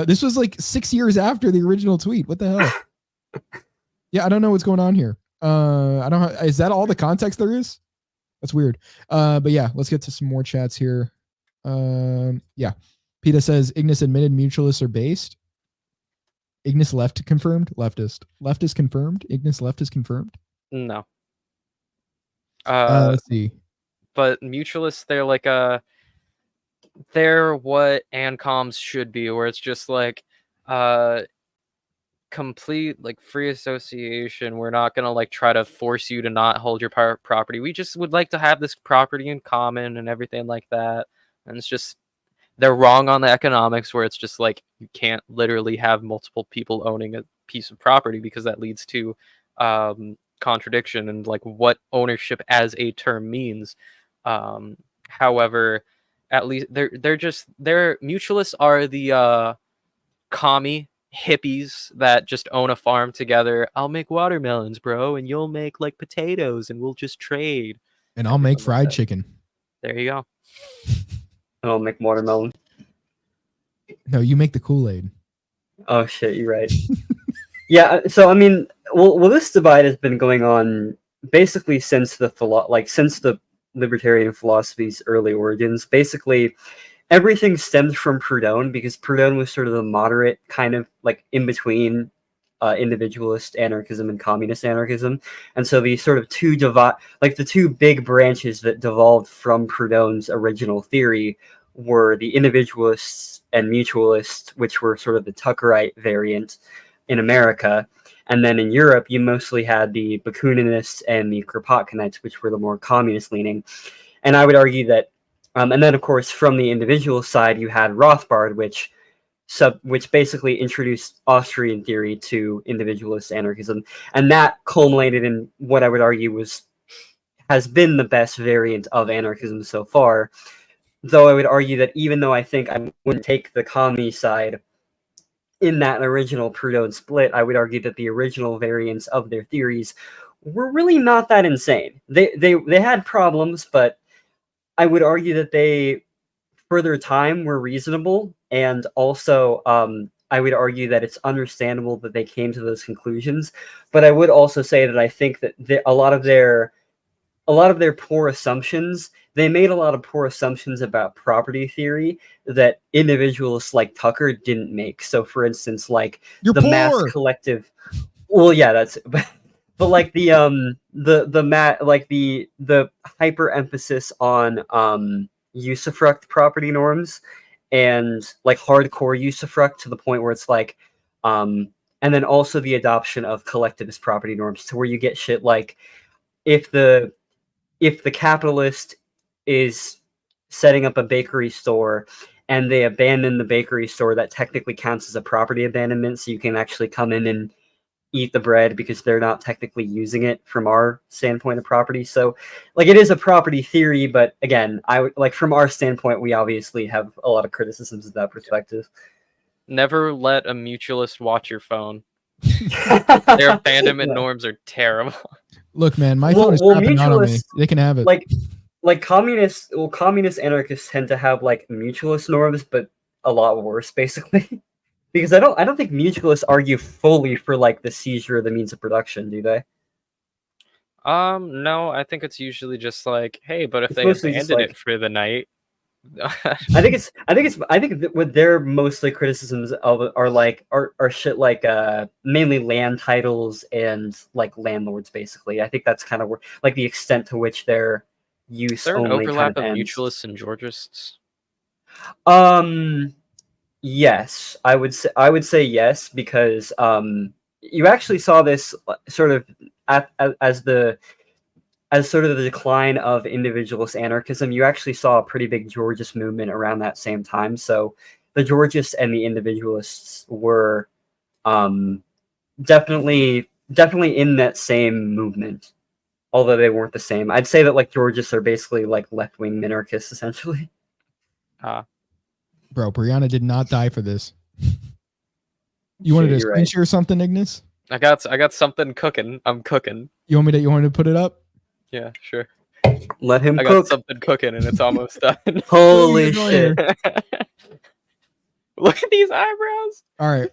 This was like 6 years after the original tweet. What the hell? Yeah, I don't know what's going on here. Is that all the context there is? That's weird. But yeah, let's get to some more chats here. Yeah. PETA says Ignis admitted mutualists are based. Ignis left confirmed. Leftist. Leftist confirmed. Ignis leftist confirmed. No. Let's see. But mutualists, they're what ANCOMs should be, where it's just like complete like free association. We're not gonna like try to force you to not hold your property. We just would like to have this property in common and everything like that. And it's just, they're wrong on the economics, where it's just like you can't literally have multiple people owning a piece of property because that leads to contradiction and like what ownership as a term means. However, at least they're mutualists are the commie hippies that just own a farm together. I'll make watermelons, bro, and you'll make like potatoes, and we'll just trade. And I'll make fried chicken. There you go. I'll make watermelon. No, you make the Kool-Aid. Oh shit, you're right. Yeah, so I mean, well, this divide has been going on basically since the libertarian philosophy's early origins. Basically, everything stemmed from Proudhon, because Proudhon was sort of the moderate kind of like in between individualist anarchism and communist anarchism, and so the sort of the two big branches that devolved from Proudhon's original theory were the individualists and mutualists, which were sort of the Tuckerite variant in America, and then in Europe you mostly had the Bakuninists and the Kropotkinites, which were the more communist leaning. And I would argue that, and then of course from the individual side you had Rothbard, which basically introduced Austrian theory to individualist anarchism, and that culminated in what I would argue has been the best variant of anarchism so far. Though I would argue that even though I think I wouldn't take the commie side in that original Proudhon split, I would argue that the original variants of their theories were really not that insane. They had problems, but I would argue that they, for their time, were reasonable, and also I would argue that it's understandable that they came to those conclusions. But I would also say that I think that a lot of their poor assumptions, they made a lot of poor assumptions about property theory that individualists like Tucker didn't make. So, for instance, like mass collective. Well, yeah, that's. But like the hyper emphasis on usufruct property norms, and like hardcore usufruct to the point where it's like, and then also the adoption of collectivist property norms, to where you get shit like if the capitalist is setting up a bakery store and they abandon the bakery store, that technically counts as a property abandonment, so you can actually come in and eat the bread because they're not technically using it from our standpoint of property. So like it is a property theory, but again, I would like from our standpoint, we obviously have a lot of criticisms of that perspective. Never let a mutualist watch your phone. Their abandonment norms are terrible. Look, man, my phone is crapping out on me. They can have it. Like communist anarchists tend to have like mutualist norms, but a lot worse, basically. Because I don't think mutualists argue fully for like the seizure of the means of production, do they? No, I think it's usually just like, hey, but if they abandon it for the night. I think what their mostly criticisms of are shit like mainly land titles and like landlords, basically. I think that's kind of where like the extent to which their use. Is there an overlap of mutualists and Georgists? Yes, I would say yes, because you actually saw this sort of as sort of the decline of individualist anarchism. You actually saw a pretty big Georgist movement around that same time. So the Georgists and the individualists were definitely in that same movement, although they weren't the same. I'd say that like Georgists are basically like left-wing minarchists, essentially. Bro, Brianna did not die for this. You wanted to screen share something, Ignis? I got something cooking. I'm cooking. You want me to put it up? Yeah, sure. Let him cook. I got something cooking and it's almost done. Holy shit. Look at these eyebrows. All right.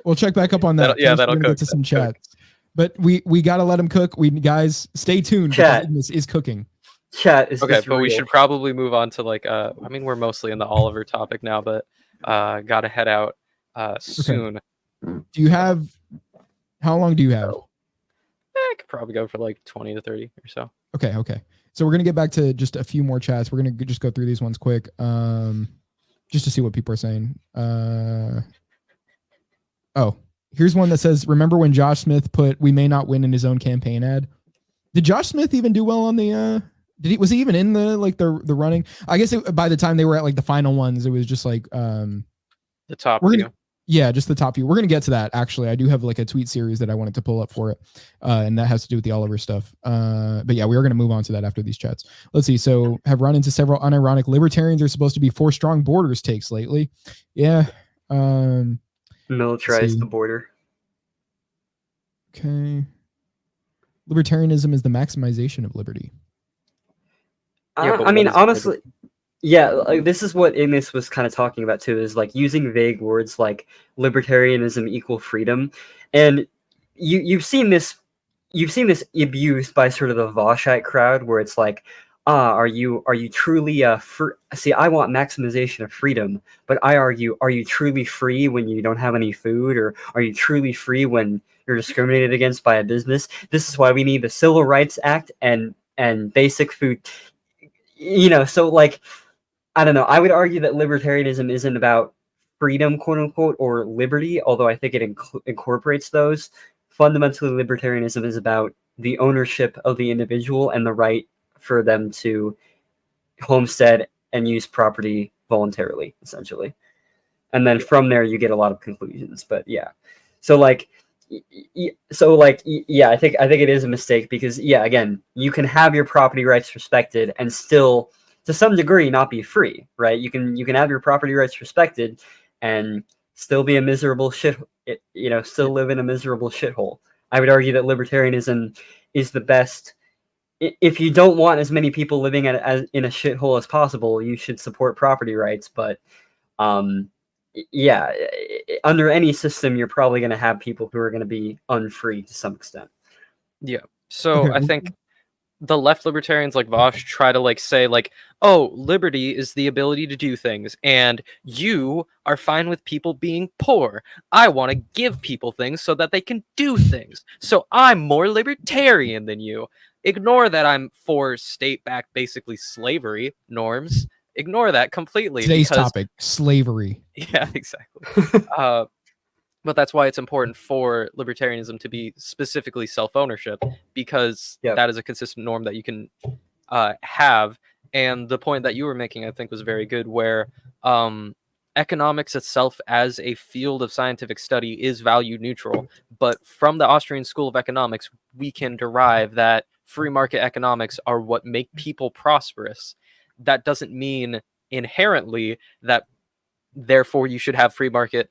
We'll check back up on that. That'll get to some chats. But we got to let him cook. Guys, stay tuned. Chat. Ignis is cooking. Chat is okay, but real. We should probably move on to like I mean we're mostly in the Oliver topic now, but gotta head out soon. Do you have how long do you have? I could probably go for like 20 to 30 or so. Okay. So we're gonna get back to just a few more chats. We're gonna just go through these ones quick. Just to see what people are saying. Oh, here's one that says, remember when Josh Smith put "we may not win" in his own campaign ad? Did Josh Smith even do well on the was he even in the running? I guess by the time they were at like the final ones, it was just like the top few. Yeah, just the top few. We're gonna get to that. Actually, I do have like a tweet series that I wanted to pull up for it, and that has to do with the Oliver stuff. But yeah, we are gonna move on to that after these chats. Let's see. So have run into several unironic libertarians are supposed to be for strong borders takes lately. Yeah. Militarize the border. Okay. Libertarianism is the maximization of liberty. I mean, honestly, yeah, like, this is what Ignis was kind of talking about too, is like using vague words like libertarianism equal freedom, and you've seen this abused by sort of the Voshite crowd, where it's like, are you truly free? See, I want maximization of freedom, but I argue, are you truly free when you don't have any food, or are you truly free when you're discriminated against by a business? This is why we need the Civil Rights Act and basic food. So like, I don't know. I would argue that libertarianism isn't about freedom, quote unquote, or liberty, although I think it incorporates those. Fundamentally, libertarianism is about the ownership of the individual and the right for them to homestead and use property voluntarily, essentially. And then from there, you get a lot of conclusions. But yeah, I think it is a mistake because, yeah, again, you can have your property rights respected and still, to some degree, not be free, right? You can have your property rights respected and still be a miserable still live in a miserable shithole. I would argue that libertarianism is the best. If you don't want as many people living in a shithole as possible, you should support property rights. But yeah, under any system, you're probably going to have people who are going to be unfree to some extent. Yeah. So I think the left libertarians like Vosh try to say oh, liberty is the ability to do things, and you are fine with people being poor. I want to give people things so that they can do things. So I'm more libertarian than you. Ignore that I'm for state-backed, basically slavery norms. Ignore that completely. Today's topic, slavery. Yeah, exactly. But that's why it's important for libertarianism to be specifically self-ownership, because that is a consistent norm that you can have. And the point that you were making, I think, was very good, where economics itself as a field of scientific study is value neutral. But from the Austrian School of Economics, we can derive that free market economics are what make people prosperous. That doesn't mean inherently that therefore you should have free market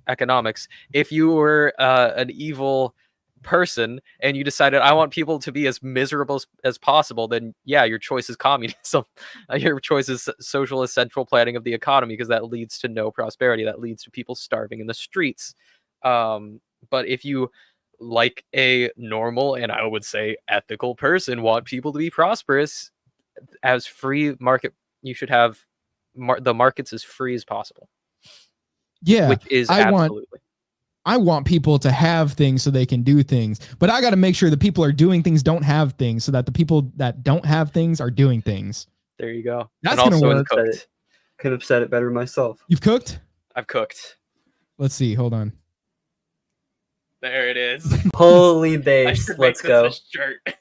economics. If you were an evil person and you decided I want people to be as miserable as possible, then yeah, your choice is communism. Your choice is socialist central planning of the economy, because that leads to no prosperity. That leads to people starving in the streets. But if you, like a normal and I would say ethical person, want people to be prosperous, as free market, you should have the markets as free as possible. Yeah, which is absolutely. I want people to have things so they can do things, but I got to make sure the people are doing things don't have things, so that the people that don't have things are doing things. There you go. That's gonna work. Could have said it better myself. You've cooked? I've cooked. Let's see. Hold on. There it is. Holy base. Let's go. Shirt.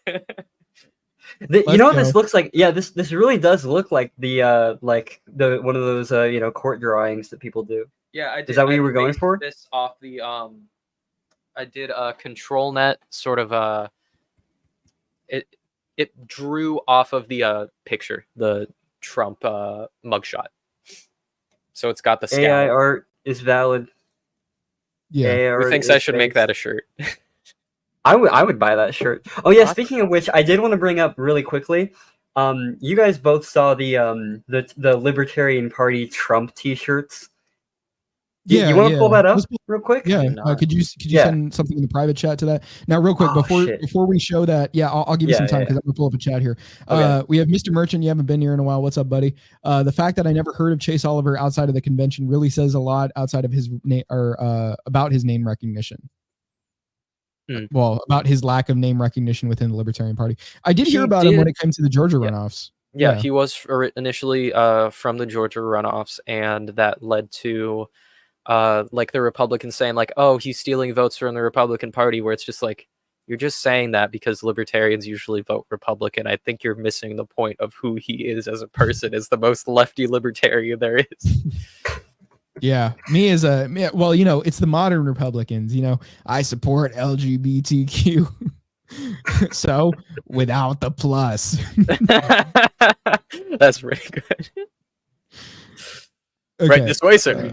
You know what this looks like? Yeah, this really does look like the one of those court drawings that people do. Yeah, I did. Is that what you were going for? This off the I did a control net sort of it drew off of the picture, the Trump mugshot. So it's got the scowl. AI art is valid. Yeah. Who thinks I should make that a shirt? I would buy that shirt. Oh yeah, speaking of which, I did want to bring up really quickly. You guys both saw the Libertarian Party Trump T-shirts. Yeah, you want to pull that up real quick? Yeah. Could you send something in the private chat to that? Now, real quick, before we show that, I'll give you some time because I'm gonna pull up a chat here. Okay. We have Mr. Merchant. You haven't been here in a while. What's up, buddy? The fact that I never heard of Chase Oliver outside of the convention really says a lot outside of his name or about his name recognition. Well, about his lack of name recognition within the Libertarian Party. I did hear about him when it came to the Georgia runoffs. Yeah, he was initially from the Georgia runoffs, and that led to the Republicans saying oh, he's stealing votes from the Republican Party, where it's just you're just saying that because libertarians usually vote Republican. I think you're missing the point of who he is as a person, as the most lefty libertarian there is. Yeah, it's the modern Republicans. I support LGBTQ. So without the plus. That's really good. Okay. Right this way, sir.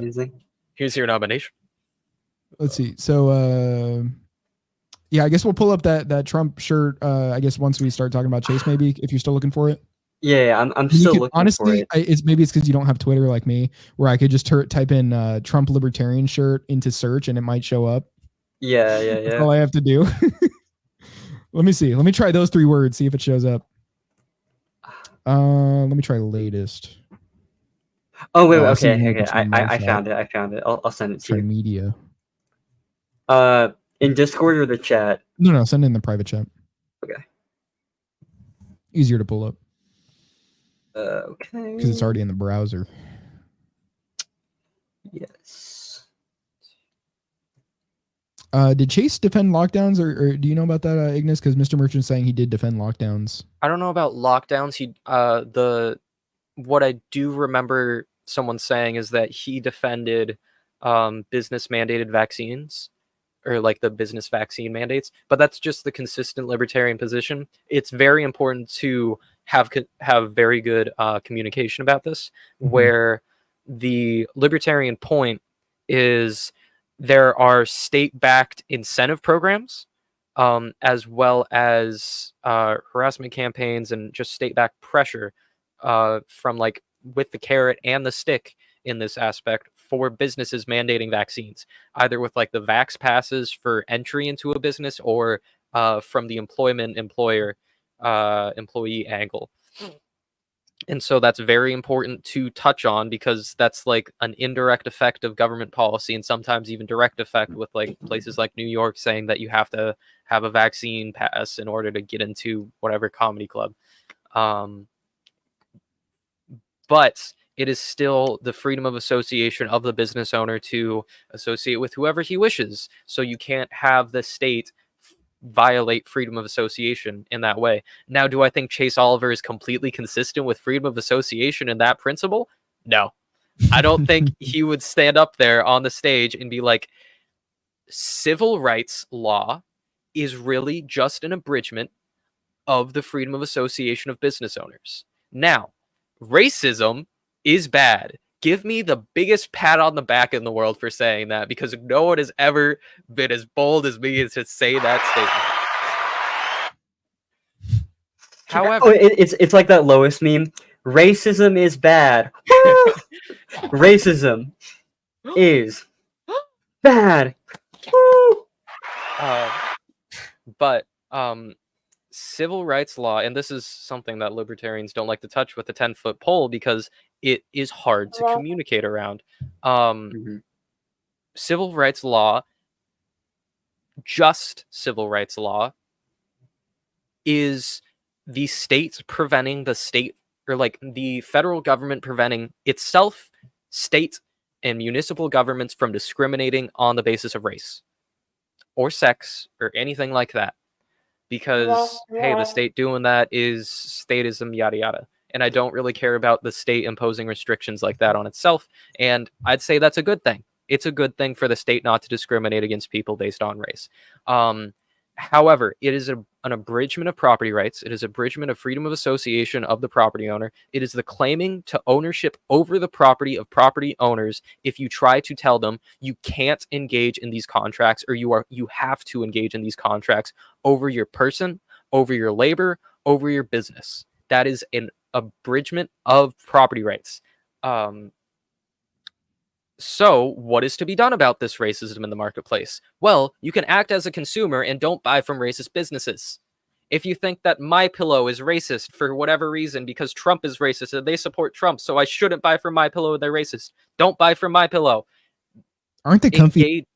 Here's your nomination. Let's see. So I guess we'll pull up that Trump shirt. I guess once we start talking about Chase, maybe, if you're still looking for it. Yeah, I'm still looking honestly, for it. It's because you don't have Twitter like me, where I could just type in Trump Libertarian shirt into search and it might show up. Yeah. That's all I have to do. Let me see. Let me try those 3 words, see if it shows up. Let me try latest. Oh wait, Oh, I see okay, one okay. between my I chat. found it. I found it. I'll send it to Try you. media. In Discord or the chat? No, send it in the private chat. Okay. Easier to pull up Okay. because it's already in the browser. Yes. Did Chase defend lockdowns, or do you know about that, Ignis? Because Mr. Merchant's saying he did defend lockdowns. I don't know about lockdowns. What I do remember someone saying is that he defended business mandated vaccines, or like the business vaccine mandates, but that's just the consistent libertarian position. It's very important to have very good communication about this, where the libertarian point is there are state-backed incentive programs, as well as harassment campaigns and just state-backed pressure from like with the carrot and the stick in this aspect for businesses mandating vaccines, either with like the vax passes for entry into a business or from the employee angle. And so that's very important to touch on, because that's like an indirect effect of government policy, and sometimes even direct effect with like places like New York saying that you have to have a vaccine pass in order to get into whatever comedy club. But it is still the freedom of association of the business owner to associate with whoever he wishes. So you can't have the state violate freedom of association in that way. Now, do I think Chase Oliver is completely consistent with freedom of association in that principle? No. I don't think he would stand up there on the stage and be like, civil rights law is really just an abridgment of the freedom of association of business owners. Now, racism is bad. Give me the biggest pat on the back in the world for saying that, because no one has ever been as bold as me as to say that statement. However, it's like that Lois meme. Racism is bad. Racism is bad. But civil rights law, and this is something that libertarians don't like to touch with the 10-foot pole because it is hard to communicate around. Civil rights law, just civil rights law, is the state preventing the state, or like the federal government preventing itself, state and municipal governments from discriminating on the basis of race or sex or anything like that. Because, hey, the state doing that is statism, yada, yada. And I don't really care about the state imposing restrictions like that on itself. And I'd say that's a good thing. It's a good thing for the state not to discriminate against people based on race. However, it is an abridgment of property rights. It is abridgment of freedom of association of the property owner. It is the claiming to ownership over the property of property owners if you try to tell them you can't engage in these contracts, or you have to engage in these contracts over your person, over your labor, over your business. That is an abridgment of property rights. So what is to be done about this racism in the marketplace? Well, you can act as a consumer and don't buy from racist businesses. If you think that MyPillow is racist for whatever reason because Trump is racist and they support Trump, so I shouldn't buy from MyPillow, they're racist. Don't buy from MyPillow. Aren't they comfy?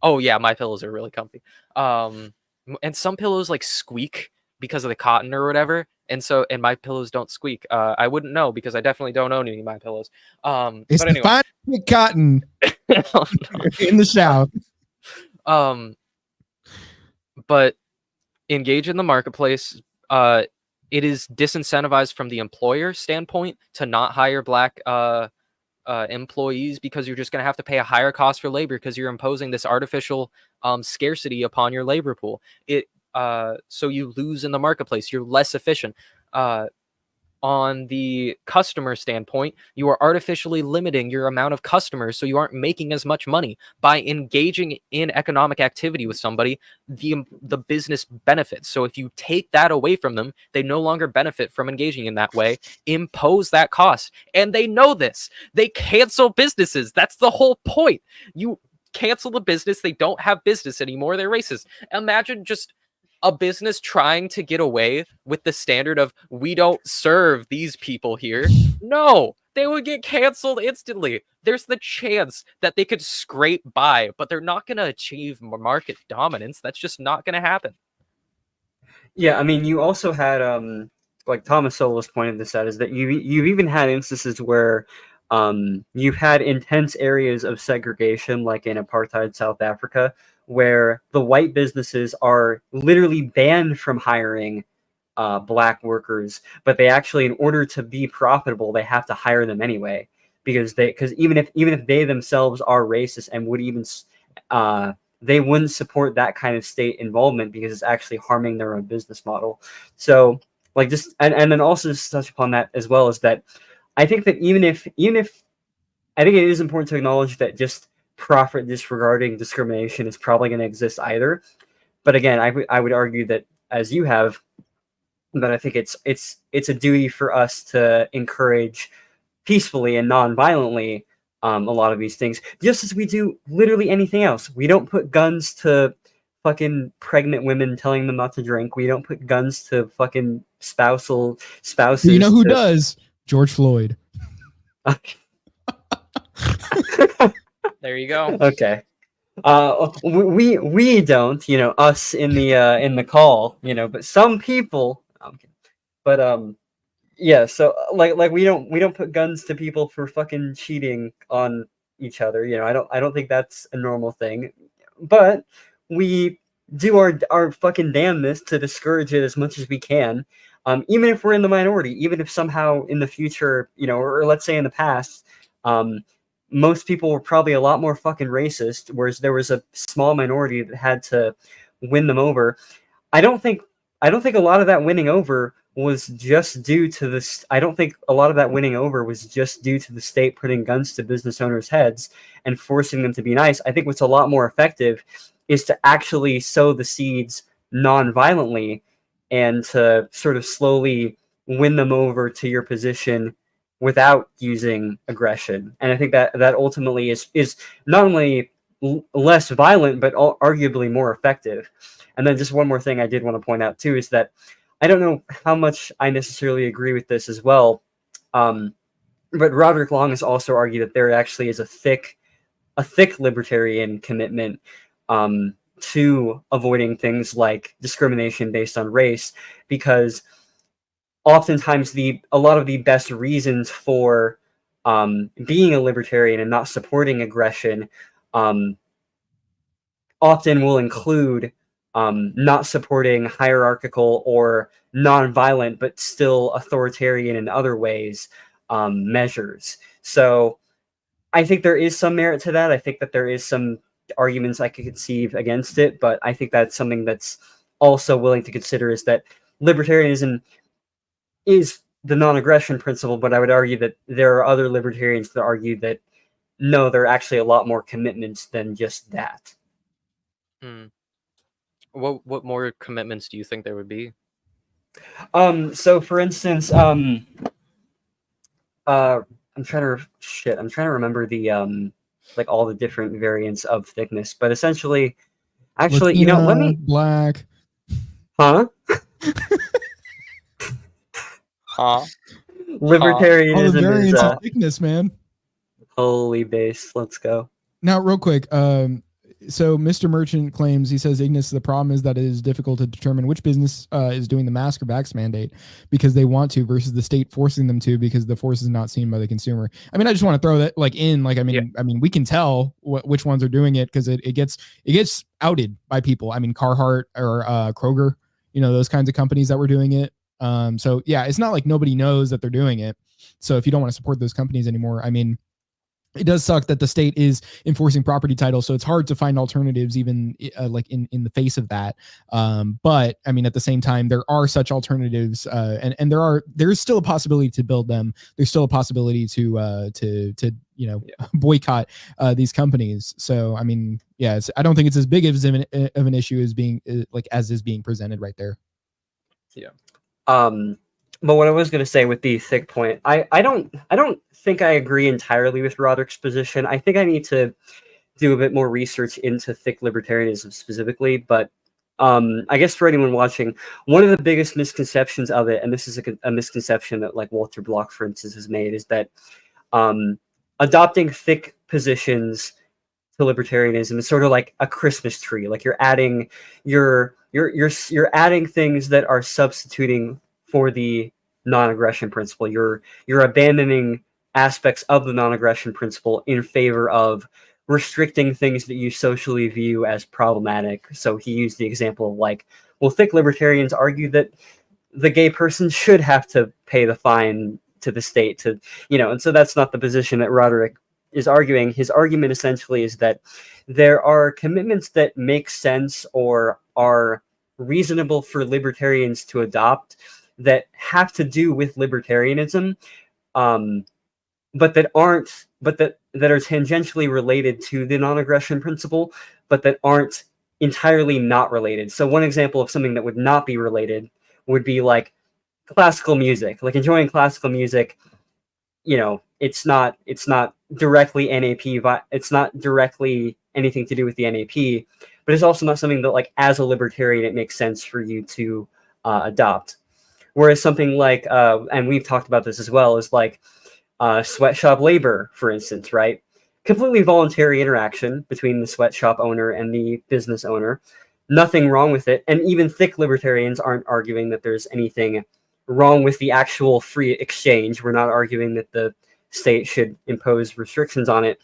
Oh yeah, MyPillows are really comfy. And some pillows like squeak because of the cotton or whatever. And my pillows don't squeak. I wouldn't know because I definitely don't own any of my pillows. It's but anyway. the fine cotton in the South. But engage in the marketplace. It is disincentivized from the employer standpoint to not hire black employees, because you're just going to have to pay a higher cost for labor because you're imposing this artificial scarcity upon your labor pool. So you lose in the marketplace. You're less efficient. On the customer standpoint, you are artificially limiting your amount of customers, so you aren't making as much money. By engaging in economic activity with somebody, the business benefits. So if you take that away from them, they no longer benefit from engaging in that way. Impose that cost. And they know this. They cancel businesses. That's the whole point. You cancel the business, they don't have business anymore, they're racist. Imagine just a business trying to get away with the standard of we don't serve these people here, no, they would get canceled instantly. There's the chance that they could scrape by, but they're not going to achieve market dominance. That's just not going to happen. Yeah, I mean, you also had like Thomas Solis pointed this out, is that you've even had instances where you've had intense areas of segregation, like in apartheid South Africa, where the white businesses are literally banned from hiring black workers, but they actually, in order to be profitable, they have to hire them anyway, because even if they themselves are racist and would even they wouldn't support that kind of state involvement because it's actually harming their own business model. So like just and then also just touch upon that as well, is that I think that even if I think it is important to acknowledge that just profit disregarding discrimination is probably going to exist either. But again, I would argue that, as you have, that I think it's a duty for us to encourage peacefully and non-violently a lot of these things, just as we do literally anything else. We don't put guns to fucking pregnant women telling them not to drink. We don't put guns to fucking spouses. You know who does? George Floyd. There you go. Okay. We don't, us in the call, but some people. But yeah. So like we don't put guns to people for fucking cheating on each other. I don't think that's a normal thing. But we do our fucking damnness to discourage it as much as we can. Even if we're in the minority, even if somehow in the future, or let's say in the past, most people were probably a lot more fucking racist, whereas there was a small minority that had to win them over. I don't think a lot of that winning over was just due to this. I don't think a lot of that winning over was just due to the state putting guns to business owners' heads and forcing them to be nice. I think what's a lot more effective is to actually sow the seeds non-violently and to sort of slowly win them over to your position without using aggression. And I think that ultimately is not only less violent, but arguably more effective. And then just one more thing I did want to point out too, is that I don't know how much I necessarily agree with this as well, but Roderick Long has also argued that there actually is a thick libertarian commitment to avoiding things like discrimination based on race, because oftentimes a lot of the best reasons for being a libertarian and not supporting aggression often will include not supporting hierarchical or non-violent but still authoritarian in other ways measures. So I think there is some merit to that. I think that there is some arguments I could conceive against it, but I think that's something that's also willing to consider, is that libertarianism is the non-aggression principle, but I would argue that there are other libertarians that argue that no, there are actually a lot more commitments than just that. What more commitments do you think there would be? So for instance, I'm trying to remember the like all the different variants of thickness, but essentially, actually, Latina, let me black. Huh? Libertarianism All the variants is of thickness, man. holy base. Let's go. Now, real quick, so Mr. Merchant claims, he says, Ignis, the problem is that it is difficult to determine which business is doing the mask or vax mandate because they want to versus the state forcing them to because the force is not seen by the consumer. I mean, I just want to throw that in, I mean, we can tell which ones are doing it because it gets outed by people. I mean, Carhartt or Kroger, those kinds of companies that were doing it. So yeah, it's not like nobody knows that they're doing it. So if you don't want to support those companies anymore, I mean, it does suck that the state is enforcing property titles, so it's hard to find alternatives even like in the face of that. But I mean, at the same time, there are such alternatives, and there's still a possibility to build them. There's still a possibility to boycott these companies. So I mean, yeah, I don't think it's as big of an issue as being as is being presented right there. Yeah. But what I was going to say with the thick point, I don't think I agree entirely with Roderick's position. I think I need to do a bit more research into thick libertarianism specifically. But I guess for anyone watching, one of the biggest misconceptions of it, and this is a misconception that like Walter Block, for instance, has made, is that adopting thick positions to libertarianism is sort of like a Christmas tree. Like you're adding you're adding things that are substituting for the non-aggression principle. You're abandoning aspects of the non-aggression principle in favor of restricting things that you socially view as problematic. So he used the example of like, well, thick libertarians argue that the gay person should have to pay the fine to the state to, and so that's not the position that Roderick is arguing. His argument essentially is that there are commitments that make sense or are reasonable for libertarians to adopt that have to do with libertarianism, but that are tangentially related to the non-aggression principle, but that aren't entirely not related. So one example of something that would not be related would be like classical music. Like enjoying classical music, it's not directly NAP, it's not directly anything to do with the NAP, but it's also not something that, like, as a libertarian, it makes sense for you to adopt. Whereas something like, and we've talked about this as well, is like sweatshop labor, for instance, right? Completely voluntary interaction between the sweatshop owner and the business owner. Nothing wrong with it. And even thick libertarians aren't arguing that there's anything wrong with the actual free exchange. We're not arguing that the state should impose restrictions on it.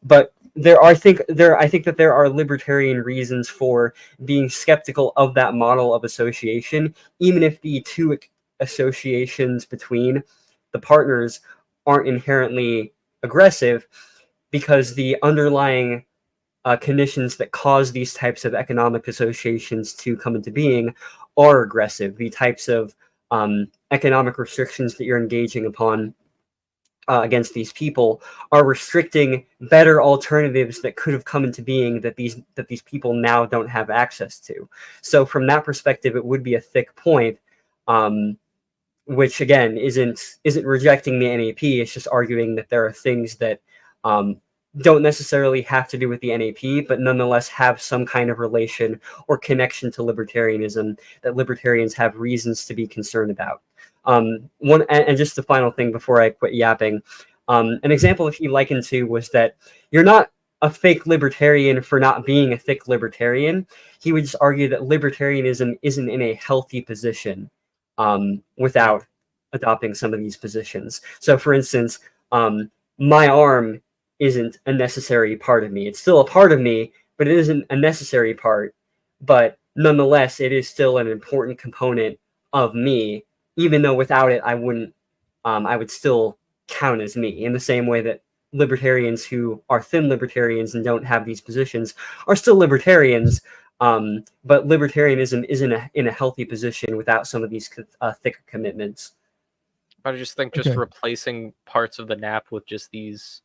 But I think that there are libertarian reasons for being skeptical of that model of association, even if the two associations between the partners aren't inherently aggressive, because the underlying conditions that cause these types of economic associations to come into being are aggressive. The types of economic restrictions that you're engaging upon against these people are restricting better alternatives that could have come into being that these people now don't have access to. So from that perspective, it would be a thick point, which again isn't rejecting the NAP. It's just arguing that there are things that don't necessarily have to do with the NAP, but nonetheless have some kind of relation or connection to libertarianism that libertarians have reasons to be concerned about. And just the final thing before I quit yapping, an example that he likened to was that you're not a fake libertarian for not being a thick libertarian. He would just argue that libertarianism isn't in a healthy position without adopting some of these positions. So for instance, my arm isn't a necessary part of me. It's still a part of me, but it isn't a necessary part. But nonetheless, it is still an important component of me, even though without it, I would still count as me, in the same way that libertarians who are thin libertarians and don't have these positions are still libertarians. But libertarianism isn't in a healthy position without some of these thicker commitments. I just think just replacing parts of the NAP with just these,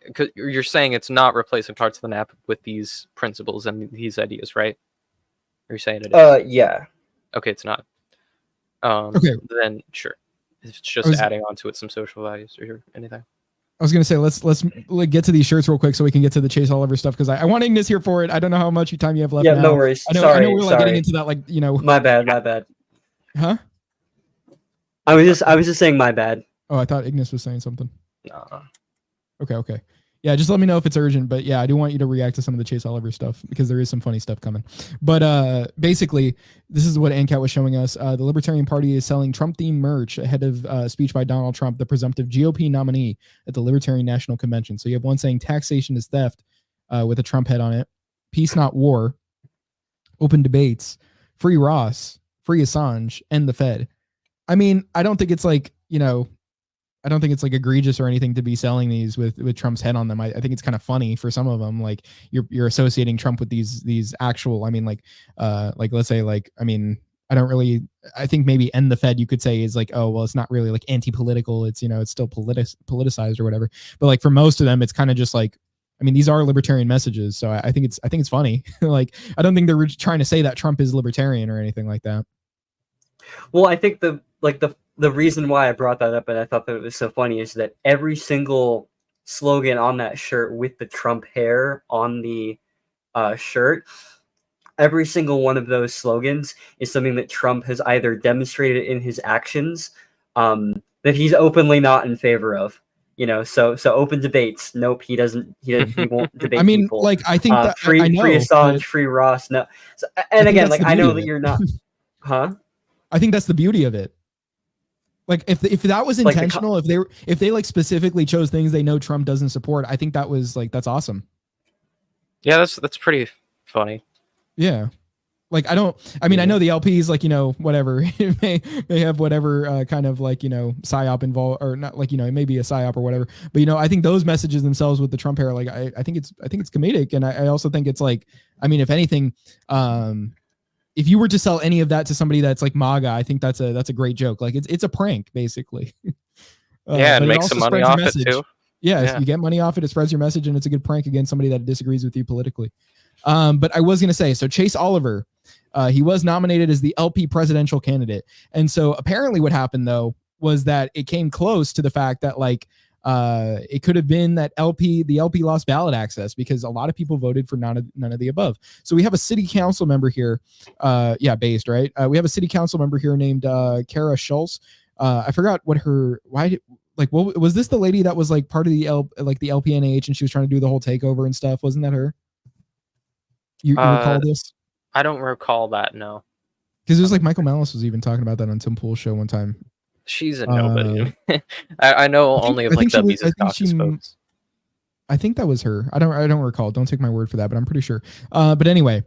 because you're saying it's not replacing parts of the NAP with these principles and these ideas, right? Are you saying it is? Yeah. Okay, it's not. Then sure, it's just adding on to it some social values or anything. I was gonna say let's get to these shirts real quick so we can get to the Chase Oliver stuff, because I want Ignis here for it. I don't know how much time you have left. Yeah, now. No worries. I know we're like getting into that, like, My bad. Huh? I was just saying my bad. Oh, I thought Ignis was saying something. No. Okay. Yeah, just let me know if it's urgent. But yeah, I do want you to react to some of the Chase Oliver stuff, because there is some funny stuff coming. But basically, this is what Ancat was showing us. The Libertarian Party is selling Trump-themed merch ahead of speech by Donald Trump, the presumptive GOP nominee at the Libertarian National Convention. So you have one saying taxation is theft with a Trump head on it, peace not war, open debates, free Ross, free Assange, and the Fed. I mean, I don't think it's like, I don't think it's like egregious or anything to be selling these with Trump's head on them. I think it's kind of funny for some of them. Like you're associating Trump with these actual, I mean, like let's say, like, I mean, I think maybe end the Fed, you could say, is like, oh, well, it's not really like anti-political. It's, it's still politicized or whatever. But like for most of them, it's kind of just like, I mean, these are libertarian messages. So I think it's funny. Like, I don't think they're trying to say that Trump is libertarian or anything like that. Well, I think the reason why I brought that up and I thought that it was so funny is that every single slogan on that shirt with the Trump hair on the shirt every single one of those slogans is something that Trump has either demonstrated in his actions that he's openly not in favor of. So open debates. Nope, he won't debate I mean, people. like, I think that free I know, Assange, but free Ross. No, and I think again, that's like the I know beauty of that it. you're not, huh? I think that's the beauty of it. Like if that was Like intentional, if they like specifically chose things they know Trump doesn't support, I think that was like, that's awesome. Yeah, that's pretty funny. Yeah. Like I know the LPs, like, whatever, may have whatever kind of like, psyop involved, or not, like, it may be a psyop or whatever, but I think those messages themselves with the Trump era, like I think it's comedic, and I also think it's like, I mean, if anything, if you were to sell any of that to somebody that's like MAGA, I think that's a great joke. Like it's a prank basically. Yeah, and but make some money off it too. Yeah, you get money off it. It spreads your message, and it's a good prank against somebody that disagrees with you politically. But I was gonna say, so Chase Oliver, he was nominated as the LP presidential candidate, and so apparently what happened though was that it came close to the fact that like it could have been that the LP lost ballot access because a lot of people voted for none of the above. So we have a city council member here, based right. We have a city council member here named Kara Schultz. I forgot what what was this, the lady that was like part of the LPNH, and she was trying to do the whole takeover and stuff? Wasn't that her? You recall this? I don't recall that, no. Because it was like Michael Malice was even talking about that on Tim Pool's show one time. She's a nobody. I know only of like the Mises Caucus folks. I think that was her. I don't recall. Don't take my word for that, but I'm pretty sure. But anyway,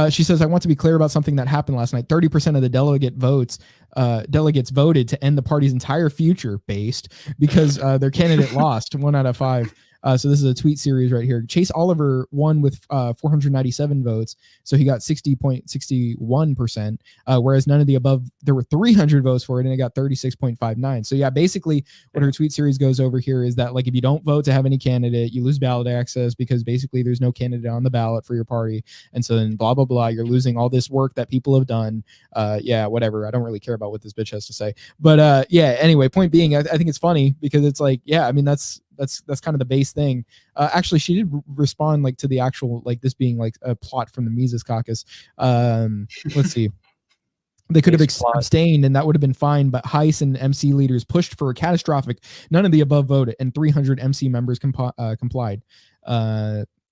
she says, I want to be clear about something that happened last night. 30% of the delegates voted to end the party's entire future based because their candidate lost 1 out of 5. So this is a tweet series right here. Chase Oliver won with 497 votes, so he got 60.61%, whereas none of the above, there were 300 votes for it, and it got 36.59. So yeah, basically what her tweet series goes over here is that like if you don't vote to have any candidate, you lose ballot access because basically there's no candidate on the ballot for your party, and so then blah blah blah, you're losing all this work that people have done. Yeah, whatever. I don't really care about what this bitch has to say, but yeah. Anyway, point being, I think it's funny because it's like, yeah, I mean that's kind of the base thing. Actually, she did respond like to the actual, like this being like a plot from the Mises Caucus. Let's see. They could have abstained and that would have been fine, but Heiss and MC leaders pushed for a catastrophic none of the above voted, and 300 MC members complied.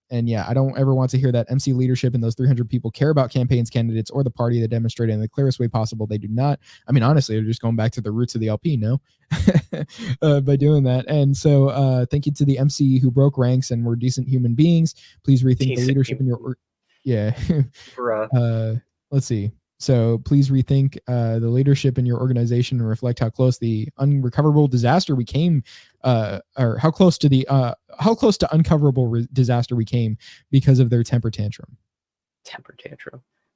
And yeah, I don't ever want to hear that MC leadership and those 300 people care about campaigns, candidates, or the party that demonstrated in the clearest way possible. They do not. I mean, honestly, they're just going back to the roots of the LP, no? By doing that. And so thank you to the MC who broke ranks and were decent human beings. Please rethink the leadership in your... Yeah. Let's see. So please rethink the leadership in your organization and reflect how close the unrecoverable disaster we came, or how close to uncoverable disaster we came because of their temper tantrum.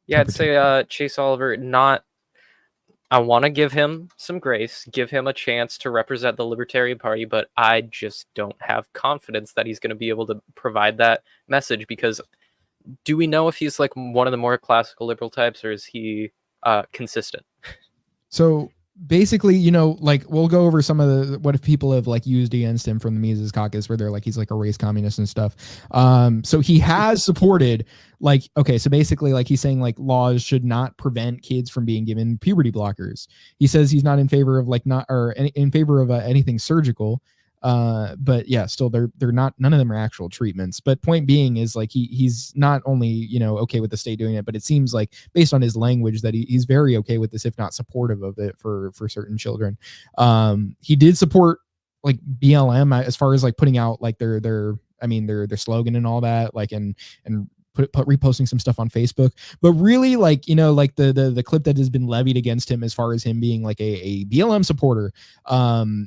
Yeah, I'd say Chase Oliver, I want to give him some grace, give him a chance to represent the Libertarian Party, but I just don't have confidence that he's going to be able to provide that message, because do we know if he's like one of the more classical liberal types, or is he consistent? So basically, like we'll go over some of what if people have like used against him from the Mises Caucus, where they're like he's like a race communist and stuff. So he has supported like, okay, so basically like he's saying like laws should not prevent kids from being given puberty blockers. He says he's not in favor of like in favor of anything surgical. But yeah, still they're not, none of them are actual treatments. But point being is like he's not only, okay with the state doing it, but it seems like based on his language that he's very okay with this, if not supportive of it for certain children. He did support like BLM as far as like putting out like their slogan and all that, like and reposting some stuff on Facebook, but really like, like the clip that has been levied against him as far as him being like a BLM supporter,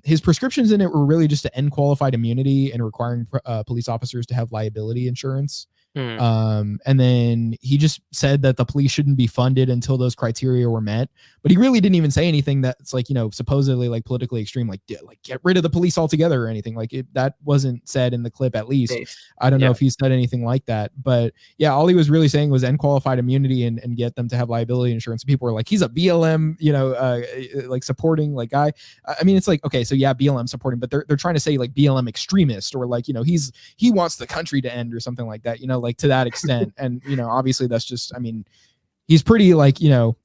his prescriptions in it were really just to end qualified immunity and requiring police officers to have liability insurance. And then he just said that the police shouldn't be funded until those criteria were met, but he really didn't even say anything that's like, supposedly like politically extreme, like get rid of the police altogether or anything like it. That wasn't said in the clip, at least. I don't know if he said anything like that, but yeah, all he was really saying was end qualified immunity and get them to have liability insurance. People were like, he's a BLM, like supporting like guy. I mean, it's like, okay, so yeah, BLM supporting, but they're trying to say like BLM extremist, or like, he wants the country to end or something like that, like to that extent. And, obviously that's just, I mean, he's pretty like,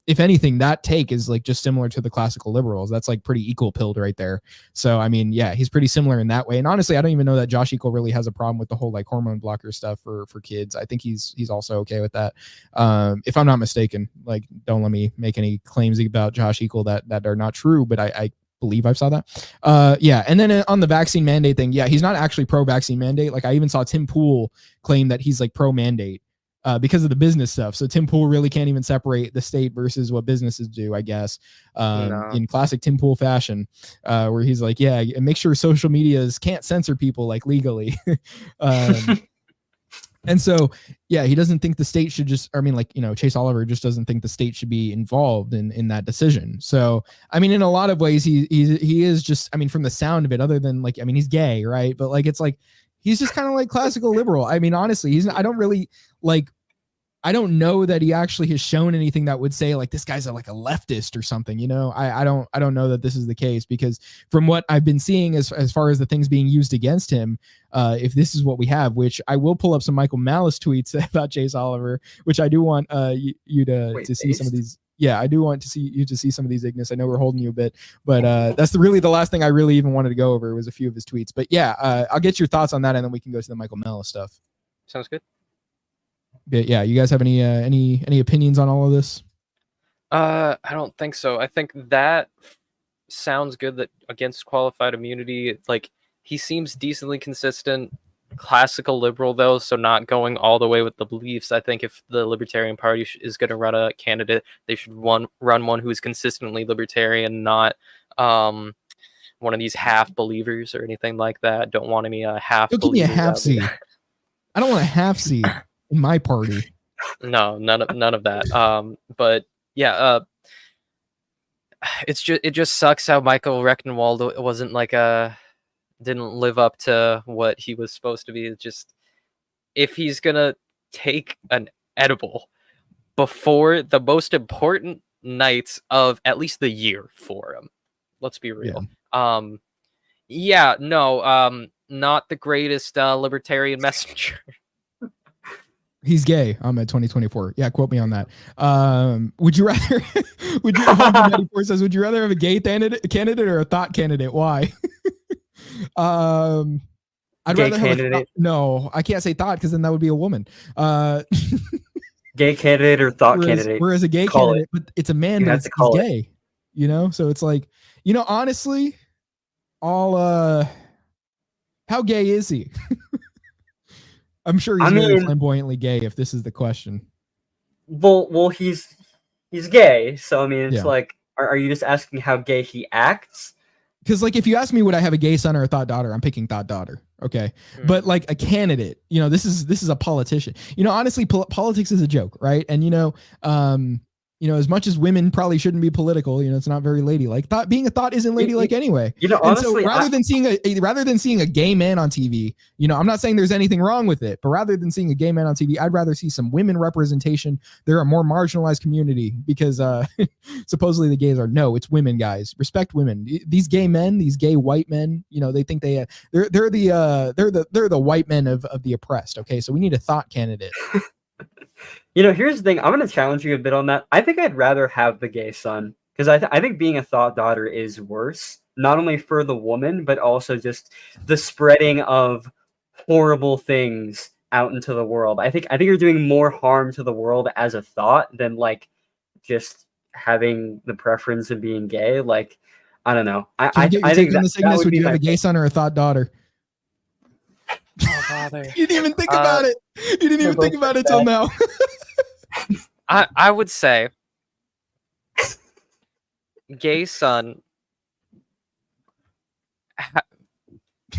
if anything, that take is like just similar to the classical liberals. That's like pretty equal pilled right there. So, I mean, yeah, he's pretty similar in that way. And honestly, I don't even know that Josh Equal really has a problem with the whole like hormone blocker stuff for kids. I think he's also okay with that. If I'm not mistaken, like, don't let me make any claims about Josh Equal that are not true, but I believe I saw that. Yeah. And then on the vaccine mandate thing, yeah, he's not actually pro vaccine mandate. Like I even saw Tim Pool claim that he's like pro mandate. Because of the business stuff. So Tim Pool really can't even separate the state versus what businesses do, I guess, in classic Tim Pool fashion, where he's like, yeah, and make sure social medias can't censor people like legally. And so, yeah, he doesn't think the state should just, I mean, like, Chase Oliver just doesn't think the state should be involved in that decision. So, I mean, in a lot of ways, he is just, I mean, from the sound of it, other than like, I mean, he's gay, right? But like, it's like, he's just kind of like classical liberal. I mean, honestly, I don't know that he actually has shown anything that would say like this guy's like a leftist or something. I don't know that this is the case, because from what I've been seeing as far as the things being used against him, if this is what we have, which I will pull up some Michael Malice tweets about Chase Oliver, which I do want you to see some of these. Yeah, I do want you to see some of these, Ignis. I know we're holding you a bit, but that's really the last thing I really even wanted to go over was a few of his tweets. But yeah, I'll get your thoughts on that, and then we can go to the Michael Malice stuff. Sounds good. But yeah, you guys have any opinions on all of this? I don't think so. I think that sounds good, that against qualified immunity, like he seems decently consistent. Classical liberal though, so not going all the way with the beliefs. I think if the Libertarian Party is going to run a candidate, they should run one who is consistently libertarian, not one of these half believers or anything like that. Don't want any half. Don't give me a half seat. I don't want a half seat in my party. No, none of that. But yeah, it just sucks how Michael Rectenwald wasn't like didn't live up to what he was supposed to be. It's just, if he's gonna take an edible before the most important nights of at least the year for him, let's be real. Yeah. Not the greatest libertarian messenger. He's gay. I'm at 2024. Yeah, quote me on that. Would you rather? Would you rather have a gay candidate or a thought candidate? Why? I'd gay rather candidate. have no, I can't say thought because then that would be a woman. Gay candidate or thought candidate. Whereas a gay candidate, but it's a man, but he's gay. So it's like, honestly, how gay is he? I'm sure he's very flamboyantly gay, if this is the question. Well, he's gay, so I mean, it's like, are you just asking how gay he acts? Because like, if you ask me, would I have a gay son or a thought daughter? I'm picking thought daughter. Okay. But like a candidate, this is a politician. Honestly, politics is a joke, right? And as much as women probably shouldn't be political, it's not very ladylike. Being a thought isn't ladylike anyway. Honestly, so rather than seeing a gay man on TV, I'm not saying there's anything wrong with it, but rather than seeing a gay man on TV, I'd rather see some women representation. They're a more marginalized community because supposedly the gays are. No, it's women, guys. Respect women. These gay men, these gay white men, they think they're the white men of the oppressed. Okay, so we need a thought candidate. Here's the thing. I'm going to challenge you a bit on that. I think I'd rather have the gay son, because I think being a thought daughter is worse, not only for the woman, but also just the spreading of horrible things out into the world. I think you're doing more harm to the world as a thought than like just having the preference of being gay. Like, I don't know. I think that would you have a gay son or a thought daughter? Oh, bother. You didn't even think about it. You didn't even think about it till now. I would say gay son.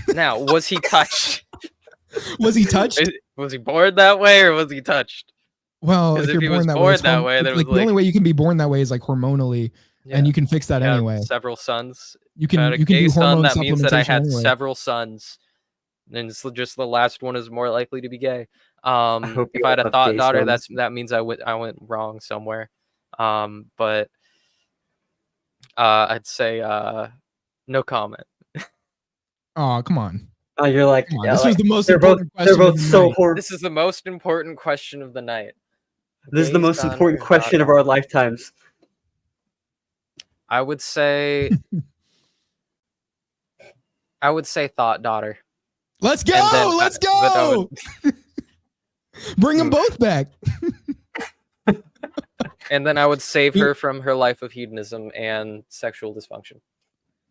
Now, was he touched? Was he touched? Was he born that way, or was he touched? Well, if he was born that way, then the only way you can be born that way is like hormonally, and you can fix that anyway. Several sons. You can do gay son. hormone That means that I had anyway. several sons, and it's just the last one is more likely to be gay. If I had a thought daughter, that means I went wrong somewhere. But I'd say no comment. Oh, come on. Oh, you're like, Come on, yeah, this like, was the most they're both important they're question of both the so night. horrible. This is the most important question of the night. This is the Gays, most important goners, question of our lifetimes. I would say thought daughter. Let's go! And then Let's but I go! Bring them both back. And then I would save her from her life of hedonism and sexual dysfunction.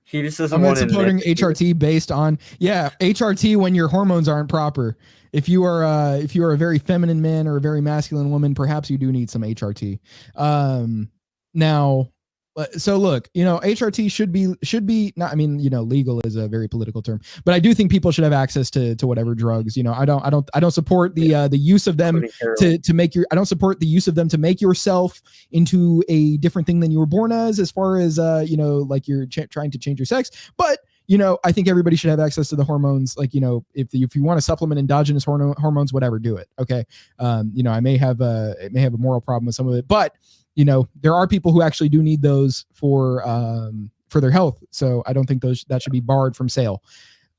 He just doesn't I'm want to supporting admit HRT based on HRT when your hormones aren't proper. If you are a very feminine man or a very masculine woman, perhaps you do need some HRT. Now, so look, HRT should be not. I mean, legal is a very political term, but I do think people should have access to whatever drugs. I don't support the use of them to make I don't support the use of them to make yourself into a different thing than you were born as far as like you're trying to change your sex. But I think everybody should have access to the hormones. Like, if you want to supplement endogenous hormones, whatever, do it. Okay. I may have a moral problem with some of it, but there are people who actually do need those for their health. So I don't think that should be barred from sale.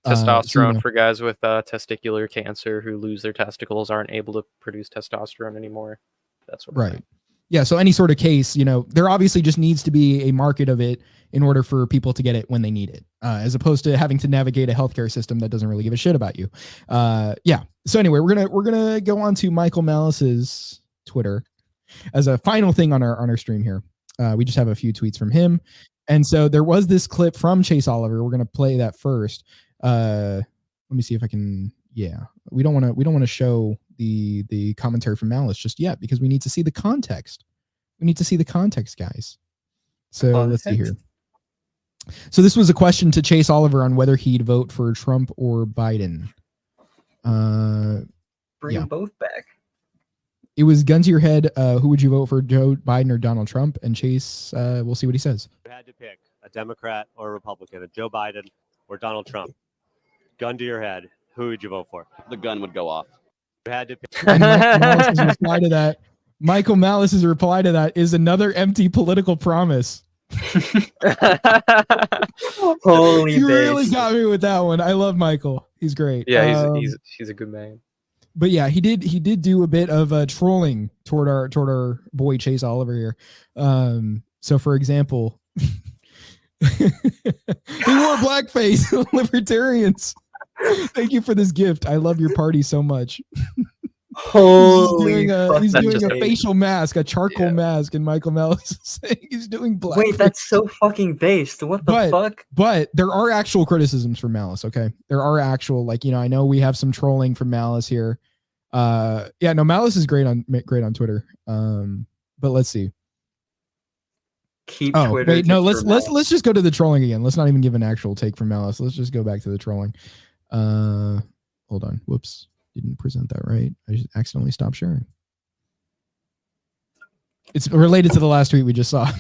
Testosterone for guys with testicular cancer who lose their testicles, aren't able to produce testosterone anymore. That's what. Right. Yeah. So any sort of case, there obviously just needs to be a market of it in order for people to get it when they need it, as opposed to having to navigate a healthcare system that doesn't really give a shit about you. Yeah. So anyway, we're gonna go on to Michael Malice's Twitter as a final thing on our stream here. We just have a few tweets from him, and so there was this clip from Chase Oliver. We're gonna play that first. Let me see if I can. Yeah, we don't want to show the commentary from Malice just yet because we need to see the context. We need to see the context, guys. So let's see here. So this was a question to Chase Oliver on whether he'd vote for Trump or Biden. Bring them both back. It was gun to your head. Who would you vote for, Joe Biden or Donald Trump? And Chase, we'll see what he says. You had to pick a Democrat or a Republican, a Joe Biden or Donald Trump. Gun to your head. Who would you vote for? The gun would go off. You had to pick. And Michael Malice's reply to that is another empty political promise. Holy You really got me with that one. I love Michael. He's great. Yeah, he's a good man. But yeah, he did do a bit of trolling toward our boy Chase Oliver here. So for example, he wore blackface. Libertarians. Thank you for this gift. I love your party so much. Holy he's doing a facial mask, a charcoal mask, and Michael Malice is saying he's doing blackface. Wait, that's so fucking based. What the fuck? But there are actual criticisms from Malice, okay? There are actual, I know we have some trolling from Malice here. Malice is great on Twitter. But let's see. Keep Twitter. Wait, no, let's just go to the trolling again. Let's not even give an actual take from Malice. Let's just go back to the trolling. Hold on. Whoops. Didn't present that right. I just accidentally stopped sharing. It's related to the last tweet we just saw.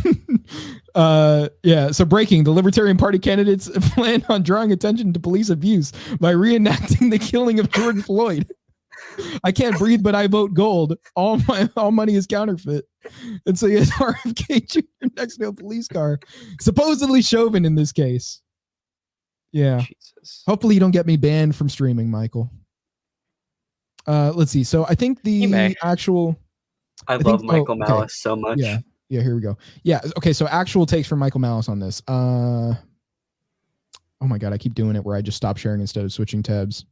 So breaking, the Libertarian Party candidates plan on drawing attention to police abuse by reenacting the killing of George Floyd. I can't breathe, but I vote gold. All money is counterfeit. And so he has RFK Jr. next to a police car. Supposedly Chauvin in this case. Yeah. Jesus. Hopefully you don't get me banned from streaming, Michael. Let's see. So I think actual. I love Michael Malice so much. Yeah. Here we go. Yeah. Okay. So actual takes from Michael Malice on this. Oh my God, I keep doing it where I just stop sharing instead of switching tabs.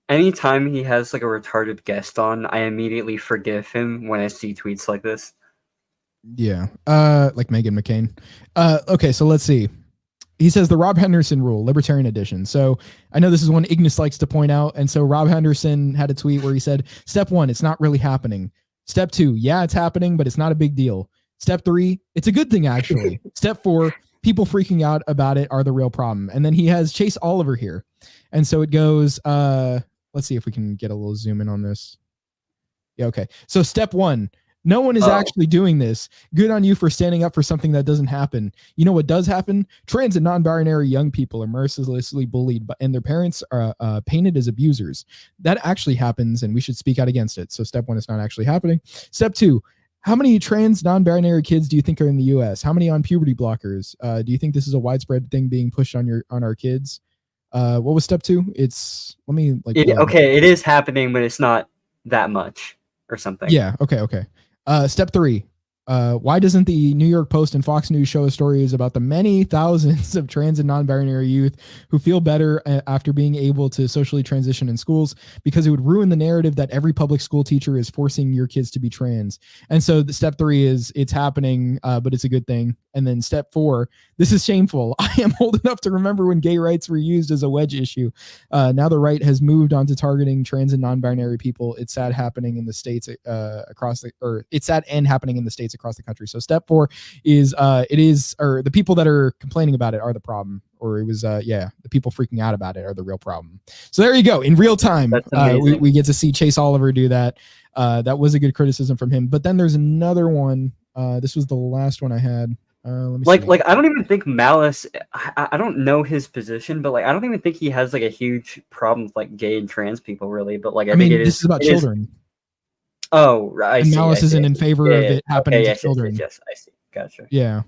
Anytime he has a retarded guest on, I immediately forgive him when I see tweets like this. Yeah. Like Meghan McCain. Okay. So let's see. He says the Rob Henderson rule, Libertarian edition. So I know this is one Ignis likes to point out. And so Rob Henderson had a tweet where he said, step 1, it's not really happening. Step 2, yeah, it's happening, but it's not a big deal. Step 3, it's a good thing, actually. Step 4, people freaking out about it are the real problem. And then he has Chase Oliver here. And so it goes, let's see if we can get a little zoom in on this. Yeah, okay. So step 1, no one is actually doing this. Good on you for standing up for something that doesn't happen. You know what does happen? Trans and non-binary young people are mercilessly bullied, and their parents are painted as abusers. That actually happens, and we should speak out against it. So step 1 is not actually happening. Step 2, how many trans non-binary kids do you think are in the U.S.? How many on puberty blockers? Do you think this is a widespread thing being pushed on our kids? What was step 2? It's let me like okay, it is happening, but it's not that much or something. Yeah. Okay. Step 3. Why doesn't the New York Post and Fox News show stories about the many thousands of trans and non-binary youth who feel better after being able to socially transition in schools? Because it would ruin the narrative that every public school teacher is forcing your kids to be trans. And so the step 3 is it's happening, but it's a good thing. And then step 4, this is shameful. I am old enough to remember when gay rights were used as a wedge issue. Now the right has moved on to targeting trans and non-binary people. It's sad happening in the states it's sad and happening in the states across the country. So step 4 is the people that are complaining about it are the problem, or it was the people freaking out about it are the real problem. So there you go. In real time, we get to see Chase Oliver do that. That was a good criticism from him. But then there's another one. This was the last one I had. Let me see. I don't even think Malice. I don't know his position, but I don't even think he has a huge problem with gay and trans people, really. But I mean, think this is about children. Oh, right. And Malice isn't in favor of it happening to children. Yes, I see. Gotcha. Yeah.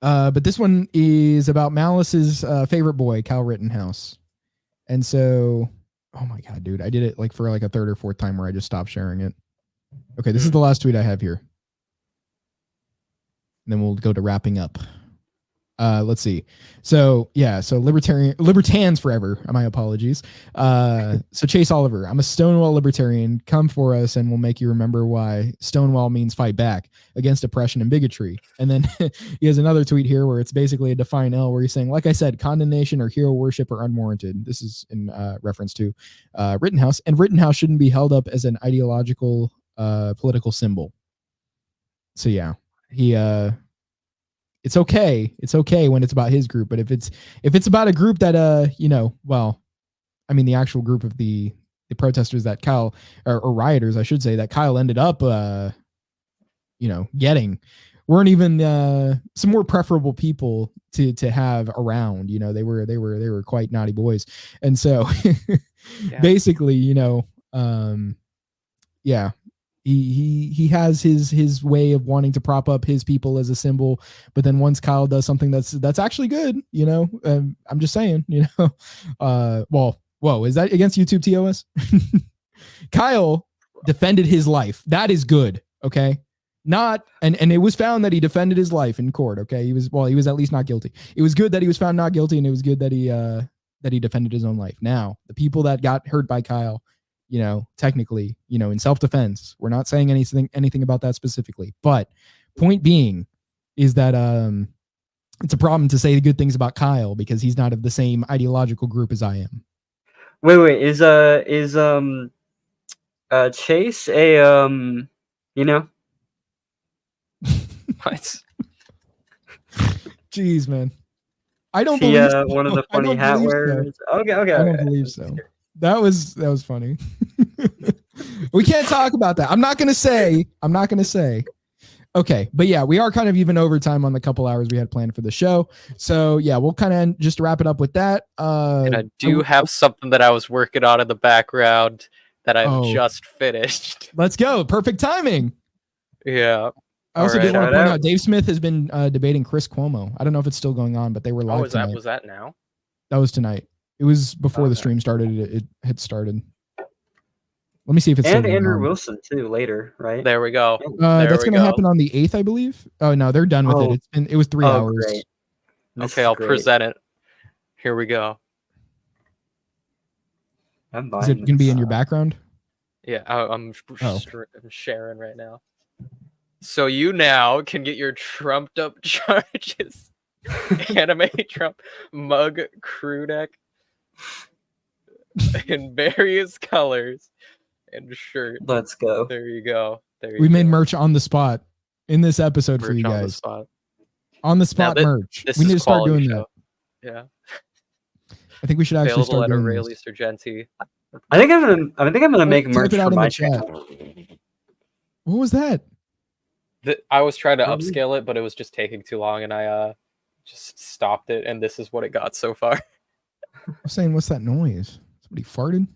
But this one is about Malice's favorite boy, Kyle Rittenhouse. And so, oh my God, dude, I did it for a third or fourth time where I just stopped sharing it. Okay, this is the last tweet I have here. And then we'll go to wrapping up. Let's see. So libertarians forever. My apologies. So Chase Oliver, I'm a Stonewall libertarian. Come for us and we'll make you remember why Stonewall means fight back against oppression and bigotry. And then he has another tweet here where it's basically a define L where he's saying, like I said, condemnation or hero worship are unwarranted. This is in reference to Rittenhouse, and Rittenhouse shouldn't be held up as an ideological political symbol. So yeah, he it's okay when it's about his group, but if it's about a group that the actual group of the protesters that Kyle or rioters, I should say, that Kyle ended up getting weren't even some more preferable people to have around. They were quite naughty boys. And so basically, he has his way of wanting to prop up his people as a symbol, but then once Kyle does something that's actually good, I'm just saying, whoa, is that against YouTube TOS? Kyle defended his life. That is good. Okay. And it was found that he defended his life in court. Okay. He was at least not guilty. It was good that he was found not guilty, and it was good that he defended his own life. Now, the people that got hurt by Kyle, technically, in self-defense, we're not saying anything about that specifically, but point being is that it's a problem to say good things about Kyle because he's not of the same ideological group as I am. Wait, is Chase a What? Jeez, man. I don't believe so. One of the funny hat wearers. So. Okay. I don't believe so. That was funny. We can't talk about that. I'm not gonna say. Okay, but yeah, we are kind of even overtime on the couple hours we had planned for the show. So yeah, we'll kind of just wrap it up with that. And I do have something that I was working on in the background that I've just finished. Let's go. Perfect timing. Yeah. I also did want to point out Dave Smith has been debating Chris Cuomo. I don't know if it's still going on, but they were live. Was that now? That was tonight. It was before the stream started. It had started. Let me see if it's and Andrew Wilson too later, right? There we go. That's going to happen on the 8th, I believe. Oh no, they're done with it. It was 3 hours. Great. Okay, I'll present it. Here we go. Is it going to be in your background? Yeah, I'm sharing right now. So you now can get your trumped up charges. Anime Trump mug crew neck in various colors and shirt. Let's go. There you go. We made merch on the spot in this episode for you guys. On the spot merch. We need to start doing that. Yeah. I think we should actually start doing Rayleigh Sargenti. I think I'm gonna make merch for my channel. What was that? I was trying to upscale it, but it was just taking too long, and I just stopped it, and this is what it got so far. I'm saying, what's that noise? Somebody farted?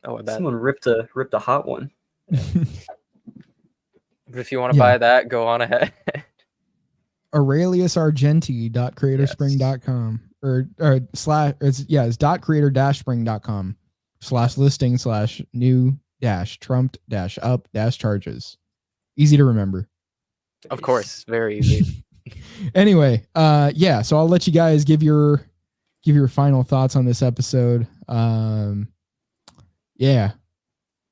Oh, someone ripped a hot one. But if you want to buy that, go on ahead. AureliusArgenti.creatorspring.com. or slash it's .creator-spring.com/listing/new-Trump-up-charges. Easy to remember. Of course, very easy. Anyway, yeah, so I'll let you guys give your final thoughts on this episode. Yeah,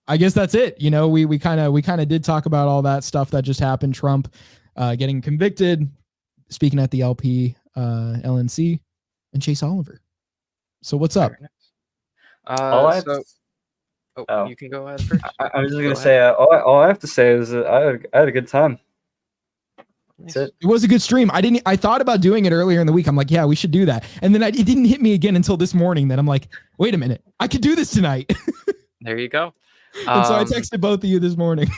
I guess that's it. You know, we kind of did talk about all that stuff that just happened. Trump getting convicted, speaking at the LP, LNC, and Chase Oliver. So what's up? You can go ahead first. I was just gonna say, all I have to say is that I had a good time. That's it. It was a good stream. I thought about doing it earlier in the week. I'm like, yeah, we should do that. And then it didn't hit me again until this morning. Then I'm like, wait a minute, I could do this tonight. There you go. And so I texted both of you this morning.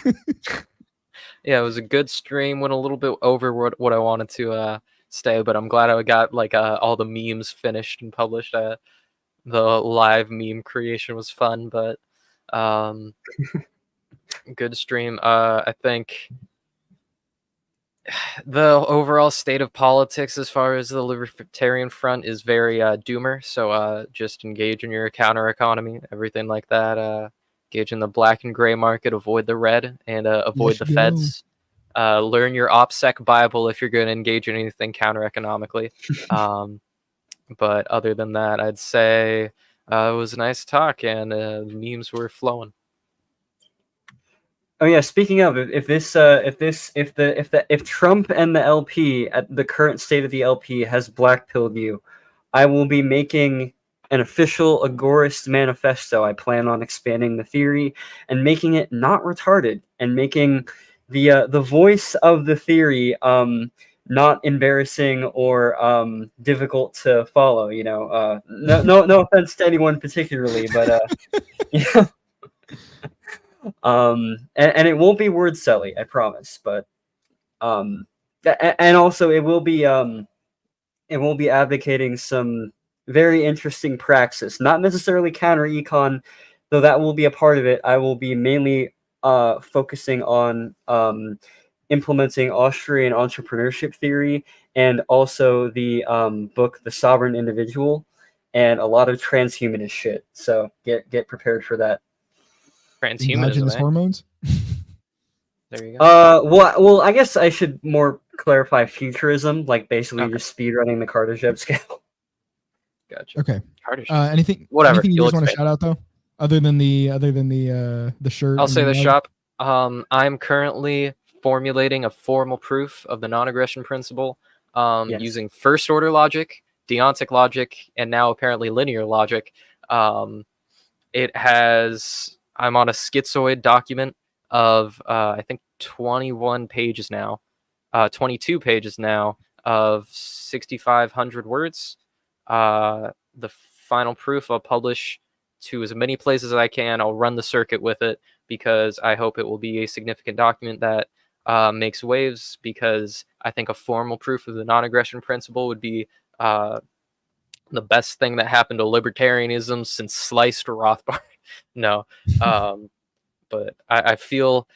Yeah, it was a good stream. Went a little bit over what I wanted to stay, but I'm glad I got like all the memes finished and published. The live meme creation was fun, but good stream. I think the overall state of politics as far as the libertarian front is very doomer. So just engage in your counter economy, everything like that. Engage in the black and gray market, avoid the red, and avoid the feds. Learn your OPSEC Bible if you're going to engage in anything counter economically. But other than that, I'd say it was a nice talk, and memes were flowing. Oh yeah, speaking of, if Trump and the LP at the current state of the LP has blackpilled you, I will be making an official Agorist manifesto. I plan on expanding the theory and making it not retarded, and making the voice of the theory not embarrassing or difficult to follow. You know, no offense to anyone particularly, but yeah. And it won't be word selly, I promise. But and also it will be advocating some very interesting praxis, not necessarily counter econ, though that will be a part of it. I will be mainly focusing on implementing Austrian entrepreneurship theory, and also the book The Sovereign Individual, and a lot of transhumanist shit. So get prepared for that. Transhumanism, hormones. There you go. Well, I guess I should more clarify futurism, like basically just speed running the Kardashev scale. Gotcha. Okay. Anything you guys want to shout out though, other than the shirt? I'll say the shop. I'm currently formulating a formal proof of the non-aggression principle using first order logic, deontic logic, and now apparently linear logic. I'm on a schizoid document of I think 22 pages now of 6,500 words. The final proof I'll publish to as many places as I can. I'll run the circuit with it because I hope it will be a significant document that makes waves, because I think a formal proof of the non-aggression principle would be the best thing that happened to libertarianism since sliced Rothbard. No, but I feel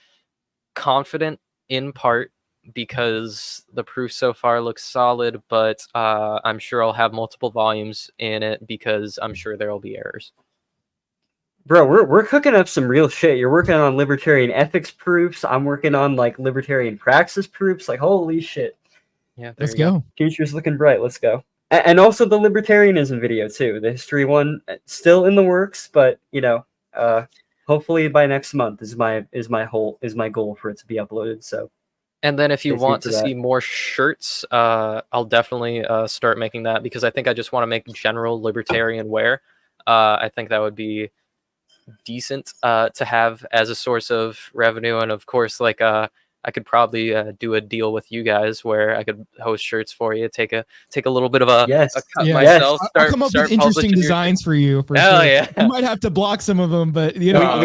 confident in part because the proof so far looks solid, but I'm sure I'll have multiple volumes in it because I'm sure there'll be errors. Bro, we're cooking up some real shit. You're working on libertarian ethics proofs. I'm working on like libertarian praxis proofs. Like, holy shit. Yeah, let's go. Future's looking bright. Let's go. And also the libertarianism video too. The history one still in the works, but you know, hopefully by next month is my goal for it to be uploaded. So. And then if you want to see more shirts, I'll definitely start making that, because I think I just want to make general libertarian wear. I think that would be decent to have as a source of revenue. And of course, like I could probably do a deal with you guys where I could host shirts for you, take a little bit of a cut myself. I'll come up with interesting designs for you. Hell yeah. I might have to block some of them, but you know.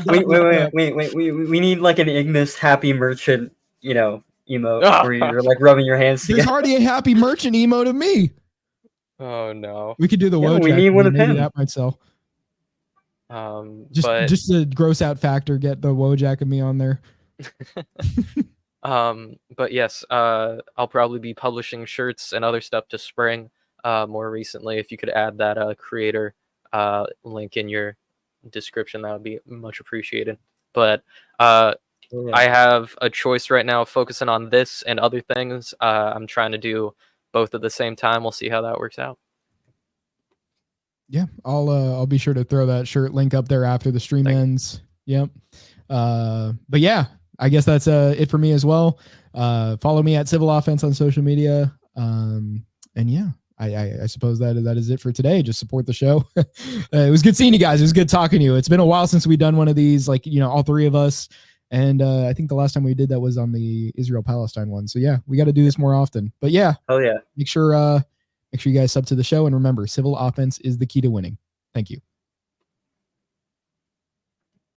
Wait. We need like an Ignis happy merchant, you know, emote where you're like rubbing your hands together. There's already a happy merchant emote of me. Oh no. We could do the Wojak. We need one of him. That might sell. Just to gross out factor, get the Wojak of me on there. But yes, I'll probably be publishing shirts and other stuff to spring. more recently. If you could add that creator link in your description, that would be much appreciated. But I have a choice right now, focusing on this and other things. I'm trying to do both at the same time. We'll see how that works out. Yeah, I'll be sure to throw that shirt link up there after the stream ends. Yep. But yeah, I guess that's it for me as well. Follow me at Civil Offense on social media. And yeah, I suppose that is it for today. Just support the show. It was good seeing you guys. It was good talking to you. It's been a while since we've done one of these, like, you know, all three of us. And I think the last time we did that was on the Israel-Palestine one. So yeah, we got to do this more often. But yeah, oh yeah, make sure you guys sub to the show, and remember, Civil Offense is the key to winning. Thank you.